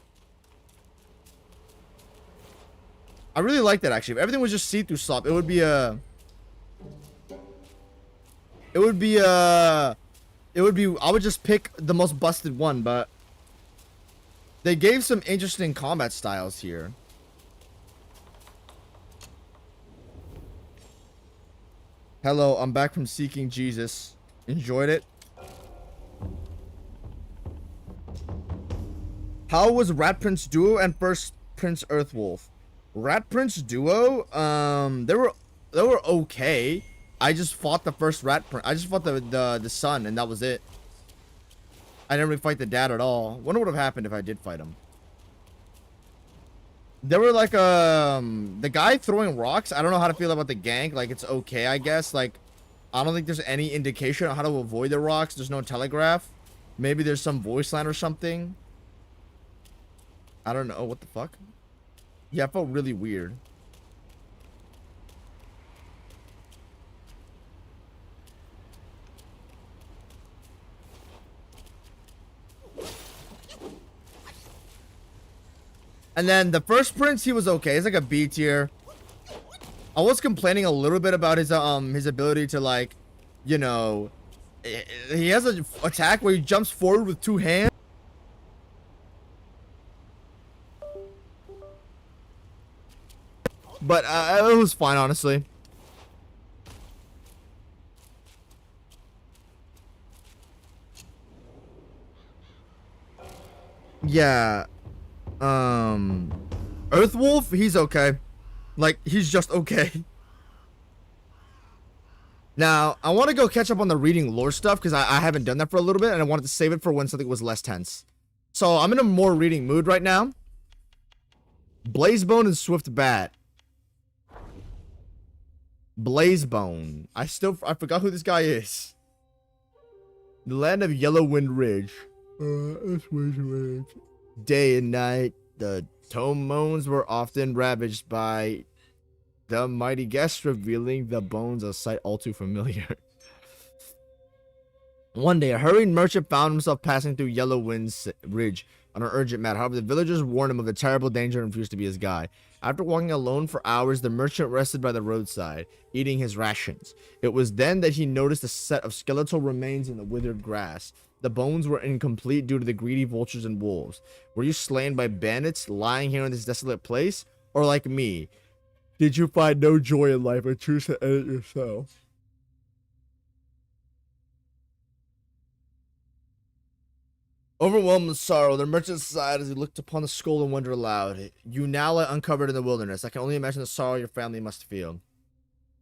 I really like that, actually. If everything was just see-through slop, it would be a... I would just pick the most busted one, but... They gave some interesting combat styles here. Hello, I'm back from seeking Jesus. Enjoyed it? How was Rat Prince Duo and first Prince Earthwolf? Rat Prince Duo, they were okay. I just fought the first Rat Prince. I just fought the son, and that was it. I didn't really fight the dad at all. Wonder what would have happened if I did fight him. There were like the guy throwing rocks. I don't know how to feel about the gank. Like, it's okay, I guess. Like, I don't think there's any indication on how to avoid the rocks. There's no telegraph. Maybe there's some voice line or something. I don't know. What the fuck? Yeah, it felt really weird. And then the first prince, he was okay. He's like a B tier. I was complaining a little bit about his ability to, like, you know, he has an attack where he jumps forward with two hands. But it was fine, honestly. Yeah. Earthwolf, he's okay. Like, he's just okay. Now, I want to go catch up on the reading lore stuff, because I haven't done that for a little bit, and I wanted to save it for when something was less tense. So, I'm in a more reading mood right now. Blazebone and Swift Bat. Blazebone. I forgot who this guy is. The land of Yellowwind Ridge. Day and night, the Tomones were often ravaged by the mighty guests, revealing the bones, a sight all too familiar. One day, a hurried merchant found himself passing through Yellow Wind's Ridge on an urgent matter. However, the villagers warned him of the terrible danger and refused to be his guide. After walking alone for hours, the merchant rested by the roadside, eating his rations. It was then that he noticed a set of skeletal remains in the withered grass. The bones were incomplete due to the greedy vultures and wolves. Were you slain by bandits lying here in this desolate place? Or like me, did you find no joy in life and choose to end it yourself? Overwhelmed with sorrow, the merchant sighed as he looked upon the skull and wondered aloud. You now lie uncovered in the wilderness. I can only imagine the sorrow your family must feel.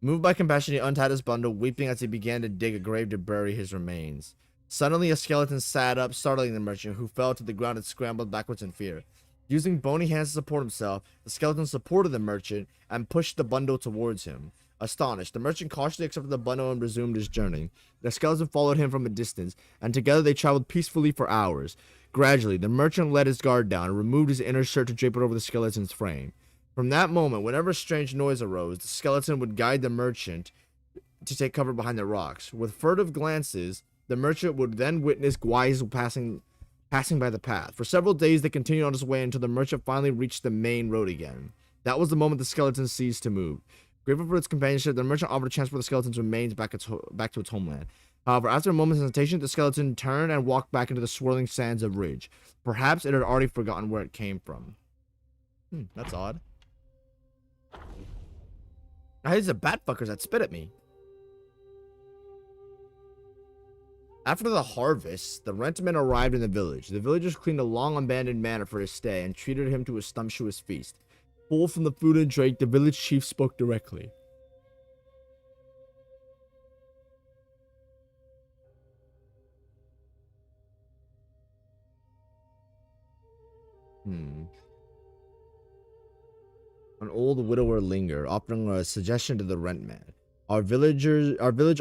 Moved by compassion, he untied his bundle, weeping as he began to dig a grave to bury his remains. Suddenly, a skeleton sat up, startling the merchant, who fell to the ground and scrambled backwards in fear. Using bony hands to support himself, the skeleton supported the merchant and pushed the bundle towards him. Astonished, the merchant cautiously accepted the bundle and resumed his journey. The skeleton followed him from a distance, and together they traveled peacefully for hours. Gradually, the merchant let his guard down and removed his inner shirt to drape it over the skeleton's frame. From that moment, whenever a strange noise arose, the skeleton would guide the merchant to take cover behind the rocks. With furtive glances, the merchant would then witness Gwai's passing by the path. For several days, they continued on his way until the merchant finally reached the main road again. That was the moment the skeleton ceased to move. Grateful for its companionship, the merchant offered to transport the skeleton's remains back to its homeland. However, after a moment's hesitation, the skeleton turned and walked back into the swirling sands of Ridge. Perhaps it had already forgotten where it came from. That's odd. These are bat fuckers that spit at me. After the harvest, the rentman arrived in the village. The villagers cleaned a long-abandoned manor for his stay and treated him to a sumptuous feast. Full from the food and drink, the village chief spoke directly. An old widower lingered, offering a suggestion to the rentman. Our village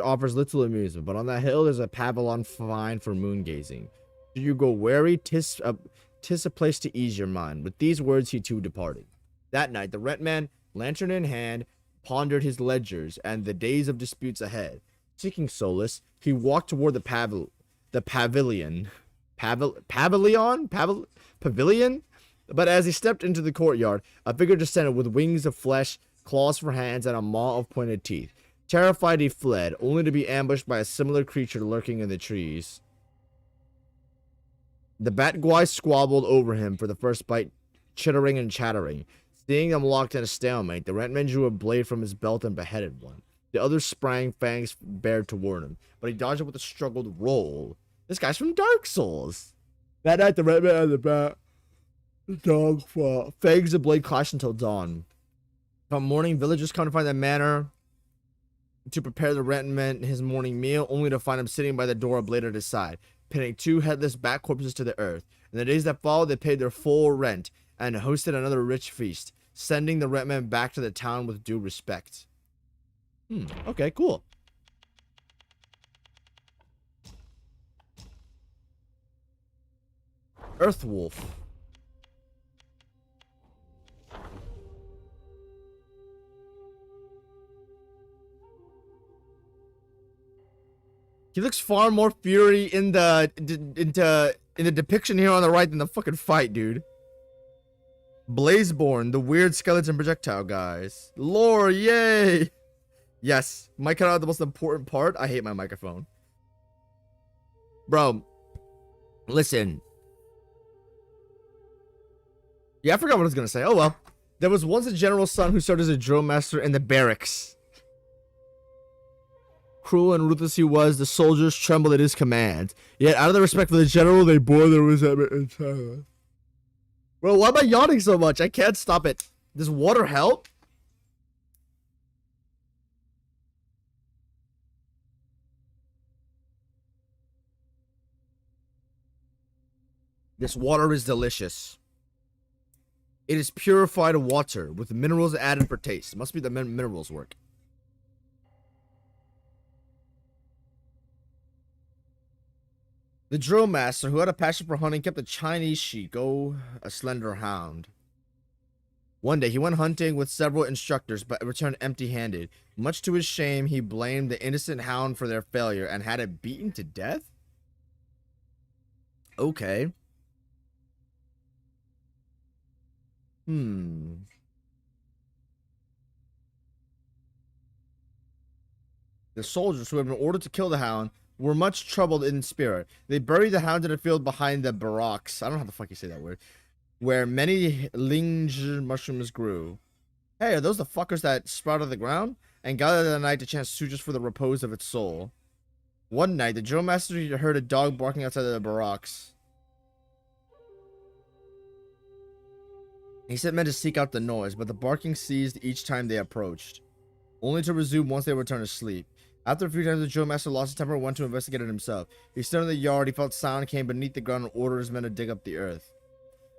offers little amusement, but on that hill there's a pavilion fine for moon gazing. Do you go wary? Tis a place to ease your mind. With these words, he too departed. That night, the rentman, lantern in hand, pondered his ledgers and the days of disputes ahead. Seeking solace, he walked toward the pavilion. Pavilion? But as he stepped into the courtyard, a figure descended with wings of flesh, claws for hands, and a maw of pointed teeth. Terrified, he fled, only to be ambushed by a similar creature lurking in the trees. The bat guai squabbled over him for the first bite, chittering and chattering. Seeing them locked in a stalemate, the rentman drew a blade from his belt and beheaded one. The other sprang, fangs bared toward him, but he dodged it with a struggled roll. This guy's from Dark Souls. That night, the rentman and the dog fought. Fangs and blade clashed until dawn. From morning, villagers come to find the manor to prepare the rentman his morning meal, only to find him sitting by the door, a blade at his side, pinning two headless bat corpses to the earth. In the days that followed, they paid their full rent and hosted another rich feast, sending the rentman back to the town with due respect. Okay, cool. Earthwolf. He looks far more fury in the depiction here on the right than the fucking fight, dude. Blazeborn, the weird skeleton projectile guys. Lore, yay! Yes, mic cut out the most important part. I hate my microphone. Bro, listen. Yeah, I forgot what I was gonna say. Oh well. There was once a general's son who served as a drill master in the barracks. Cruel and ruthless he was, the soldiers trembled at his command. Yet, out of the respect for the general, they bore their resentment in silence. Bro, why am I yawning so much? I can't stop it. Does water help? This water is delicious. It is purified water with minerals added for taste. It must be the minerals work. The drill master, who had a passion for hunting, kept a Chinese Shiko, a slender hound. One day, he went hunting with several instructors, but returned empty-handed. Much to his shame, he blamed the innocent hound for their failure and had it beaten to death? Okay. Hmm. The soldiers who had been ordered to kill the hound were much troubled in spirit. They buried the hound in a field behind the barracks. I don't know how the fuck you say that word. Where many linge mushrooms grew. Hey, are those the fuckers that sprout out of the ground? And gathered at night to chant sutras for the repose of its soul. One night, the drill master heard a dog barking outside of the barracks. He sent men to seek out the noise, but the barking ceased each time they approached, only to resume once they returned to sleep. After a few times, the drill master lost his temper and went to investigate it himself. He stood in the yard, he felt sound came beneath the ground and ordered his men to dig up the earth.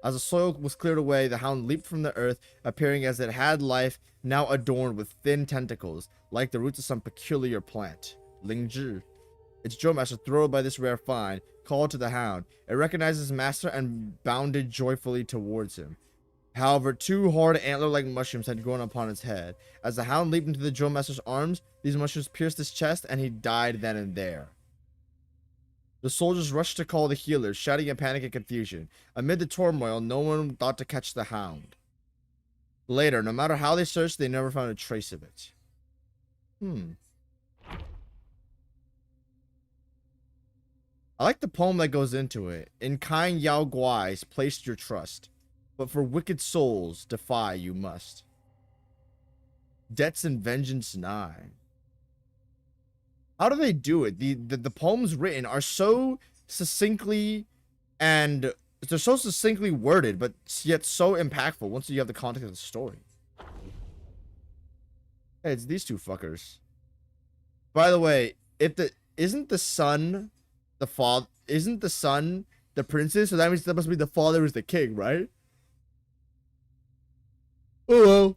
As the soil was cleared away, the hound leaped from the earth, appearing as it had life, now adorned with thin tentacles, like the roots of some peculiar plant. Lingzhi. Its drill master, thrilled by this rare find, called to the hound. It recognized his master and bounded joyfully towards him. However, two hard antler-like mushrooms had grown upon its head. As the hound leaped into the drill master's arms, these mushrooms pierced his chest, and he died then and there. The soldiers rushed to call the healers, shouting in panic and confusion. Amid the turmoil, no one thought to catch the hound. Later, no matter how they searched, they never found a trace of it. I like the poem that goes into it. In kind Yao Guai's placed your trust, but for wicked souls defy you must. Debts and vengeance nigh. How do they do it? The poems written are so succinctly and they're so succinctly worded, but yet so impactful once you have the context of the story. Hey, it's these two fuckers. By the way, if the isn't the son the father, isn't the son the princess? So that means that must be the father is the king, right? Oh well.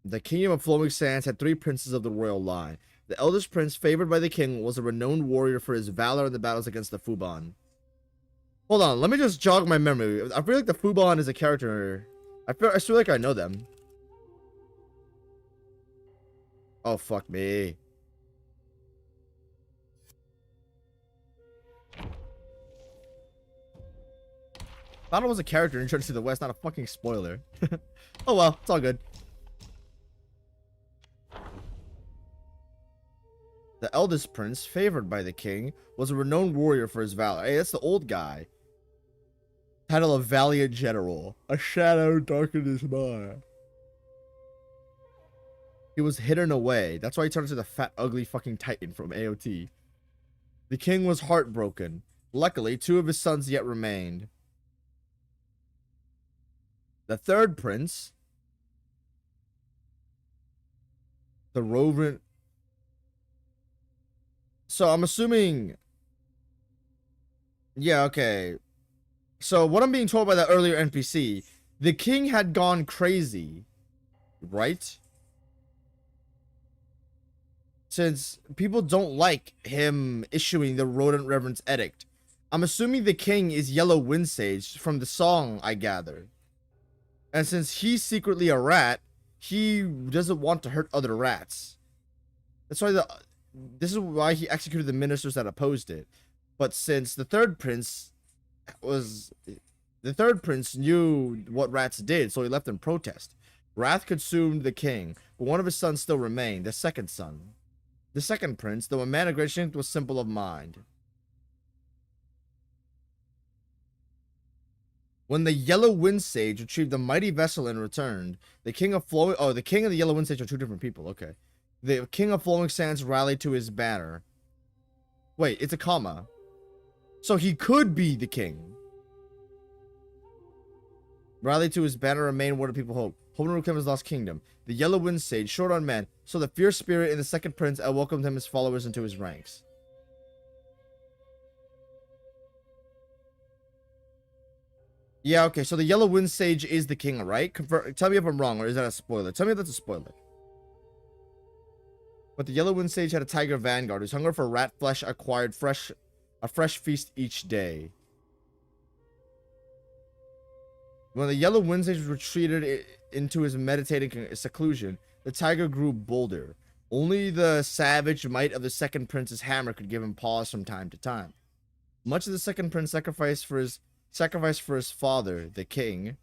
The kingdom of Flowing Sands had 3 princes of the royal line. The eldest prince, favored by the king, was a renowned warrior for his valor in the battles against the Fuban. Hold on, let me just jog my memory. I feel like the Fuban is a character. I feel like I know them. Oh, fuck me. Thought it was a character introduced to the West, not a fucking spoiler. Oh well, it's all good. The eldest prince, favored by the king, was a renowned warrior for his valor. Hey, that's the old guy. Title of Valiant General. A shadow darkened his mind. He was hidden away. That's why he turned into the fat, ugly fucking titan from AOT. The king was heartbroken. Luckily, 2 of his sons yet remained. The third prince, the roving... So I'm assuming... Yeah, okay. So what I'm being told by the earlier NPC, the king had gone crazy, right? Since people don't like him issuing the rodent reverence edict. I'm assuming the king is Yellow Wind Sage from the song, I gather. And since he's secretly a rat, he doesn't want to hurt other rats. That's why this is why he executed the ministers that opposed it. But since the third prince knew what rats did, so he left in protest. Wrath consumed the king, but one of his sons still remained, the second son. The second prince, though a man of great strength, was simple of mind. When the Yellow Wind Sage retrieved the mighty vessel and returned, the king of Flowing... Oh, the king and the Yellow Wind Sage are 2 different people. Okay. The king of Flowing Sands rallied to his banner. Wait, it's a comma. So he could be the king. Rallied to his banner, remain what do people hope. Hope to reclaim his lost kingdom. The Yellow Wind Sage, short on men, saw the fierce spirit in the second prince and welcomed him as followers into his ranks. Yeah, okay, so the Yellow Wind Sage is the king, right? Tell me if I'm wrong, or is that a spoiler? Tell me if that's a spoiler. But the Yellow Wind Sage had a tiger vanguard whose hunger for rat flesh acquired a fresh feast each day. When the yellow wind sage retreated into his meditating seclusion, the tiger grew bolder. Only the savage might of the second prince's hammer could give him pause from time to time. Much of the second prince sacrificed for his father, the king.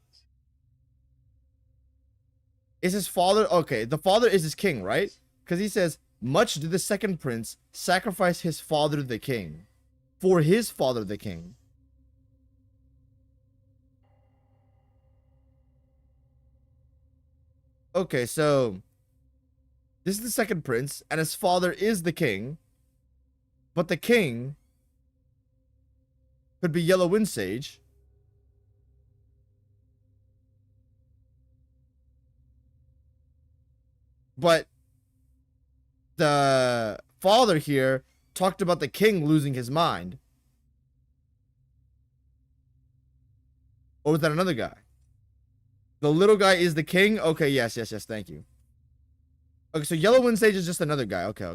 Is his father okay? The father is his king, right? Because he says, much did the second prince sacrifice his father, the king, for his father, the king. Okay, so this is the second prince, and his father is the king, but the king could be Yellow Wind Sage. But the father here talked about the king losing his mind. Or was that another guy? The little guy is the king? Okay, yes, thank you. Okay, so Yellow Wind Sage is just another guy. Okay.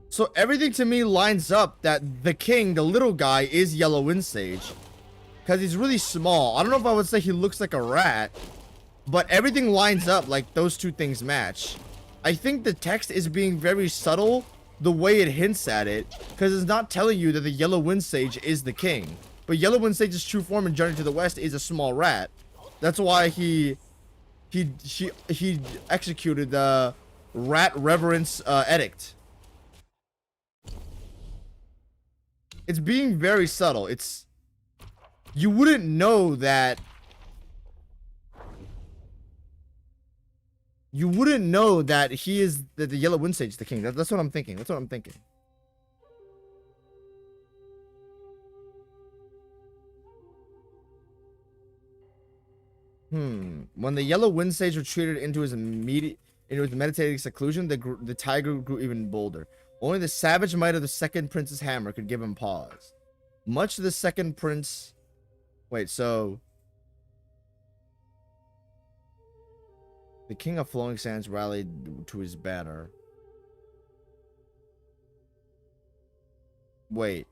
So everything to me lines up that the king, the little guy, is Yellow Wind Sage. Because he's really small. I don't know if I would say he looks like a rat. But everything lines up like those two things match. I think the text is being very subtle the way it hints at it. Because it's not telling you that the Yellow Wind Sage is the king. But Yellow Wind Sage's true form in Journey to the West is a small rat. That's why he executed the rat reverence edict. It's being very subtle. You wouldn't know that. You wouldn't know that he is the Yellow Wind Sage, the king. That's what I'm thinking. When the Yellow Wind Sage retreated into his meditating seclusion, the tiger grew even bolder. Only the savage might of the second prince's hammer could give him pause. Much of the second prince... Wait, so... The king of flowing sands rallied to his banner. Wait.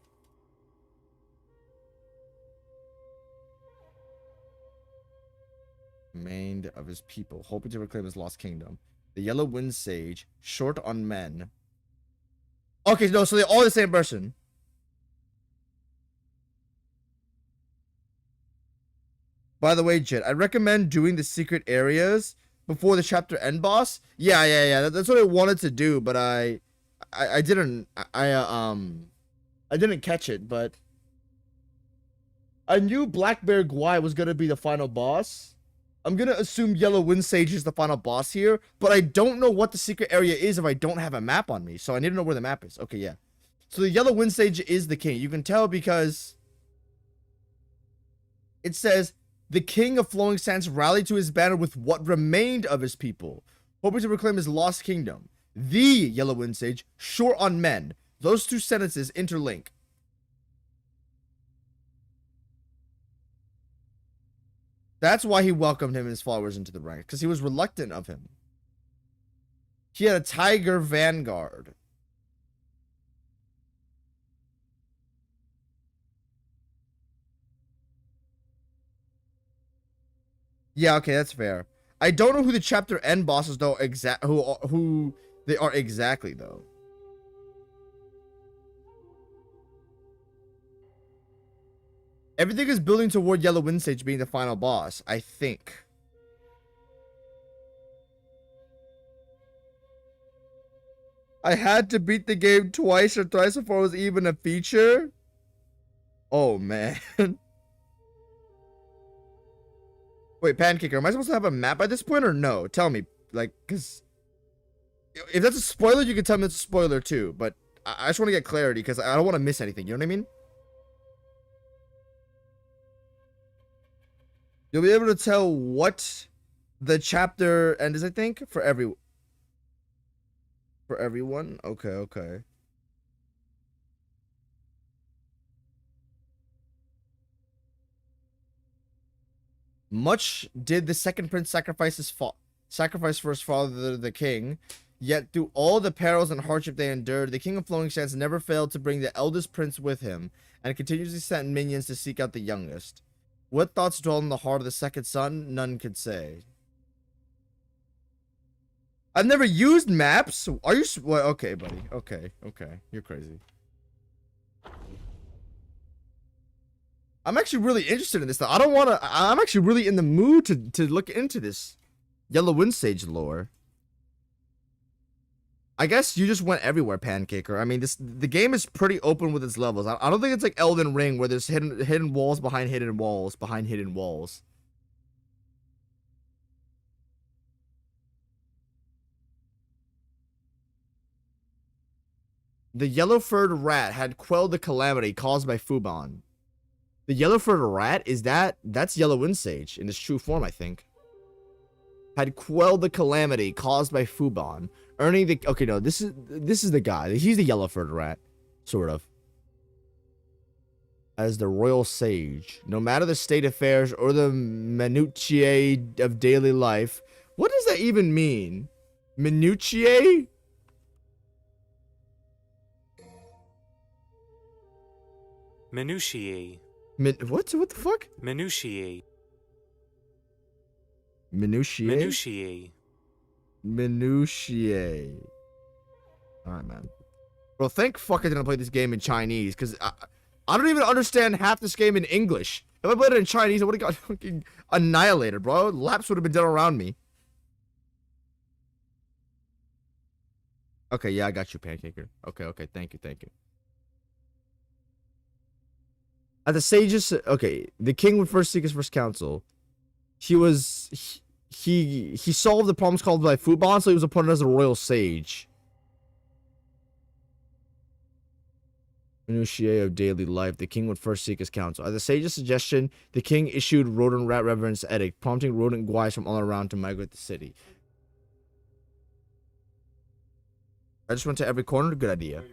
Remained of his people, hoping to reclaim his lost kingdom. The Yellow Wind Sage, short on men. Okay, no, so they're all the same person. By the way, Jit, I recommend doing the secret areas before the chapter end boss. Yeah. That's what I wanted to do, but I didn't. I didn't catch it, but I knew Black Bear Gwai was gonna be the final boss. I'm gonna assume Yellow Wind Sage is the final boss here, but I don't know what the secret area is if I don't have a map on me. So I need to know where the map is. Okay, yeah. So the Yellow Wind Sage is the king. You can tell because it says the king of flowing sands rallied to his banner with what remained of his people, hoping to reclaim his lost kingdom. The Yellow Wind Sage, short on men. Those two sentences interlink. That's why he welcomed him and his followers into the ranks, because he was reluctant of him. He had a tiger vanguard. Yeah, okay, that's fair. I don't know who the chapter end bosses though who they are exactly though. Everything is building toward Yellow Wind Sage being the final boss, I think. I had to beat the game twice or thrice before it was even a feature. Oh man. Wait, Pancaker, am I supposed to have a map by this point or no? Tell me, like, because if that's a spoiler, you can tell me it's a spoiler too, but I just want to get clarity because I don't want to miss anything, you know what I mean? You'll be able to tell what the chapter end is, I think, for everyone. Okay. Much did the second prince sacrifice for his father, the king. Yet through all the perils and hardship they endured, the king of Flowing Sands never failed to bring the eldest prince with him, and continuously sent minions to seek out the youngest. What thoughts dwelled in the heart of the second son, none could say. I've never used maps. Are you? Well, okay, buddy. Okay, you're crazy. I'm actually really interested in this though. I'm actually really in the mood to look into this Yellow Wind Sage lore. I guess you just went everywhere, Pancaker. I mean, the game is pretty open with its levels. I don't think it's like Elden Ring where there's hidden walls behind hidden walls behind hidden walls. The yellow-furred rat had quelled the calamity caused by Fubon. The yellow-furred rat that's Yellow Wind Sage in its true form, I think. Had quelled the calamity caused by Fubon, earning the okay. No, this is the guy. He's the yellow-furred rat, sort of. As the royal sage, no matter the state affairs or the minutiae of daily life. What does that even mean? Minutiae? Minutiae. What the fuck? Minutiae. Minutiae? Minutiae. Minutiae. Alright, man. Bro, thank fuck I didn't play this game in Chinese, because I don't even understand half this game in English. If I played it in Chinese, I would have got fucking annihilated, bro. Laps would have been done around me. Okay, yeah, I got you, Pancaker. Okay, thank you. At the sages, okay, the king would first seek his first counsel. He solved the problems caused by Fubon, so he was appointed as a royal sage. Minutiae of daily life. The king would first seek his counsel. At the sage's suggestion, the king issued rodent rat reverence edict, prompting rodent guys from all around to migrate the city. I just went to every corner. Good idea.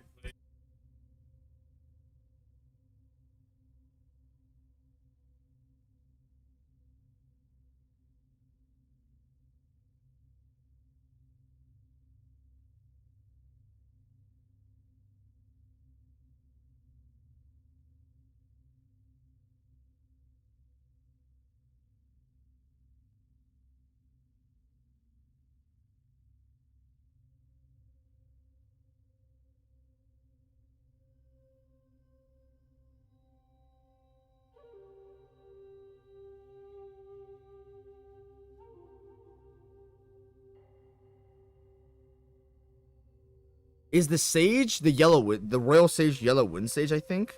Is the sage the royal sage Yellow Wind Sage, I think?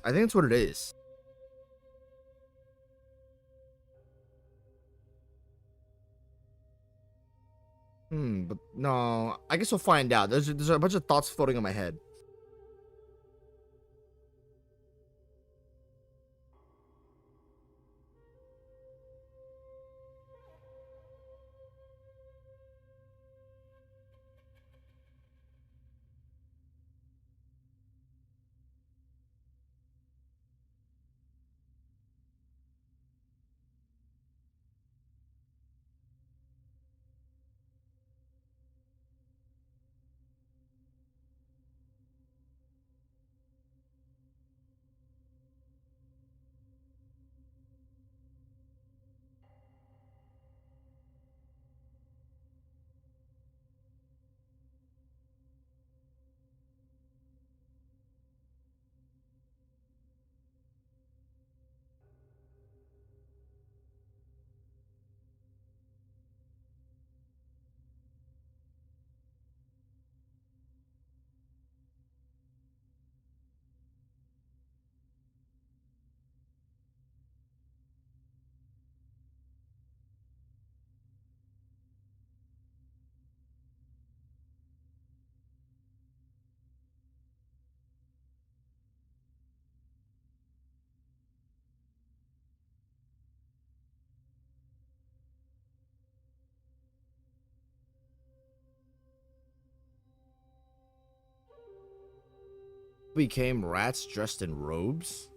I think that's what it is. But no, I guess we'll find out. There's a bunch of thoughts floating in my head. Became rats dressed in robes?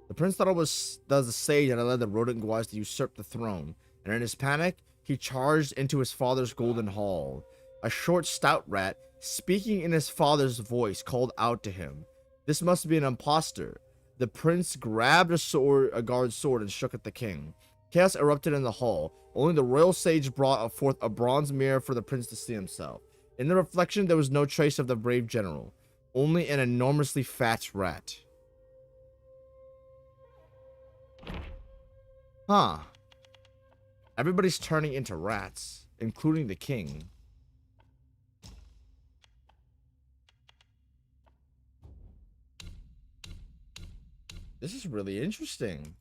The prince thought it was the sage that allowed the rodent guys to usurp the throne, and in his panic, he charged into his father's golden hall. A short, stout rat, speaking in his father's voice, called out to him. This must be an impostor. The prince grabbed a guard's sword, and shook at the king. Chaos erupted in the hall. Only the royal sage brought forth a bronze mirror for the prince to see himself. In the reflection, there was no trace of the brave general, only an enormously fat rat. Huh. Everybody's turning into rats, including the king. This is really interesting.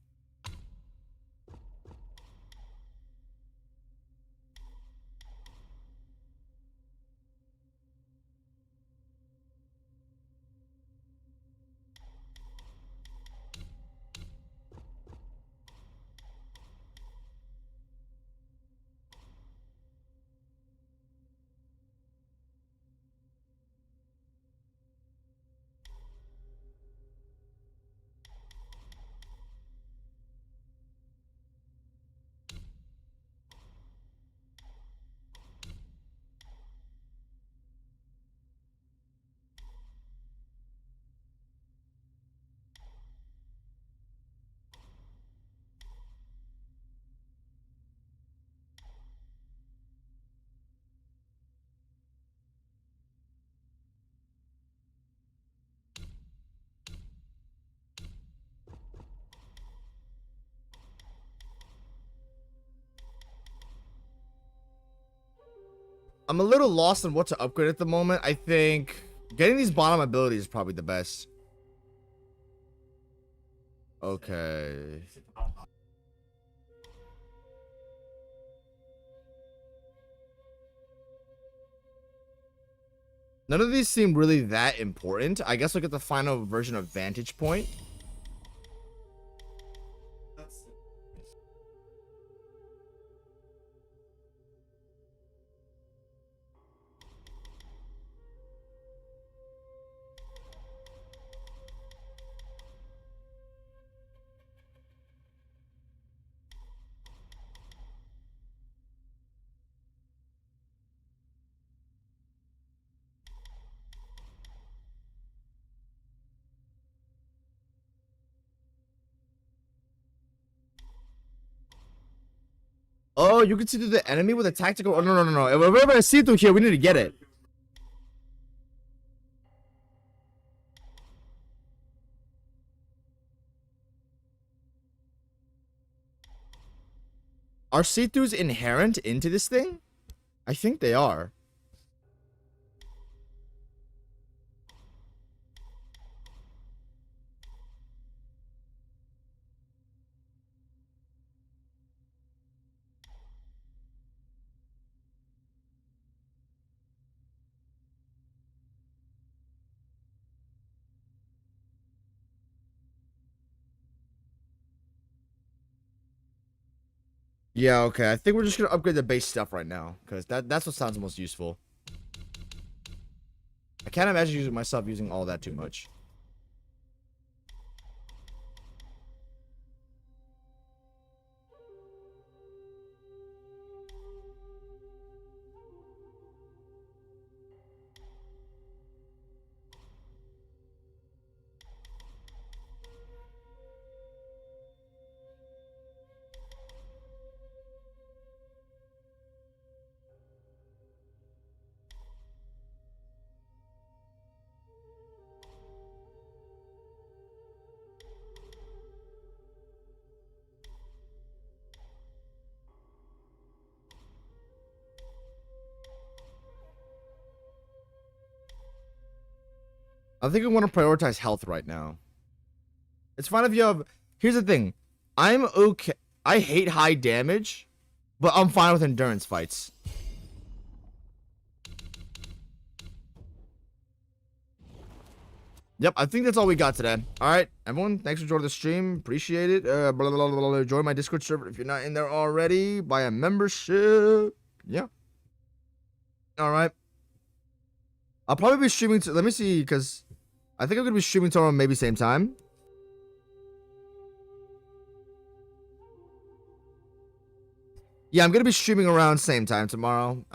I'm a little lost on what to upgrade at the moment. I think getting these bottom abilities is probably the best. Okay. None of these seem really that important. I guess look at the final version of Vantage Point. Oh, you can see through the enemy with a tactical. Oh, no. If we're gonna see through here, we need to get it. Are see-throughs inherent into this thing? I think they are. Yeah, okay. I think we're just gonna upgrade the base stuff right now, because that's what sounds most useful. I can't imagine myself using all that too much. I think I want to prioritize health right now. It's fine if you have... Here's the thing. I'm okay. I hate high damage, but I'm fine with endurance fights. Yep, I think that's all we got today. All right, everyone, thanks for joining the stream. Appreciate it. Join my Discord server if you're not in there already. Buy a membership. Yeah. All right. I'll probably be streaming. Let me see, because I think I'm going to be streaming tomorrow maybe same time. Yeah, I'm gonna be streaming around same time tomorrow.